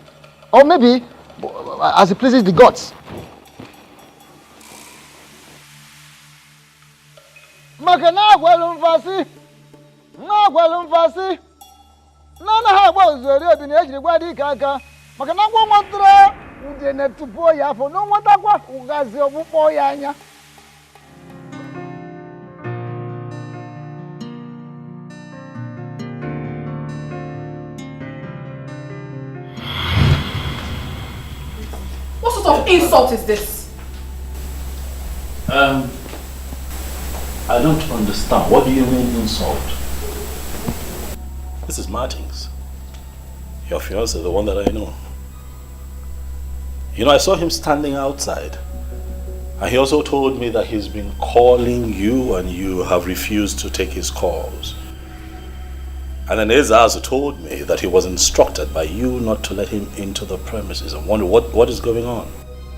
or maybe as it pleases the gods. Makana gwalumfasi, na gwalumfasi, nana ha gwa zori obi na ejiri gwa di kaka. Makana gwa nwatra ude na tupo ya afọ no nwata kwa ugazi ogbukpo ya anya. What sort of insult is this? I don't understand. What do you mean insult? This is Martins. Your fiancé, the one that I know. You know, I saw him standing outside. And he also told me that he's been calling you and you have refused to take his calls. And then Ezazu told me that he was instructed by you not to let him into the premises. I'm wondering what is going on.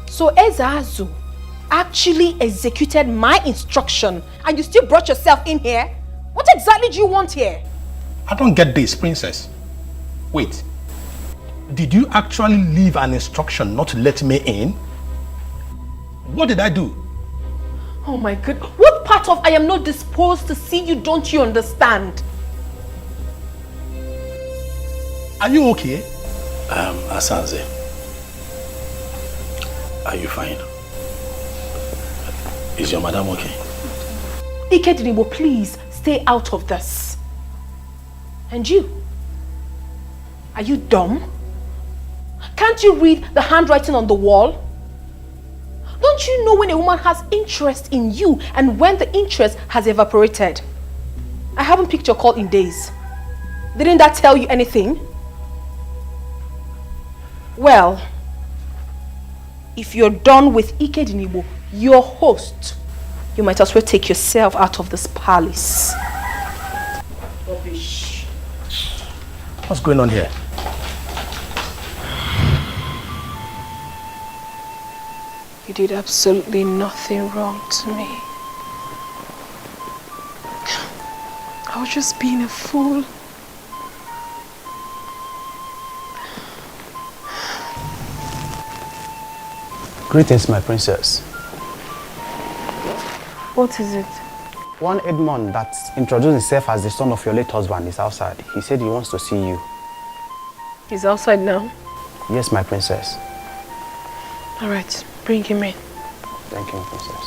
So Ezazu actually executed my instruction and you still brought yourself in here? What exactly do you want here? I don't get this, princess. Wait. Did you actually leave an instruction not to let me in? What did I do? Oh my God. What part of I am not disposed to see you don't you understand? Are you okay? Asanze, are you fine? Is your madam okay? Ikedinibo, please stay out of this. And you? Are you dumb? Can't you read the handwriting on the wall? Don't you know when a woman has interest in you and when the interest has evaporated? I haven't picked your call in days. Didn't that tell you anything? Well, if you're done with Ikedinibo, your host, you might as well take yourself out of this palace. Rubbish. What's going on here? You did absolutely nothing wrong to me. I was just being a fool. Greetings, my princess. What is it? One Edmond that introduced himself as the son of your late husband is outside. He said he wants to see you. He's outside now? Yes, my princess. All right, bring him in. Thank you, princess.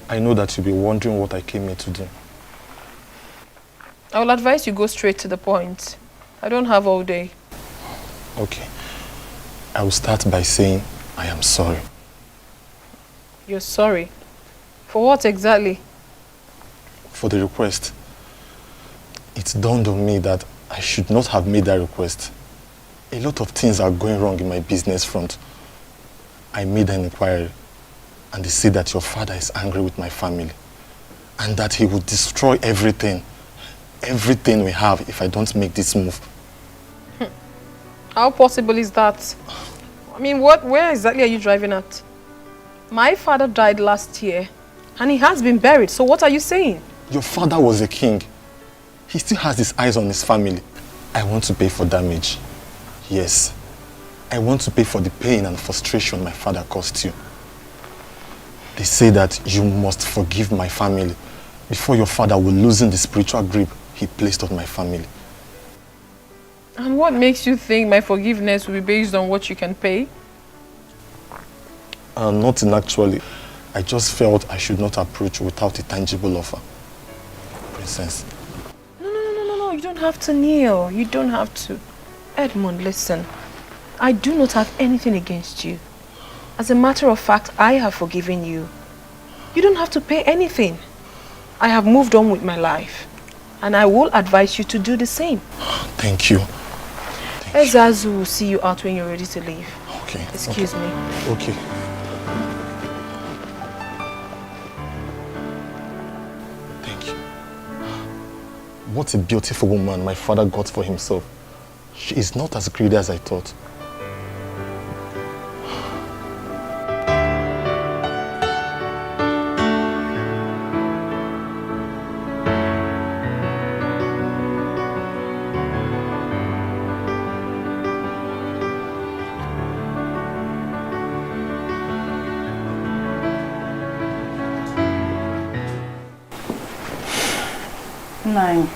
I know that you'll be wondering what I came here to do. I will advise you go straight to the point. I don't have all day. Okay. I will start by saying I am sorry. You're sorry? For what exactly? For the request. It dawned on me that I should not have made that request. A lot of things are going wrong in my business front. I made an inquiry and they say that your father is angry with my family and that he would destroy everything we have if I don't make this move. How possible is that? I mean, where exactly are you driving at? My father died last year and he has been buried, so what are you saying? Your father was a king. He still has his eyes on his family. I want to pay for damage. Yes. I want to pay for the pain and frustration my father caused you. They say that you must forgive my family before your father will loosen the spiritual grip he placed on my family. And what makes you think my forgiveness will be based on what you can pay? Nothing actually. I just felt I should not approach without a tangible offer. Princess. No, you don't have to kneel. You don't have to. Edmund, listen. I do not have anything against you. As a matter of fact, I have forgiven you. You don't have to pay anything. I have moved on with my life. And I will advise you to do the same. Thank you. Ezazu will see you out when you're ready to leave. Okay. Excuse me. Okay. Thank you. What a beautiful woman my father got for himself. She is not as greedy as I thought. Nine.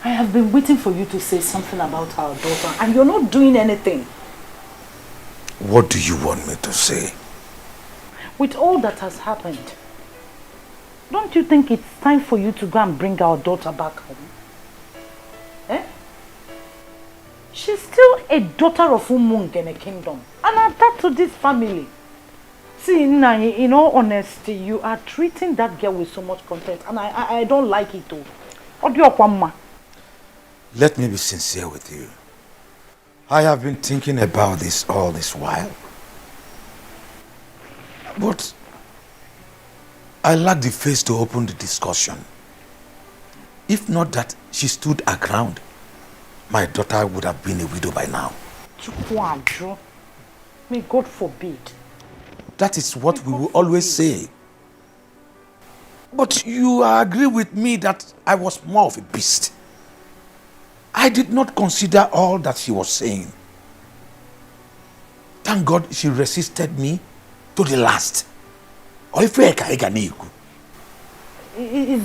I have been waiting for you to say something about our daughter and you're not doing anything. What do you want me to say? With all that has happened, don't you think it's time for you to go and bring our daughter back home? Eh? She's still a daughter of Umung in a kingdom and attached to this family. See, Nai, in all honesty, you are treating that girl with so much contempt and I don't like it too. Let me be sincere with you. I have been thinking about this all this while. But I lacked the face to open the discussion. If not that she stood her ground, my daughter would have been a widow by now. May God forbid. That is what we will always say. But you agree with me that I was more of a beast. I did not consider all that she was saying. Thank God she resisted me to the last. It's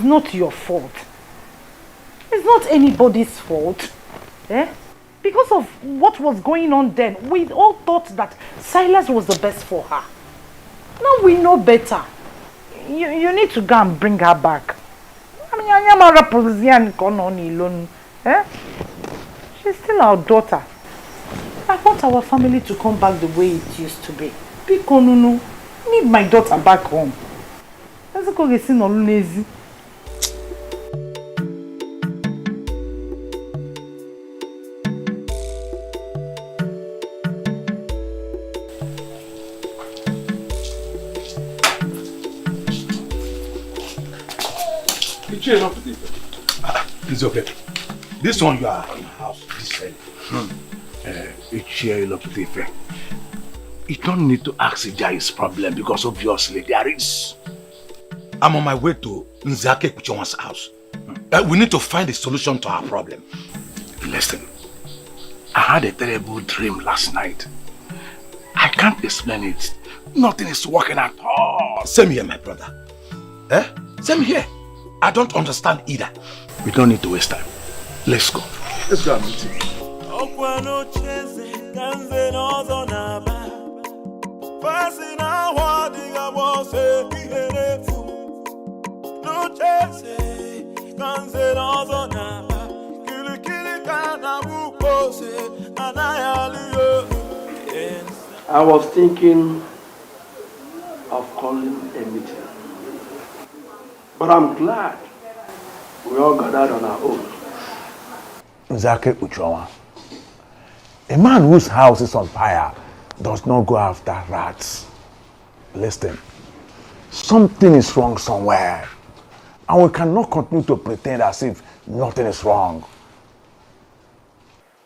not your fault. It's not anybody's fault. Because of what was going on then, we all thought that Silas was the best for her. Now we know better. You need to go and bring her back. I mean, she's still our daughter. I want our family to come back the way it used to be. Pikonunu, need my daughter back home. Let's go get seen on lazy. It's okay. This one you are in the house, this you don't need to ask Ijayi's problem because obviously there is. I'm on my way to Nzake Kuchonwa's house. We need to find a solution to our problem. Listen, I had a terrible dream last night. I can't explain it. Nothing is working at all. Same here, my brother. Same here. I don't understand either. We don't need to waste time. Let's go. Let's go and meet him. I was thinking of calling a meeting. But I'm glad we all gathered on our own. Nzake Uchowa, a man whose house is on fire does not go after rats. Listen, something is wrong somewhere, and we cannot continue to pretend as if nothing is wrong.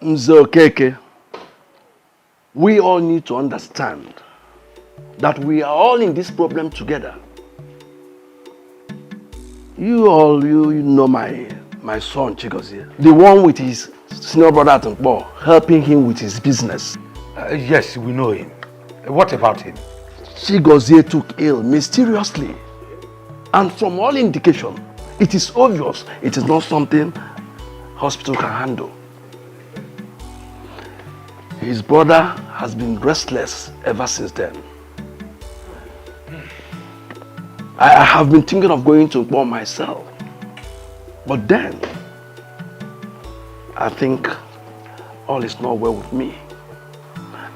Nzokeke, we all need to understand that we are all in this problem together. You know my son Chigozie, the one with his senior brother at Nkbo, helping him with his business. Yes, we know him. What about him? Chigozie took ill mysteriously. And from all indication, it is obvious it is not something hospital can handle. His brother has been restless ever since then. I have been thinking of going to Nkbo myself. But then, I think all is not well with me.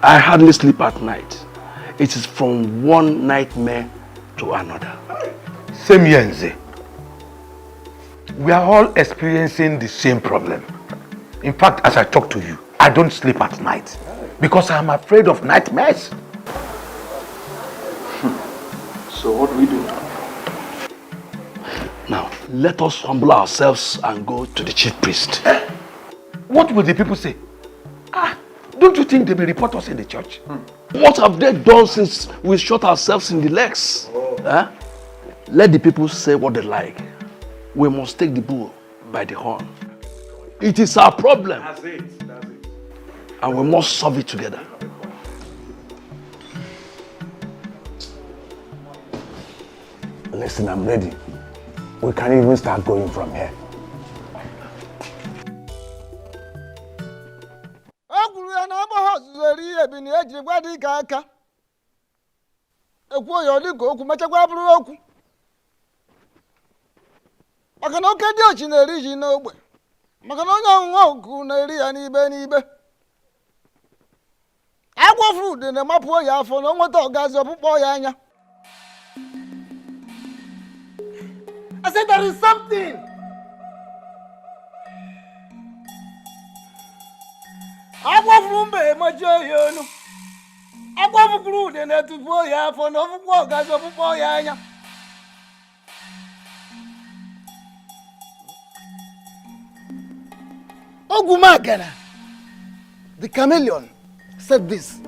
I hardly sleep at night. It is from one nightmare to another. Same here, Nze. We are all experiencing the same problem. In fact, as I talk to you, I don't sleep at night because I am afraid of nightmares. So what do we do now? Now, let us humble ourselves and go to the chief priest. What will the people say? Don't you think they may report us in the church? What have they done since we shot ourselves in the legs? Let the people say what they like. We must take the bull by the horn. It is our problem. That's it. And we must solve it together. Listen, I'm ready. We can even start going from here. I said there is something. Ogumagana, the chameleon, said this.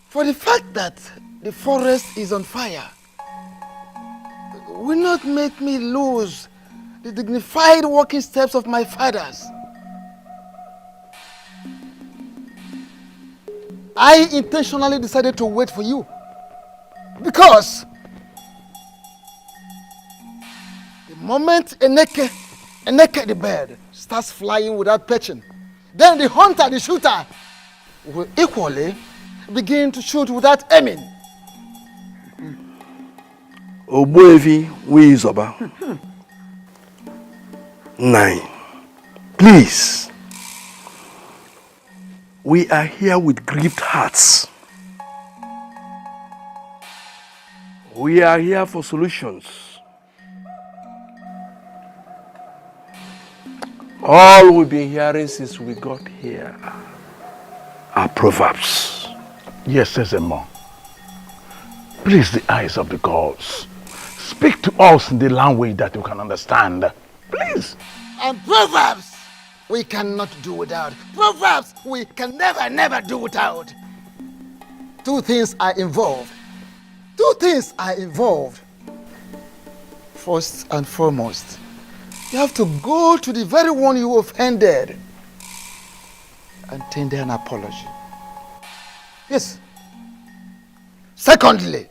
For the fact that the forest is on fire will not make me lose the dignified walking steps of my fathers. I intentionally decided to wait for you because the moment Eneke the bird starts flying without perching, then the hunter, the shooter, will equally begin to shoot without aiming. Ogbuefi Wizoba. 9. Please. We are here with grieved hearts. We are here for solutions. All we've been hearing since we got here are proverbs. Yes, Sesamo. Please, the eyes of the gods, speak to us in the language that you can understand. Please. And proverbs we cannot do without. Proverbs we can never do without. Two things are involved. First and foremost, you have to go to the very one you offended and tender an apology. Yes. Secondly,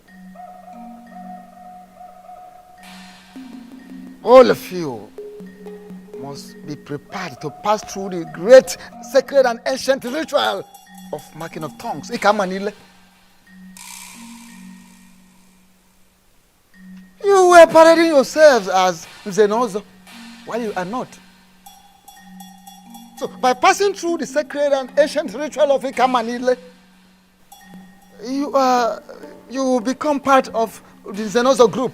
all of you must be prepared to pass through the great sacred and ancient ritual of marking of tongues. Ikamanile. You were parading yourselves as Zenozo, while you are not. So, by passing through the sacred and ancient ritual of Ikamanile, you will become part of the Zenozo group.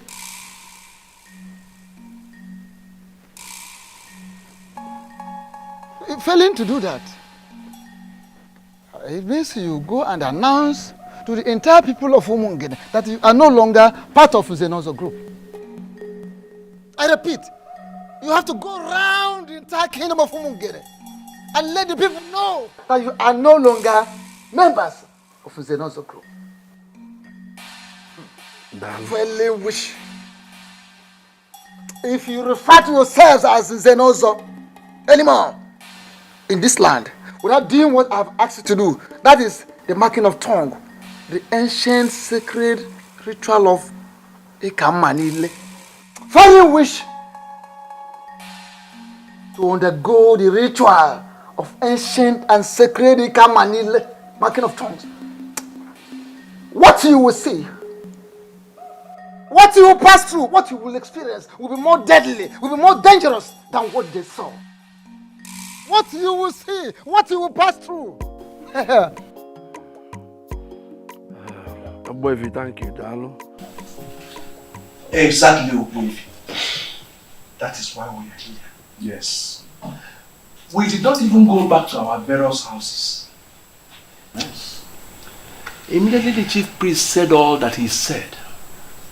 Failing to do that, it means you go and announce to the entire people of Umungene that you are no longer part of the Zenozo group. I repeat, you have to go around the entire kingdom of Umungene and let the people know that you are no longer members of the Zenozo group. Really wish, if you refer to yourselves as Zenozo anymore in this land, without doing what I've asked you to do, that is the marking of tongue, the ancient sacred ritual of Ikamanile. Finally wish to undergo the ritual of ancient and sacred Ikamanile, marking of tongues. What you will see, what you will pass through, what you will experience will be more deadly, will be more dangerous than what they saw. What you will see, what you will pass through. Ogbuefi, thank you, Dalo. Exactly, Ogbuefi. That is why we are here. Yes. We did not even go back to our various houses. Yes. Immediately the chief priest said all that he said,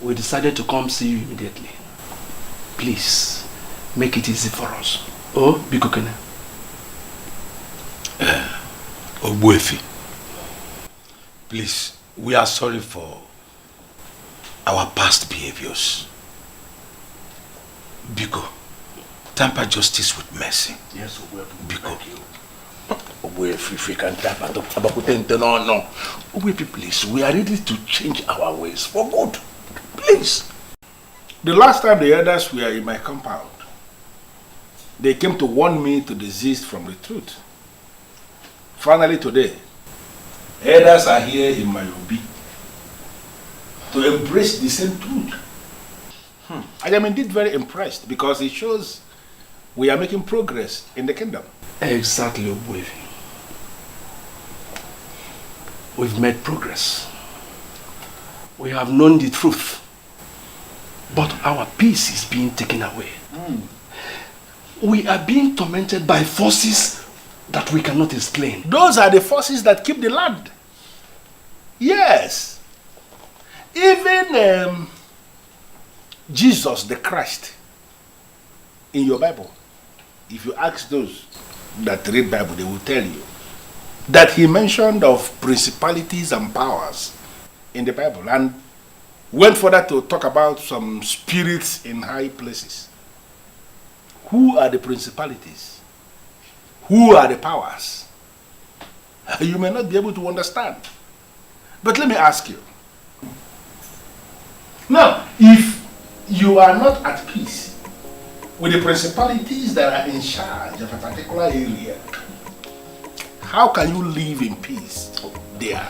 we decided to come see you immediately. Please, make it easy for us. Oh, Bikokene. Ogbuefi, please, we are sorry for our past behaviors. Biko, temper justice with mercy. Yes, Ogbuefi. Biko. Ogbuefi, if we can tap at the no. Ogbuefi, please, we are ready to change our ways for good. Please. The last time the elders were in my compound, they came to warn me to desist from the truth. Finally today, elders are here in my obi to embrace the same truth. I am indeed very impressed because it shows we are making progress in the kingdom. Exactly, Ogbuefi. We've made progress. We have known the truth. But our peace is being taken away. We are being tormented by forces that we cannot explain. Those are the forces that keep the land. Yes. Even Jesus the Christ in your Bible, if you ask those that read Bible, they will tell you that he mentioned of principalities and powers in the Bible and went further to talk about some spirits in high places. Who are the principalities? Who are the powers? You may not be able to understand. But let me ask you. Now, if you are not at peace with the principalities that are in charge of a particular area, how can you live in peace there?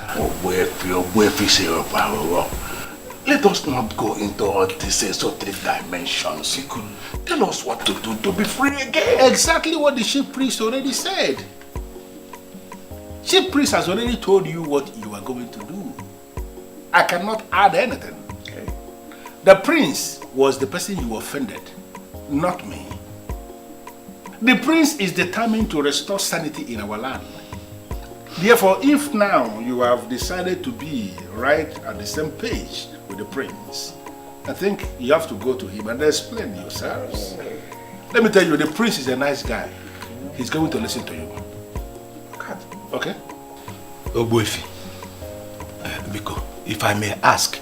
Let us not go into all these esoteric dimensions. Tell us what to do to be free again. Exactly what the chief priest already said. Chief priest has already told you what you are going to do. I cannot add anything. Okay. The prince was the person you offended, not me. The prince is determined to restore sanity in our land. Therefore, if now you have decided to be right at the same page with the prince, I think you have to go to him and explain yourselves. Let me tell you, the prince is a nice guy. He's going to listen to you. Okay? Ogbuefi, Biko, if I may ask,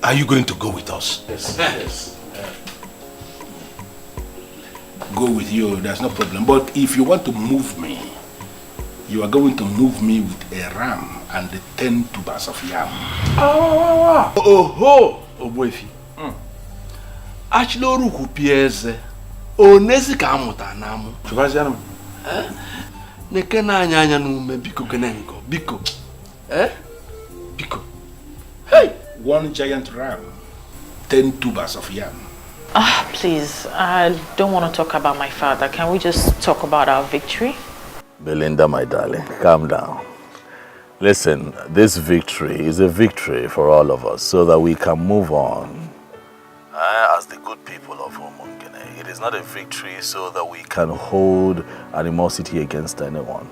are you going to go with us? Yes. Yes. Go with you, there's no problem. But if you want to move me, you are going to move me with a ram and the 10 tubers of yam. Oh, Ogbuefi. Achilo ruku pieze. Onezi ka amuta namu. Chubazianum. Neke na anya nume biko kenenko. Biko. Biko. Hey! 1 giant ram, 10 tubers of yam. Please, I don't want to talk about my father. Can we just talk about our victory? Belinda, my darling, calm down. Listen, this victory is a victory for all of us so that we can move on as the good people of Umungene. It is not a victory so that we can hold animosity against anyone.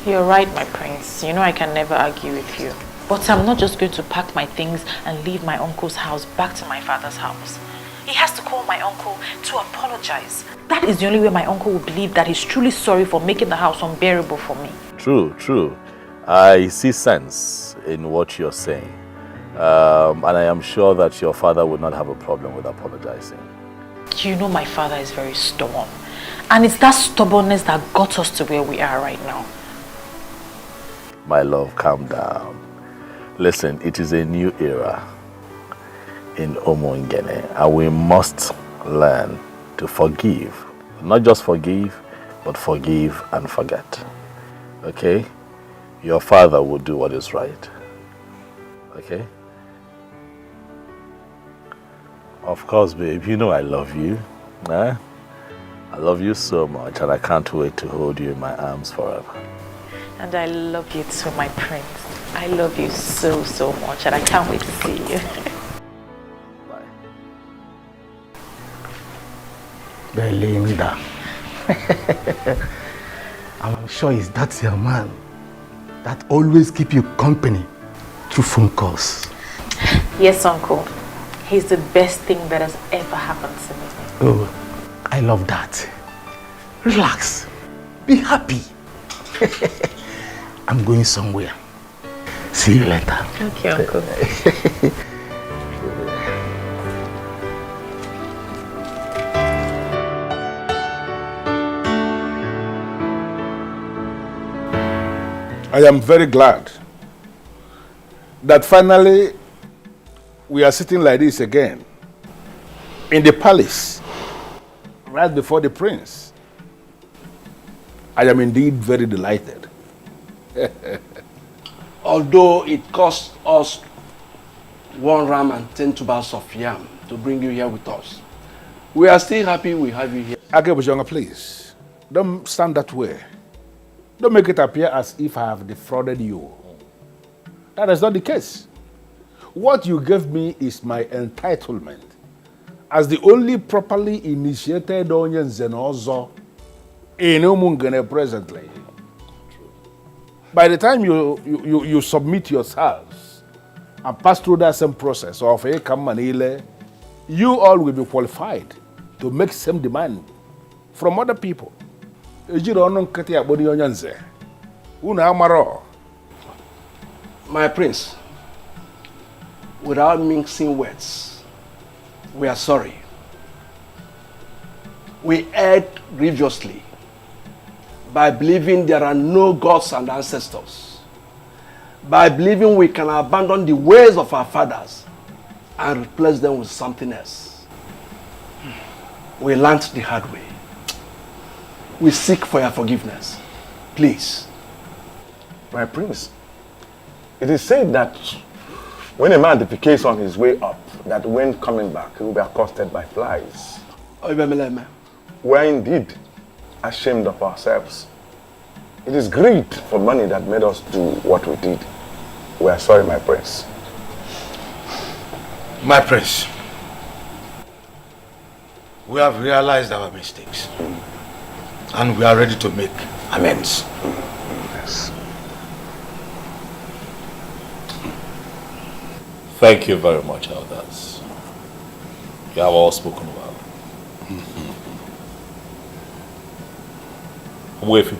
You're right, my prince. You know I can never argue with you. But I'm not just going to pack my things and leave my uncle's house back to my father's house. He has to call my uncle to apologize. That is the only way my uncle will believe that he's truly sorry for making the house unbearable for me. True. I see sense in what you're saying. And I am sure that your father would not have a problem with apologizing. You know my father is very stubborn. And it's that stubbornness that got us to where we are right now. My love, calm down. Listen, it is a new era in Umungene, and we must learn to forgive. Not just forgive, but forgive and forget. Okay? Your father will do what is right. Okay? Of course, babe, you know I love you. I love you so much, and I can't wait to hold you in my arms forever. And I love you too, my prince. I love you so, so much, and I can't wait to see you. Belinda. I'm sure it's that your man that always keep you company through phone calls. Yes, uncle. He's the best thing that has ever happened to me. Oh, I love that. Relax. Be happy. I'm going somewhere. See you later. Okay, uncle. I am very glad that finally we are sitting like this again in the palace right before the prince. I am indeed very delighted. Although it cost us 1 ram and 10 tubers of yam to bring you here with us, we are still happy we have you here. Akebujonga, please, don't stand that way. Don't make it appear as if I have defrauded you. That is not the case. What you gave me is my entitlement as the only properly initiated Onyen Zenozo in Umungene presently. By the time you submit yourselves and pass through that same process of a Kamanile, you all will be qualified to make same demand from other people. My prince, without mixing words, we are sorry. We erred grievously by believing there are no gods and ancestors, by believing we can abandon the ways of our fathers and replace them with something else. We learned the hard way. We seek for your forgiveness. Please. My prince, it is said that when a man defecates on his way up, that when coming back, he will be accosted by flies. We are indeed ashamed of ourselves. It is greed for money that made us do what we did. We are sorry, my prince. My prince, we have realized our mistakes and we are ready to make amends. Yes. Thank you very much, elders. You have all spoken well. I'm with you.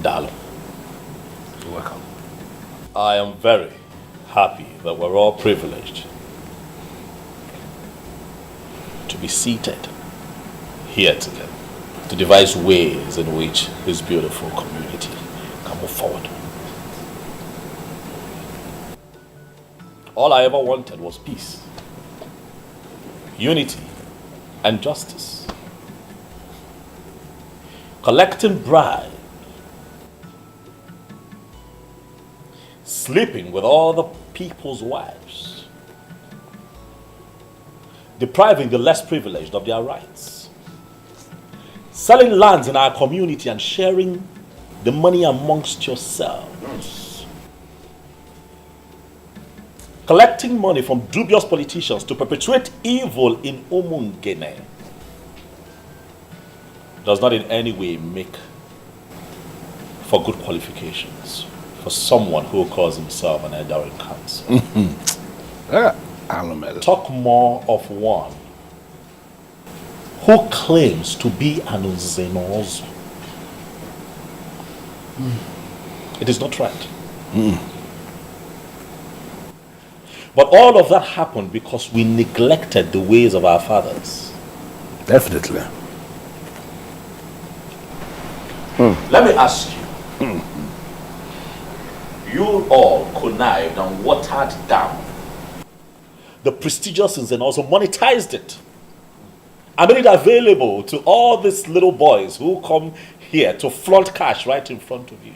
Dalo. You're welcome. I am very happy that we're all privileged to be seated here together to devise ways in which this beautiful community can move forward. All I ever wanted was peace, unity, and justice. Collecting bribes, sleeping with all the people's wives, depriving the less privileged of their rights, selling lands in our community and sharing the money amongst yourselves, collecting money from dubious politicians to perpetuate evil in Omungene does not in any way make for good qualifications for someone who calls himself an elder in council. Talk more of one who claims to be an Uzenozo. It is not right. But all of that happened because we neglected the ways of our fathers. Definitely. Let me ask you. You all connived and watered down the prestigious and also monetized it. I made it available to all these little boys who come here to flaunt cash right in front of you.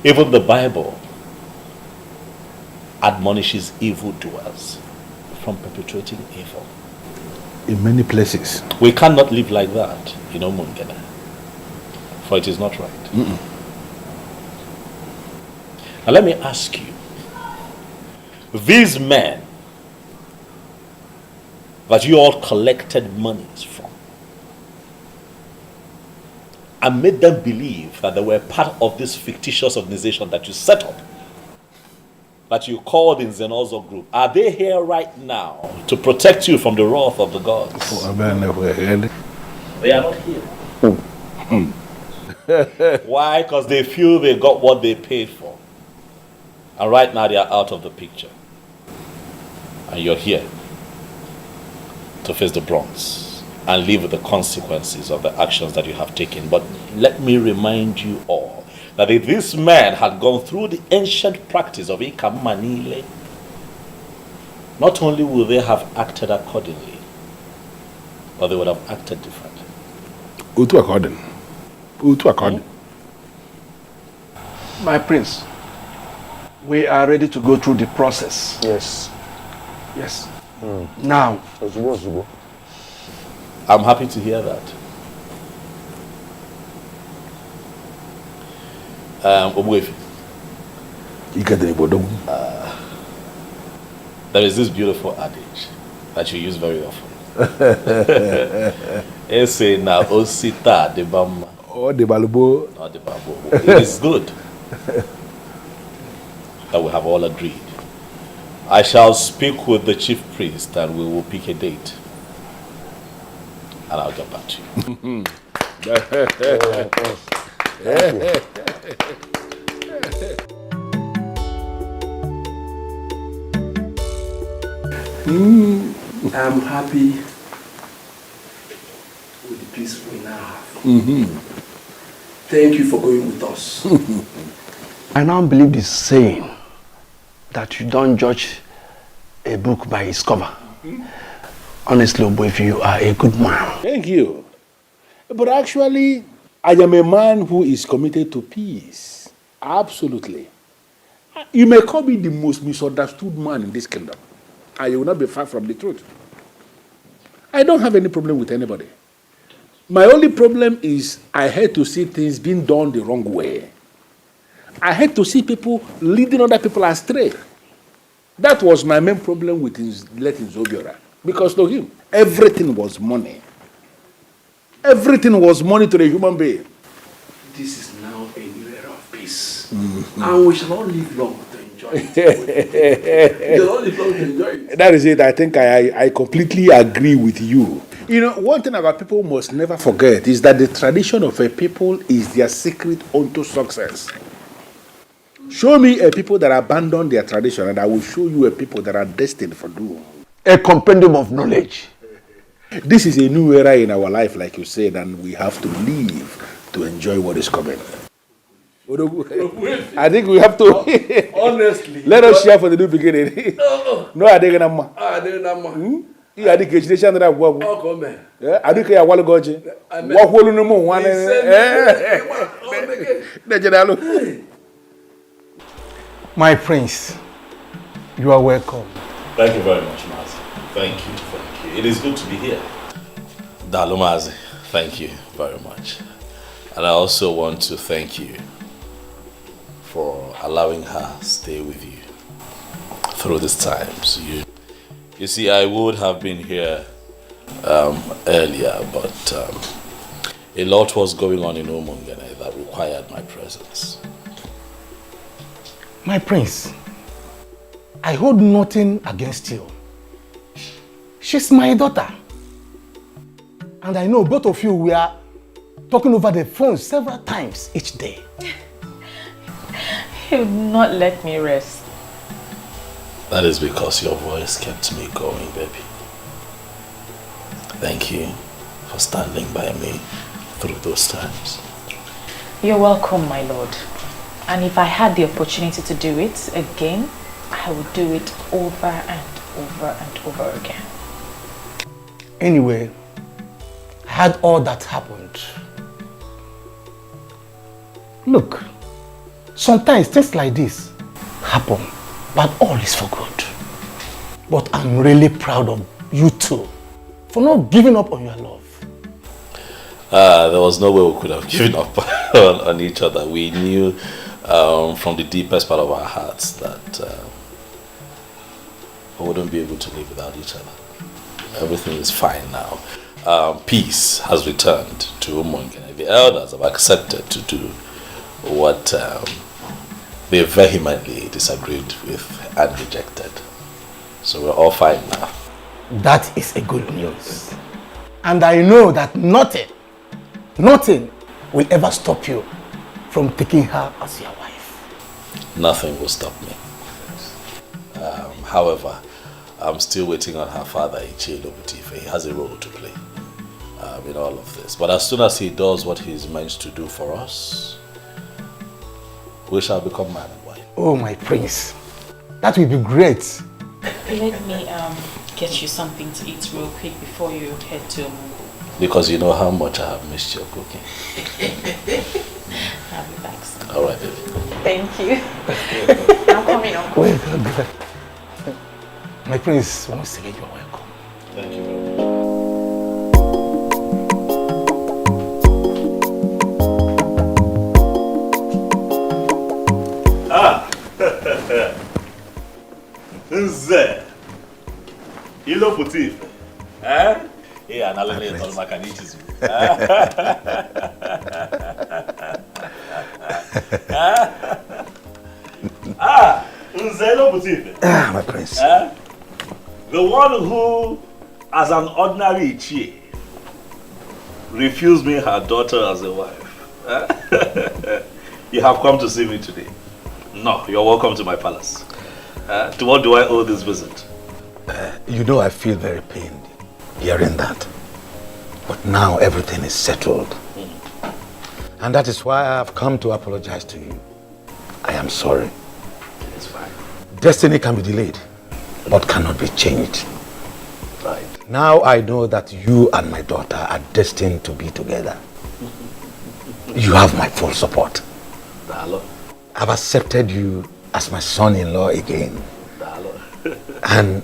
Even the Bible admonishes evildoers from perpetuating evil. In many places. We cannot live like that in Omungene, for it is not right. Now let me ask you, these men that you all collected monies from and made them believe that they were part of this fictitious organization that you set up, that you called in Zenozo Group, are they here right now to protect you from the wrath of the gods? They are not here. Why? Because they feel they got what they paid for. And right now they are out of the picture. And you're here to face the bronze and live with the consequences of the actions that you have taken. But let me remind you all that if this man had gone through the ancient practice of Ikamanile, not only would they have acted accordingly, but they would have acted differently. Utu according. My prince, we are ready to go through the process. Yes. Yes. Now. I'm happy to hear that. There is this beautiful adage that you use very often. It is good. that we have all agreed. I shall speak with the chief priest and we will pick a date. And I'll get back to you. I'm happy with the peace we now have. Thank you for going with us. I now believe this saying that you don't judge a book by its cover. Honestly, Oboefi, you are a good man. Thank you. But actually, I am a man who is committed to peace. Absolutely. You may call me the most misunderstood man in this kingdom. And you will not be far from the truth. I don't have any problem with anybody. My only problem is I hate to see things being done the wrong way. I hate to see people leading other people astray. That was my main problem with letting Zobiora. Because to him, everything was money. Everything was money to the human being. This is now a new era of peace. And we shall all live long to enjoy it. We shall all live long to enjoy it. That is it. I think I completely agree with you. You know, one thing about people must never forget is that the tradition of a people is their secret unto success. Show me a people that abandon their tradition and I will show you a people that are destined for doom. A compendium of knowledge. This is a new era in our life, like you said, and we have to live to enjoy what is coming. I think we have to. Honestly. Let us share for the new beginning. No, I think I'm. You are the education that I work with. Oh, come on. I think I want to go to. What will you know? One. My prince, you are welcome. Thank you very much, Mazi. Thank you. It is good to be here. Dalumazi, thank you very much. And I also want to thank you for allowing her stay with you through these times. You see, I would have been here earlier, but a lot was going on in Umungene that required my presence. My prince, I hold nothing against you. She's my daughter. And I know both of you were talking over the phone several times each day. He would not let me rest. That is because your voice kept me going, baby. Thank you for standing by me through those times. You're welcome, my lord. And if I had the opportunity to do it again, I would do it over and over and over again. Anyway, I had all that happened. Look, sometimes things like this happen, but all is for good. But I'm really proud of you two for not giving up on your love. There was no way we could have given up on each other. We knew from the deepest part of our hearts that we wouldn't be able to live without each other. Everything is fine now. Peace has returned to Umungene. The elders have accepted to do what they vehemently disagreed with and rejected. So we're all fine now. That is a good news. And I know that nothing will ever stop you from taking her as your wife. Nothing will stop me. However, I'm still waiting on her father, Ichilo Butife. He has a role to play in all of this. But as soon as he does what he's meant to do for us, we shall become man and wife. Oh, my prince. That will be great. Let me get you something to eat real quick before you head to Mungu. Because you know how much I have missed your cooking. I'll be back soon. All right, baby. Thank you. I'm coming, Uncle. Wait, my prince, once again, you are welcome. Thank you very much. Nze. Ilo Putif. Yeah, and I'll let you talk about Chizzy. My prince. The one who, as an ordinary Ichie, refused me her daughter as a wife. You have come to see me today. No, you're welcome to my palace. To what do I owe this visit? You know I feel very pained hearing that. But now everything is settled. And that is why I have come to apologize to you. I am sorry. It's fine. Destiny can be delayed, but cannot be changed. Right. Now I know that you and my daughter are destined to be together. You have my full support. Dalo. I've accepted you as my son-in-law again. Dalo. And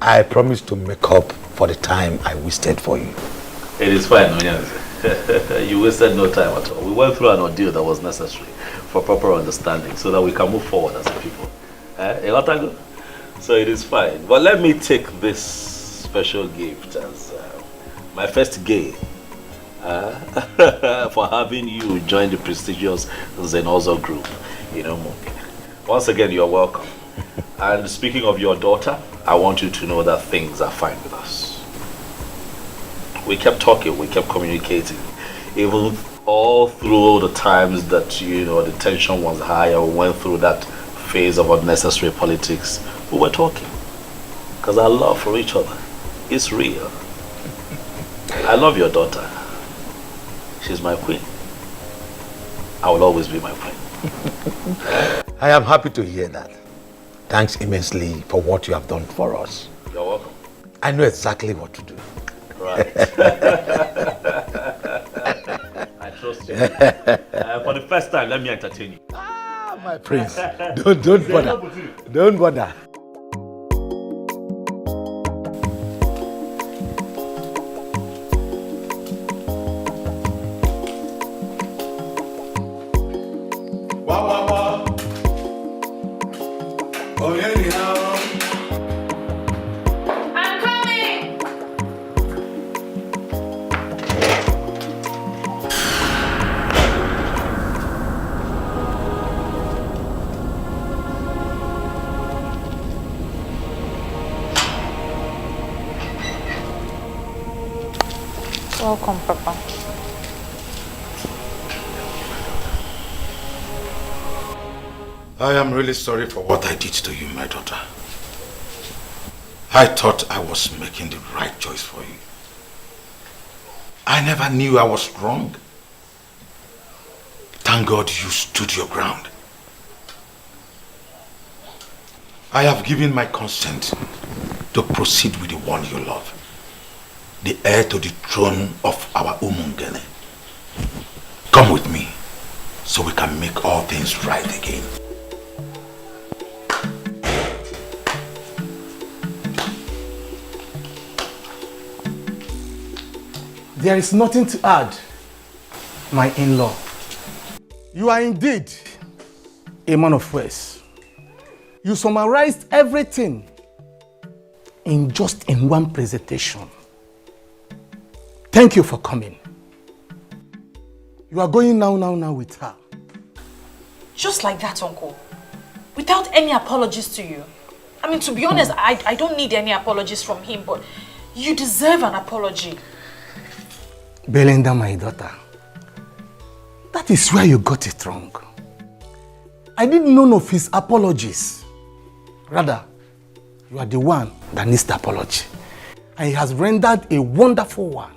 I promise to make up for the time I wasted for you. It is fine, Onyanze. You wasted no time at all. We went through an ordeal that was necessary for proper understanding so that we can move forward as a people. So it is fine. But let me take this special gift as my first gain for having you join the prestigious Zenozo group. Once again, you're welcome. And speaking of your daughter, I want you to know that things are fine with us. We kept talking, we kept communicating. Even all through the times that, the tension was high or we went through that phase of unnecessary politics, we were talking. Because our love for each other is real. I love your daughter. She's my queen. I will always be my queen. I am happy to hear that. Thanks immensely for what you have done for us. You're welcome. I know exactly what to do. Right. I trust you. For the first time, let me entertain you. My prince, don't bother. Don't bother. Welcome, Papa. I am really sorry for what I did to you, my daughter. I thought I was making the right choice for you. I never knew I was wrong. Thank God you stood your ground. I have given my consent to proceed with the one you love, the heir to the throne of our Umungene. Come with me so we can make all things right again. There is nothing to add, my in-law. You are indeed a man of words. You summarized everything in one presentation. Thank you for coming. You are going now with her. Just like that, Uncle. Without any apologies to you. I mean, to be honest, I don't need any apologies from him, but you deserve an apology. Belinda, my daughter, that is where you got it wrong. I did none of his apologies. Rather, you are the one that needs the apology. And he has rendered a wonderful one.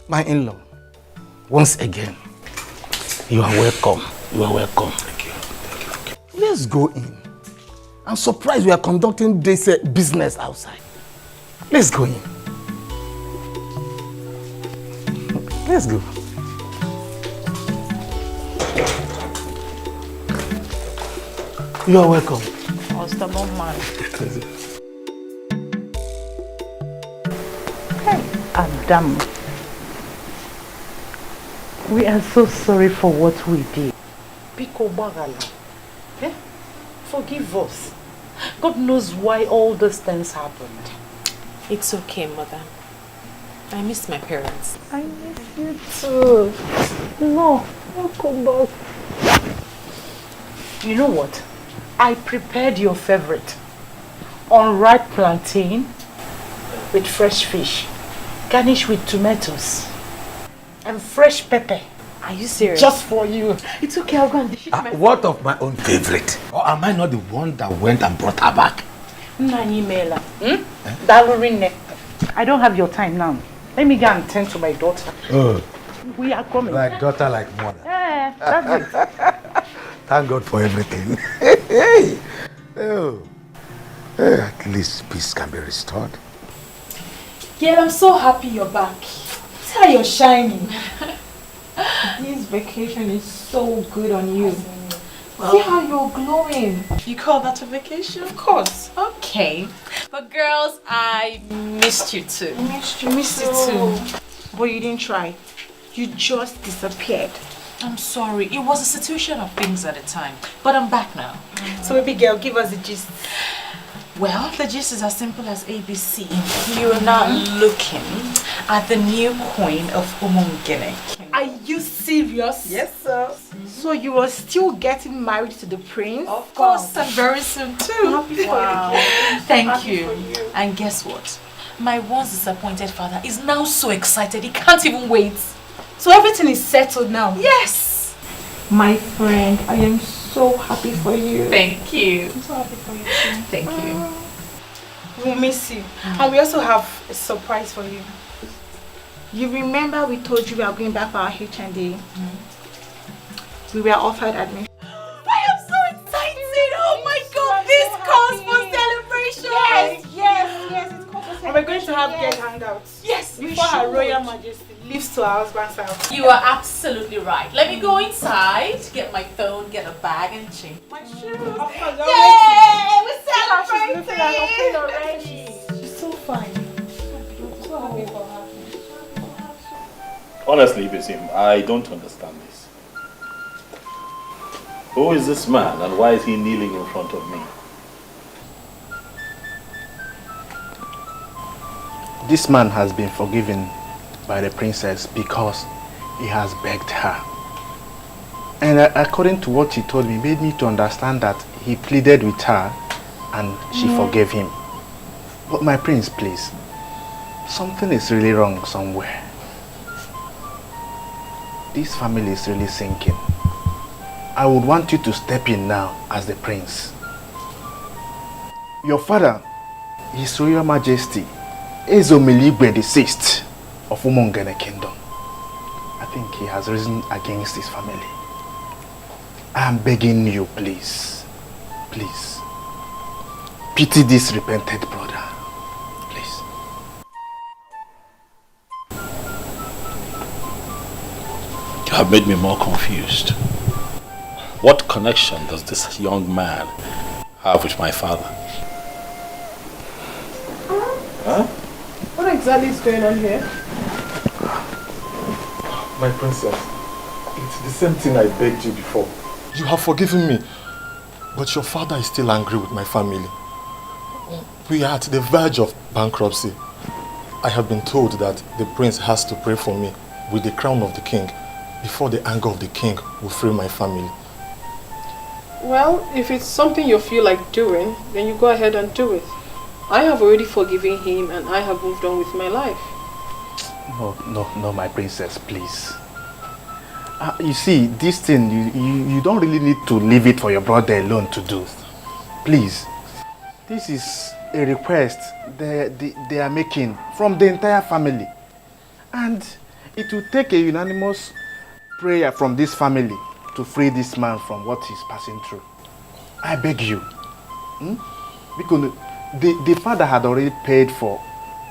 My in-law, once again, you are welcome. You are welcome. Thank you. Let's go in. I'm surprised we are conducting this business outside. Let's go in. Let's go. You are welcome. Stubborn man. Hey, Adam. We are so sorry for what we did. Pico Bagala. Eh? Forgive us. God knows why all those things happened. It's okay, Mother. I miss my parents. I miss you too. No, don't come back. You know what? I prepared your favorite. Unripe plantain with fresh fish, garnished with tomatoes and fresh pepper. Are you serious? Just for you. It's okay, I'll go and dish it to my What of my own favorite? Or am I not the one that went and brought her back? I don't have your time now. Let me go and tend to my daughter. Oh, We are coming. like daughter, like mother. Yeah, that's it. Thank God for everything. Oh. At least peace can be restored. Girl, I'm so happy you're back. See how you're shining. This vacation is so good on you. See how you're glowing. You call that a vacation? Of course. Okay. But girls, I missed you too. Missed you too. But you didn't try. You just disappeared. I'm sorry. It was a situation of things at the time. But I'm back now. So baby girl, give us the gist. Well, the gist is as simple as ABC. You are now looking at the new queen of Umungene. Are you serious? Yes, sir. So you are still getting married to the prince? Of course, and very soon too. Wow. Thank you. And guess what? My once disappointed father is now so excited he can't even wait. So everything is settled now? Yes. My friend, I am so happy for you. Thank you. I'm so happy for you too. Thank you. We'll miss you. And we also have a surprise for you. You remember we told you we are going back for our HND? We were offered admission. I am so excited! Oh my god, this calls for celebration! Yes, it calls for celebration. And we're going to have guest hangouts. Yes, before Her Royal Majesty leaves to our husband's house. You are absolutely right. Let me go inside, get my phone, get a bag, and change my shoes. Of course, yay! We're celebrating! Already. She's so fine. So happy for her. Honestly, Bisim, I don't understand this. Who is this man and why is he kneeling in front of me? This man has been forgiven by the princess because he has begged her. And according to what he told me, made me to understand that he pleaded with her and she forgave him. But my prince, please, something is really wrong somewhere. This family is really sinking. I would want you to step in now as the prince. Your father, His Royal Majesty, Ezomiligwe VI of Umongene Kingdom. I think he has risen against his family. I am begging you, please, please, pity this repented brother, please. You have made me more confused. What connection does this young man have with my father? Huh? What exactly is going on here? My princess, it's the same thing I begged you before. You have forgiven me, but your father is still angry with my family. We are at the verge of bankruptcy. I have been told that the prince has to pray for me with the crown of the king before the anger of the king will free my family. Well, if it's something you feel like doing, then you go ahead and do it. I have already forgiven him and I have moved on with my life. No, my princess, please. You see, this thing, you don't really need to leave it for your brother alone to do. Please. This is a request they are making from the entire family. And it will take a unanimous prayer from this family to free this man from what he's passing through. I beg you. Because the father had already paid for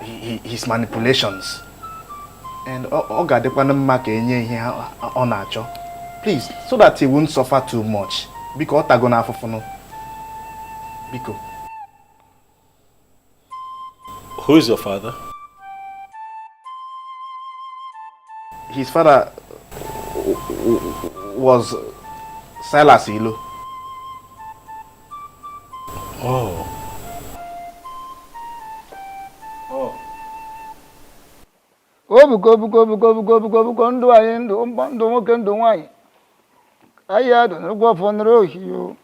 his manipulations. And please, so that he won't suffer too much. Because who is your father? His father was Silas Ilo. Oh. Obugo ndụ anyị ndụ nwoke ndụ nwanyị anyị adụ n'ụgwọ fọnụrụ ohiyo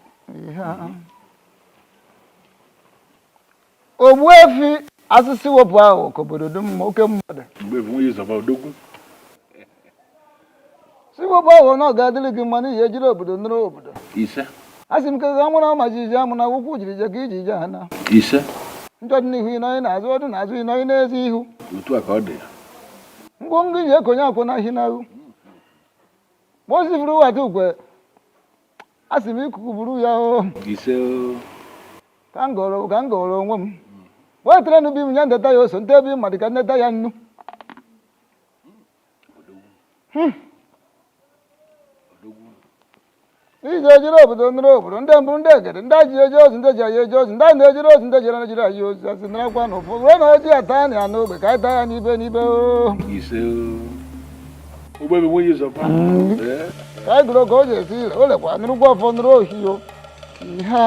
Ogbuefi asịsị wepụ ahụ ka obodo dum oke mmadụ. Ogbuefi nwe Yuzọba odogwu. Si wepụ ahụ na ọ ga-adịrị gị mma n'ihi ejiri obodo nụrụ obodo. Ise. Asị m ka ga amụna ma jiji amụna akwụkwọ jiri je ka iji je ha na. Ise. Njọ dị n'ihu ịnọghị n'azụ ọdụ n'azụ ịnọghị n'ezi ihu. Otu a ka ọ dị. Ngwo ngị ji ekonye akwụ na hi n'ahụ. Mozi furu wata ukwe. Asị m ikuku buru ya o. Ise o. Ka m gọrọ onwe m. Wetere n'ubi m ya ndeta ya oso ntebi mmadụ ka ndeta ya nnu. Ije ejiri obodo nụrụ obodo ndị mbụ ndị egede ndị ji eje ozi ndị ji anyị eje ozi ndị na-ejiri ozi ndị jere Naịjirịa anyị ozi asị narakwa n'ụfọdụ wee na oji ata anyị ya n'ogbe ka anyị taa ya n'ibe n'ibe o. Ise o. Ogbuefi nwe Yuzọba. Ka anyị gụrụ ka o ji esi ire o lekwa nụrụkwa ọfọ nụrụ ohi o. Ihe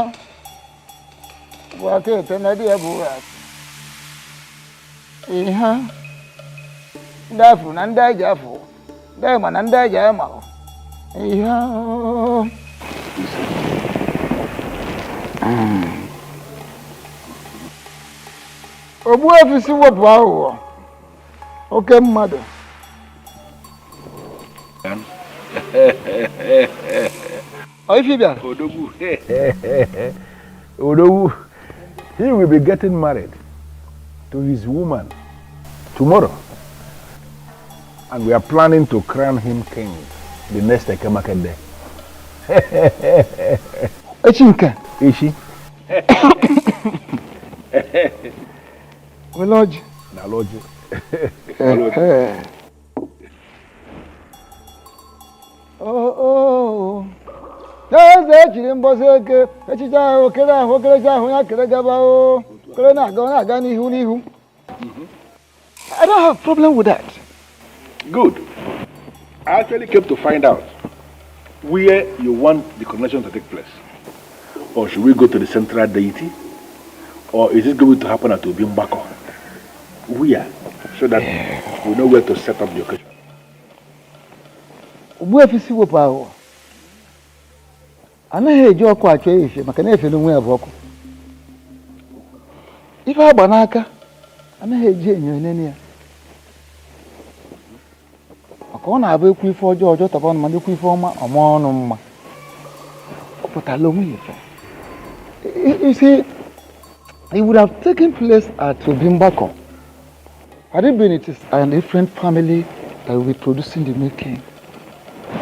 bụ aka ete na dị ya bụ asị. Ihe ndị afụ na ndị anyị ji afụ ndị anyị ma na ndị anyị ji ama ihe Ogbuefi si wepụ aghụghọ oke mmadụ. Ife bịara. Odogwu. Odogwu. He will be getting married to his woman tomorrow. And we are planning to crown him king the next Ekemake day. Echi nke? Echi. Lodge. Na lodge. Oh. N'eze echiri mbọsị eke echicha ahụ kere ahụ okerecha ahụ ya kere gaba o kere na-aga n'ihu n'ihu. I don't have a problem with that. Good. I actually came to find out where you want the coronation to take place. Or should we go to the central deity? Or is it going to happen at Obimbako? Where? So that we know where to set up the occasion. Ogbuefi si wepụ ahụ. Anaghị eji ọkụ achọ efe maka na efe n'onwe ya bụ ọkụ. Ife agba n'aka anaghị eji enyo enene ya. Maka ọ na-abụ ekwu ife ọjọọ taba ọnụ ma ekwu ife ọma ọma ọnụ mma. Ọ pụtara onwe ya ife. You see, it would have taken place at Obimbako. Had it been, it is a different family that will be producing the new king.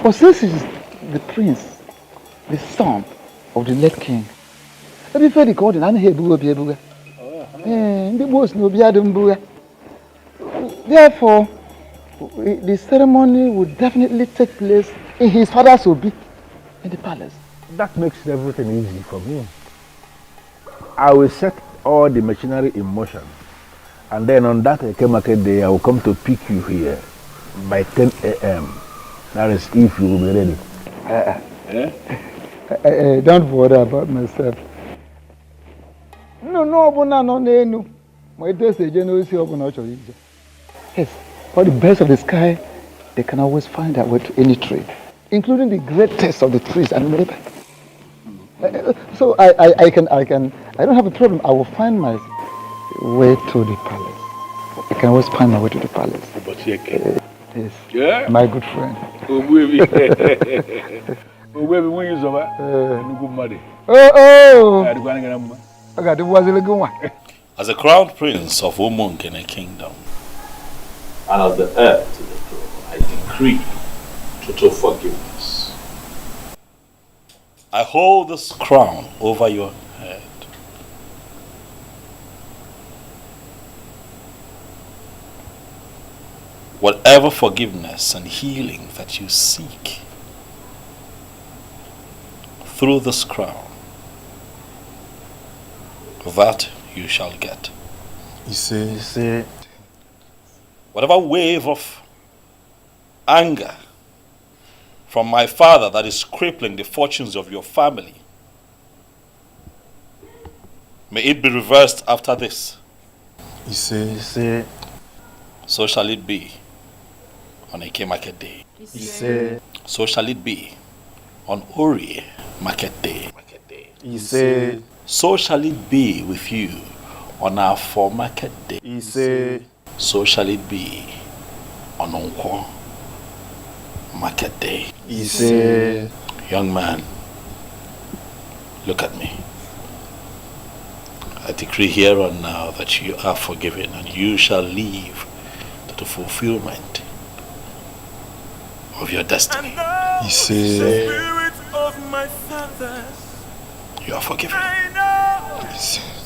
But since it is the prince, the son of the late king, every fair called in therefore, the ceremony would definitely take place in his father's obi in the palace. That makes everything easy for me. I will set all the machinery in motion. And then on that Ekemake day, I will come to pick you here by 10 a.m. That is if you will be ready. Don't worry about myself. No. My days are generally open. Yes, for the birds of the sky, they can always find their way to any tree, including the greatest of the trees and maybe. So I don't have a problem. I will find my way to the palace. I can always find my way to the palace. Yes. Yeah? My good friend. As a crown prince of Umunkene kingdom, and as the heir to the throne, I decree total forgiveness. I hold this crown over your head. Whatever forgiveness and healing that you seek through this crown, that you shall get. You see. Whatever wave of anger from my father that is crippling the fortunes of your family, may it be reversed after this. You see. So shall it be on Eke Market Day. You see. So shall it be on Ori Market Day. He said, so shall it be with you on our for market day. He said, so shall it be on Unquo market day. He said, young man, look at me. I decree here and now that you are forgiven and you shall live to the fulfillment of your destiny. He said, you are forgiven.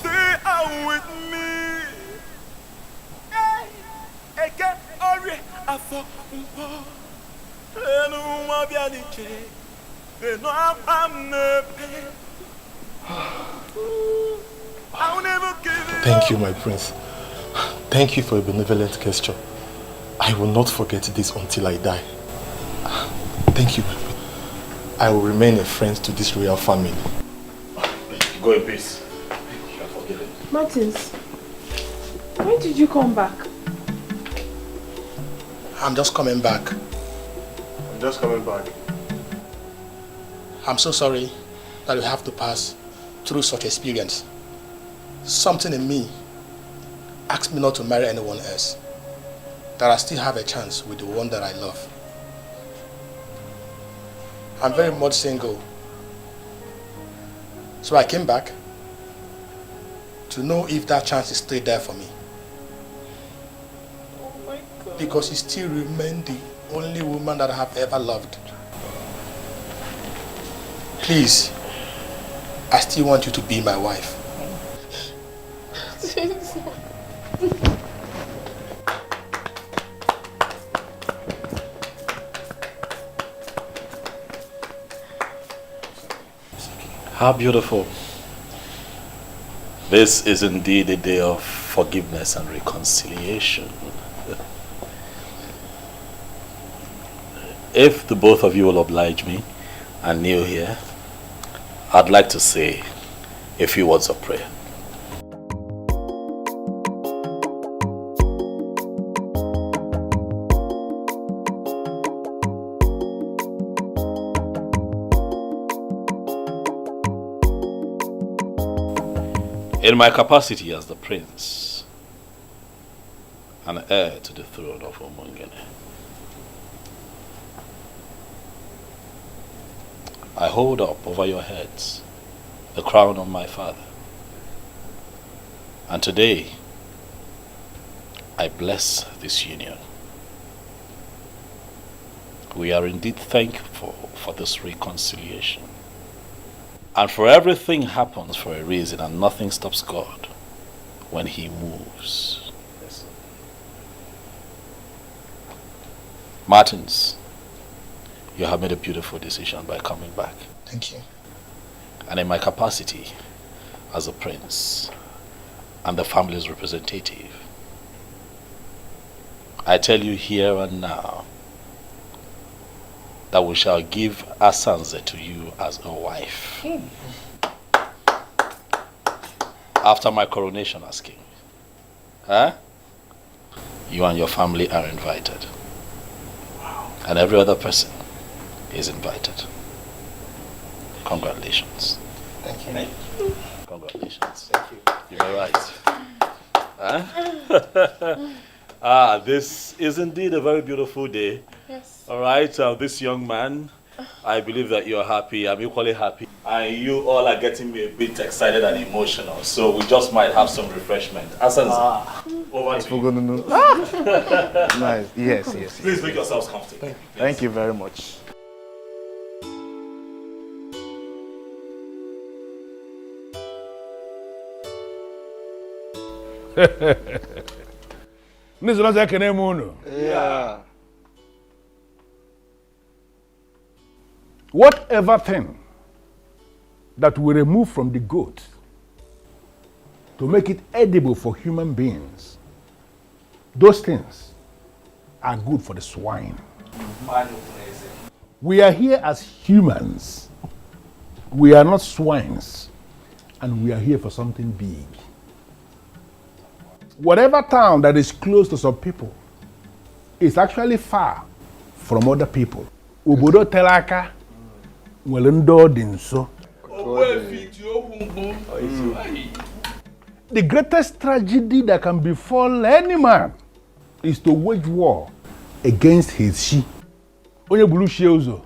They are with me. thank you, my prince. Thank you for a benevolent gesture. I will not forget this until I die. Thank you, my prince. I will remain a friend to this royal family. Go in peace. You are forgiven. Martins, when did you come back? I'm just coming back. I'm so sorry that we have to pass through such experience. Something in me asked me not to marry anyone else. That I still have a chance with the one that I love. I'm very much single. So I came back to know if that chance is still there for me. Oh my God. Because you still remain the only woman that I have ever loved. Please, I still want you to be my wife. How beautiful. This is indeed a day of forgiveness and reconciliation. If the both of you will oblige me and kneel here, I'd like to say a few words of prayer. In my capacity as the prince and heir to the throne of Omongene, I hold up over your heads the crown of my father. And today, I bless this union. We are indeed thankful for this reconciliation. And for everything happens for a reason, and nothing stops God when He moves. Yes. Martins, you have made a beautiful decision by coming back. Thank you. And in my capacity as a prince and the family's representative, I tell you here and now that we shall give Asanze to you as a wife. After my coronation as king. Huh? You and your family are invited. Wow. And every other person is invited. Congratulations. Thank you. Congratulations. Thank you. You're right. Huh? This is indeed a very beautiful day. Yes. All right, this young man, I believe that you're happy. I'm equally happy. And you all are getting me a bit excited and emotional. So we just might have some refreshment. Asanze, over to you. Nice. Yes. Please make yourselves comfortable. Thank you very much. Yeah. Whatever thing that we remove from the goat to make it edible for human beings, those things are good for the swine. We are here as humans. We are not swines. And we are here for something big. Whatever town that is close to some people is actually far from other people. Obodo telaka nwere ndị ọ dị nso. The greatest tragedy that can befall any man is to wage war against his she. Onye bulu she uzo.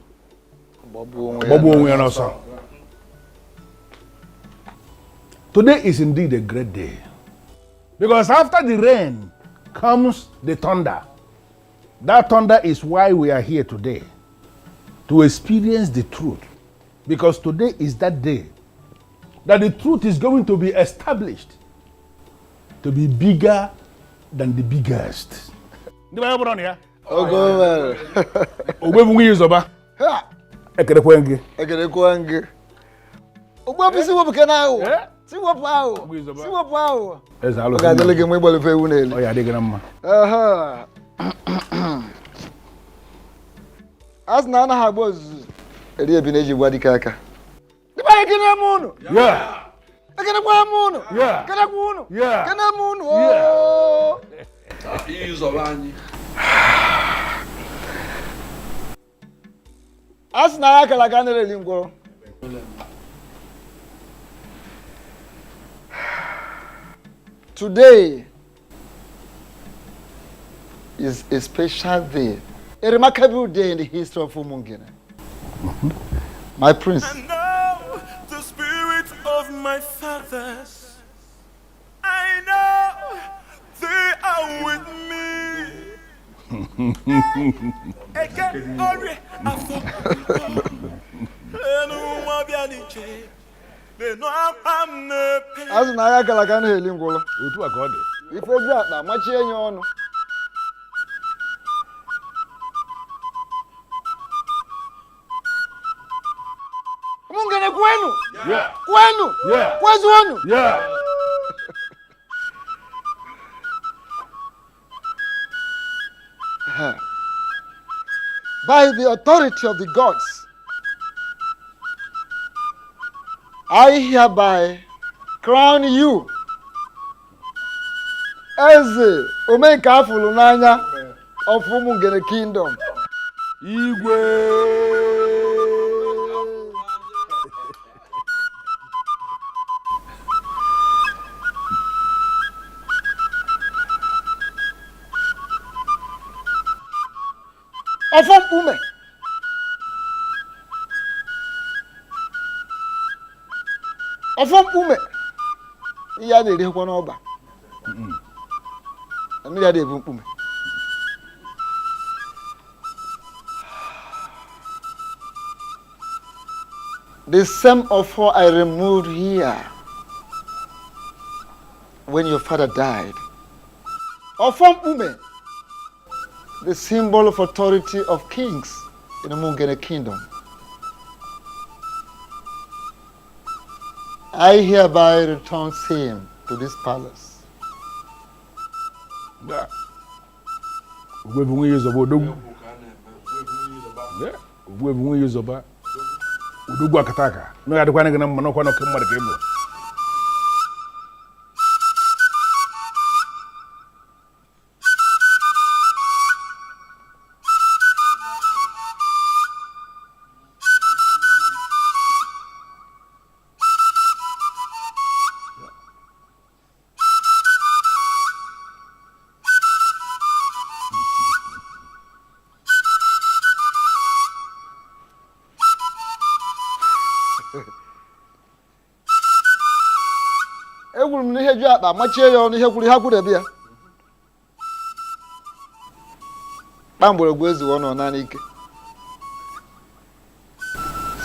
Bobo onwe ya n'ọsọ. Today is indeed a great day. Because after the rain comes the thunder. That thunder is why we are here today. To experience the truth. Because today is that day that the truth is going to be established to be bigger than the biggest. As Nana Habos, Elia Bineji Wadikaka. The Bayakin. Yeah. I get a moon. Yeah. Get a moon. Yeah. Get a moon. Oh. As Naka Lagana Lingo. Today is a special day. A remarkable day in the history of Umungene. My prince. And now the spirit of my fathers, I know they are with me. As Naya Galagana Lingola. If we got that much in your Yeah. Kwenu? Yeah. Kwenu? Yeah. By the authority of the gods, I hereby crown you as the Omega Fulunanya of Umungene Kingdom. Igwe. Ofom ume. Ofom ume. Iya de de kwa n'ọba. Ami ya de ume. The same offer I removed here when your father died. Ofom ume. The symbol of authority of kings in the Mungene kingdom. I hereby return him to this palace. Yeah. We've been years about Udogu. Yeah. We've been years about Udogu Akataka. No, I don't want to get no one of them.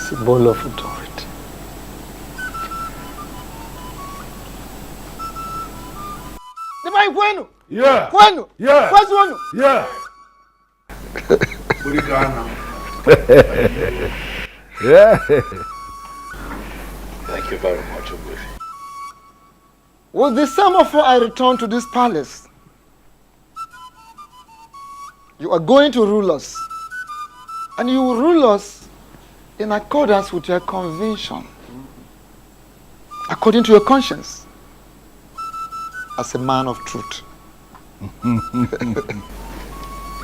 Symbol of authority. Yeah. Kwenu? Yeah. Kwenu? Yeah. Yeah. Thank you very much, Ogbuefi. With the same offer I return to this palace, you are going to rule us. And you will rule us in accordance with your conviction, according to your conscience, as a man of truth. You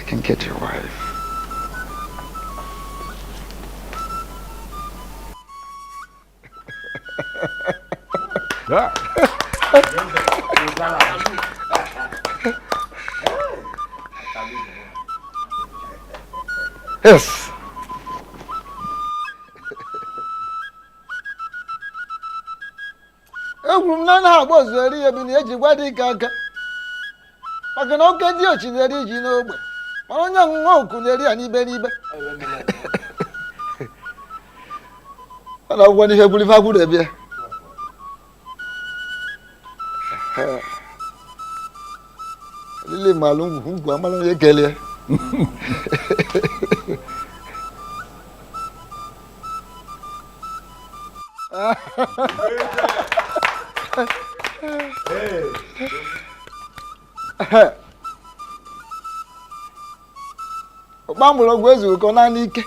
can get your wife. Yes. Egwuru m na na agba ozueri ya bi na eji gwa dị aka maka na oke dị ochi na-eri ji n'ogbe mana onye ọṅụṅụ oku na-eri ya n'ibe n'ibe ọ na-agwụgwọ n'ihe gburu ife agwụrụ ebie lili malụ ngwu amara onye kelee Gbamgbọrọgwụ ezughị ka ọ naanị ike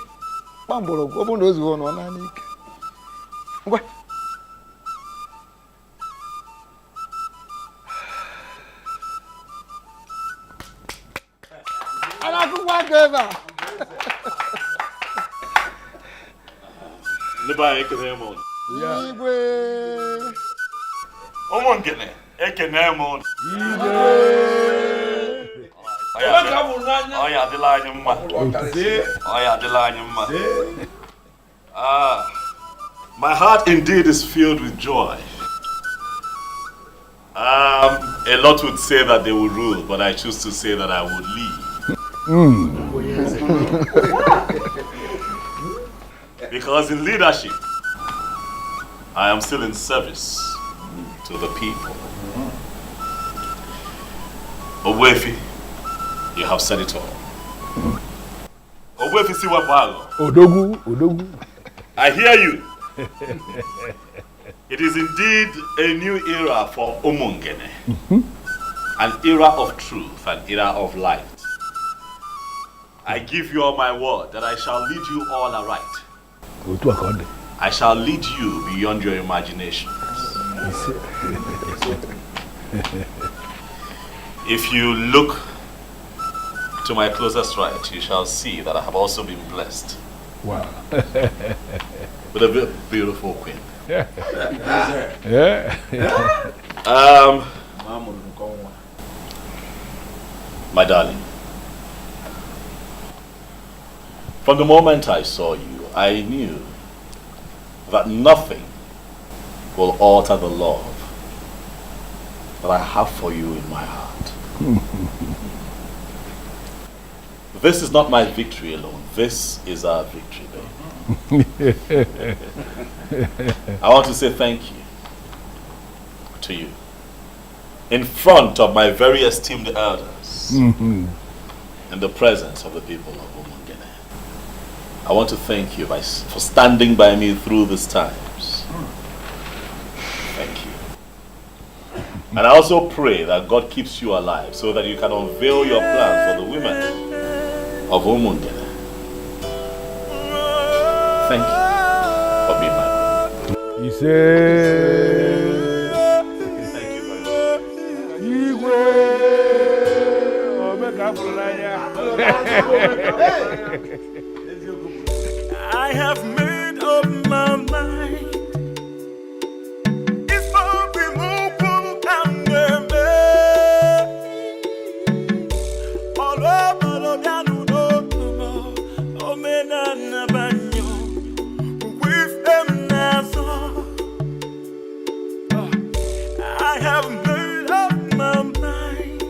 gbamgbọrọgwụ ọ bụrụ na o zughị ọ naanị ike ngwa a na-akụkwa aka ebe a Ndị anyị ekene m ụnụ. Igwe Ụmụ nkene ekene m ụnụ. Ọ ya adịla anyị mma. Ọ ya adịla anyị mma. My heart indeed is filled with joy. A lot would say that they will rule, but I choose to say that I will lead. Because in leadership, I am still in service to the people. Owefi, you have said it all. Owefi Siwabago. Odogu. I hear you. It is indeed a new era for Umungene. An era of truth, an era of light. I give you all my word that I shall lead you all aright. I shall lead you beyond your imaginations. If you look to my closest right, you shall see that I have also been blessed. Wow. With a beautiful queen. Yeah. My darling, from the moment I saw you, I knew that nothing will alter the love that I have for you in my heart. This is not my victory alone. This is our victory, baby. I want to say thank you to you in front of my very esteemed elders, in the presence of the people of Umungene. I want to thank you for standing by me through these times. Thank you. And I also pray that God keeps you alive so that you can unveil your plans for the women of Umungene. Thank you for being my brother. He said, thank you very much. I have made up my mind. It's for removal and all over the I have made up my mind.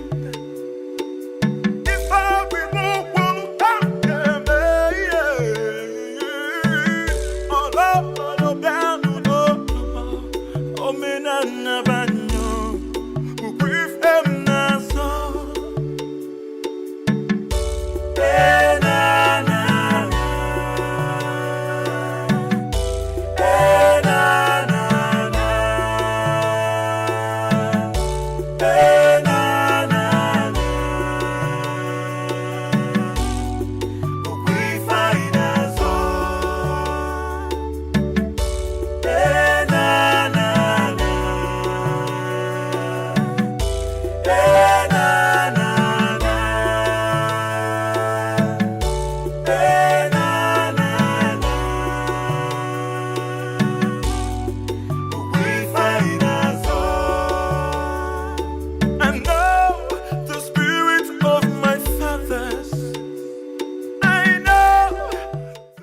If I remove Hey.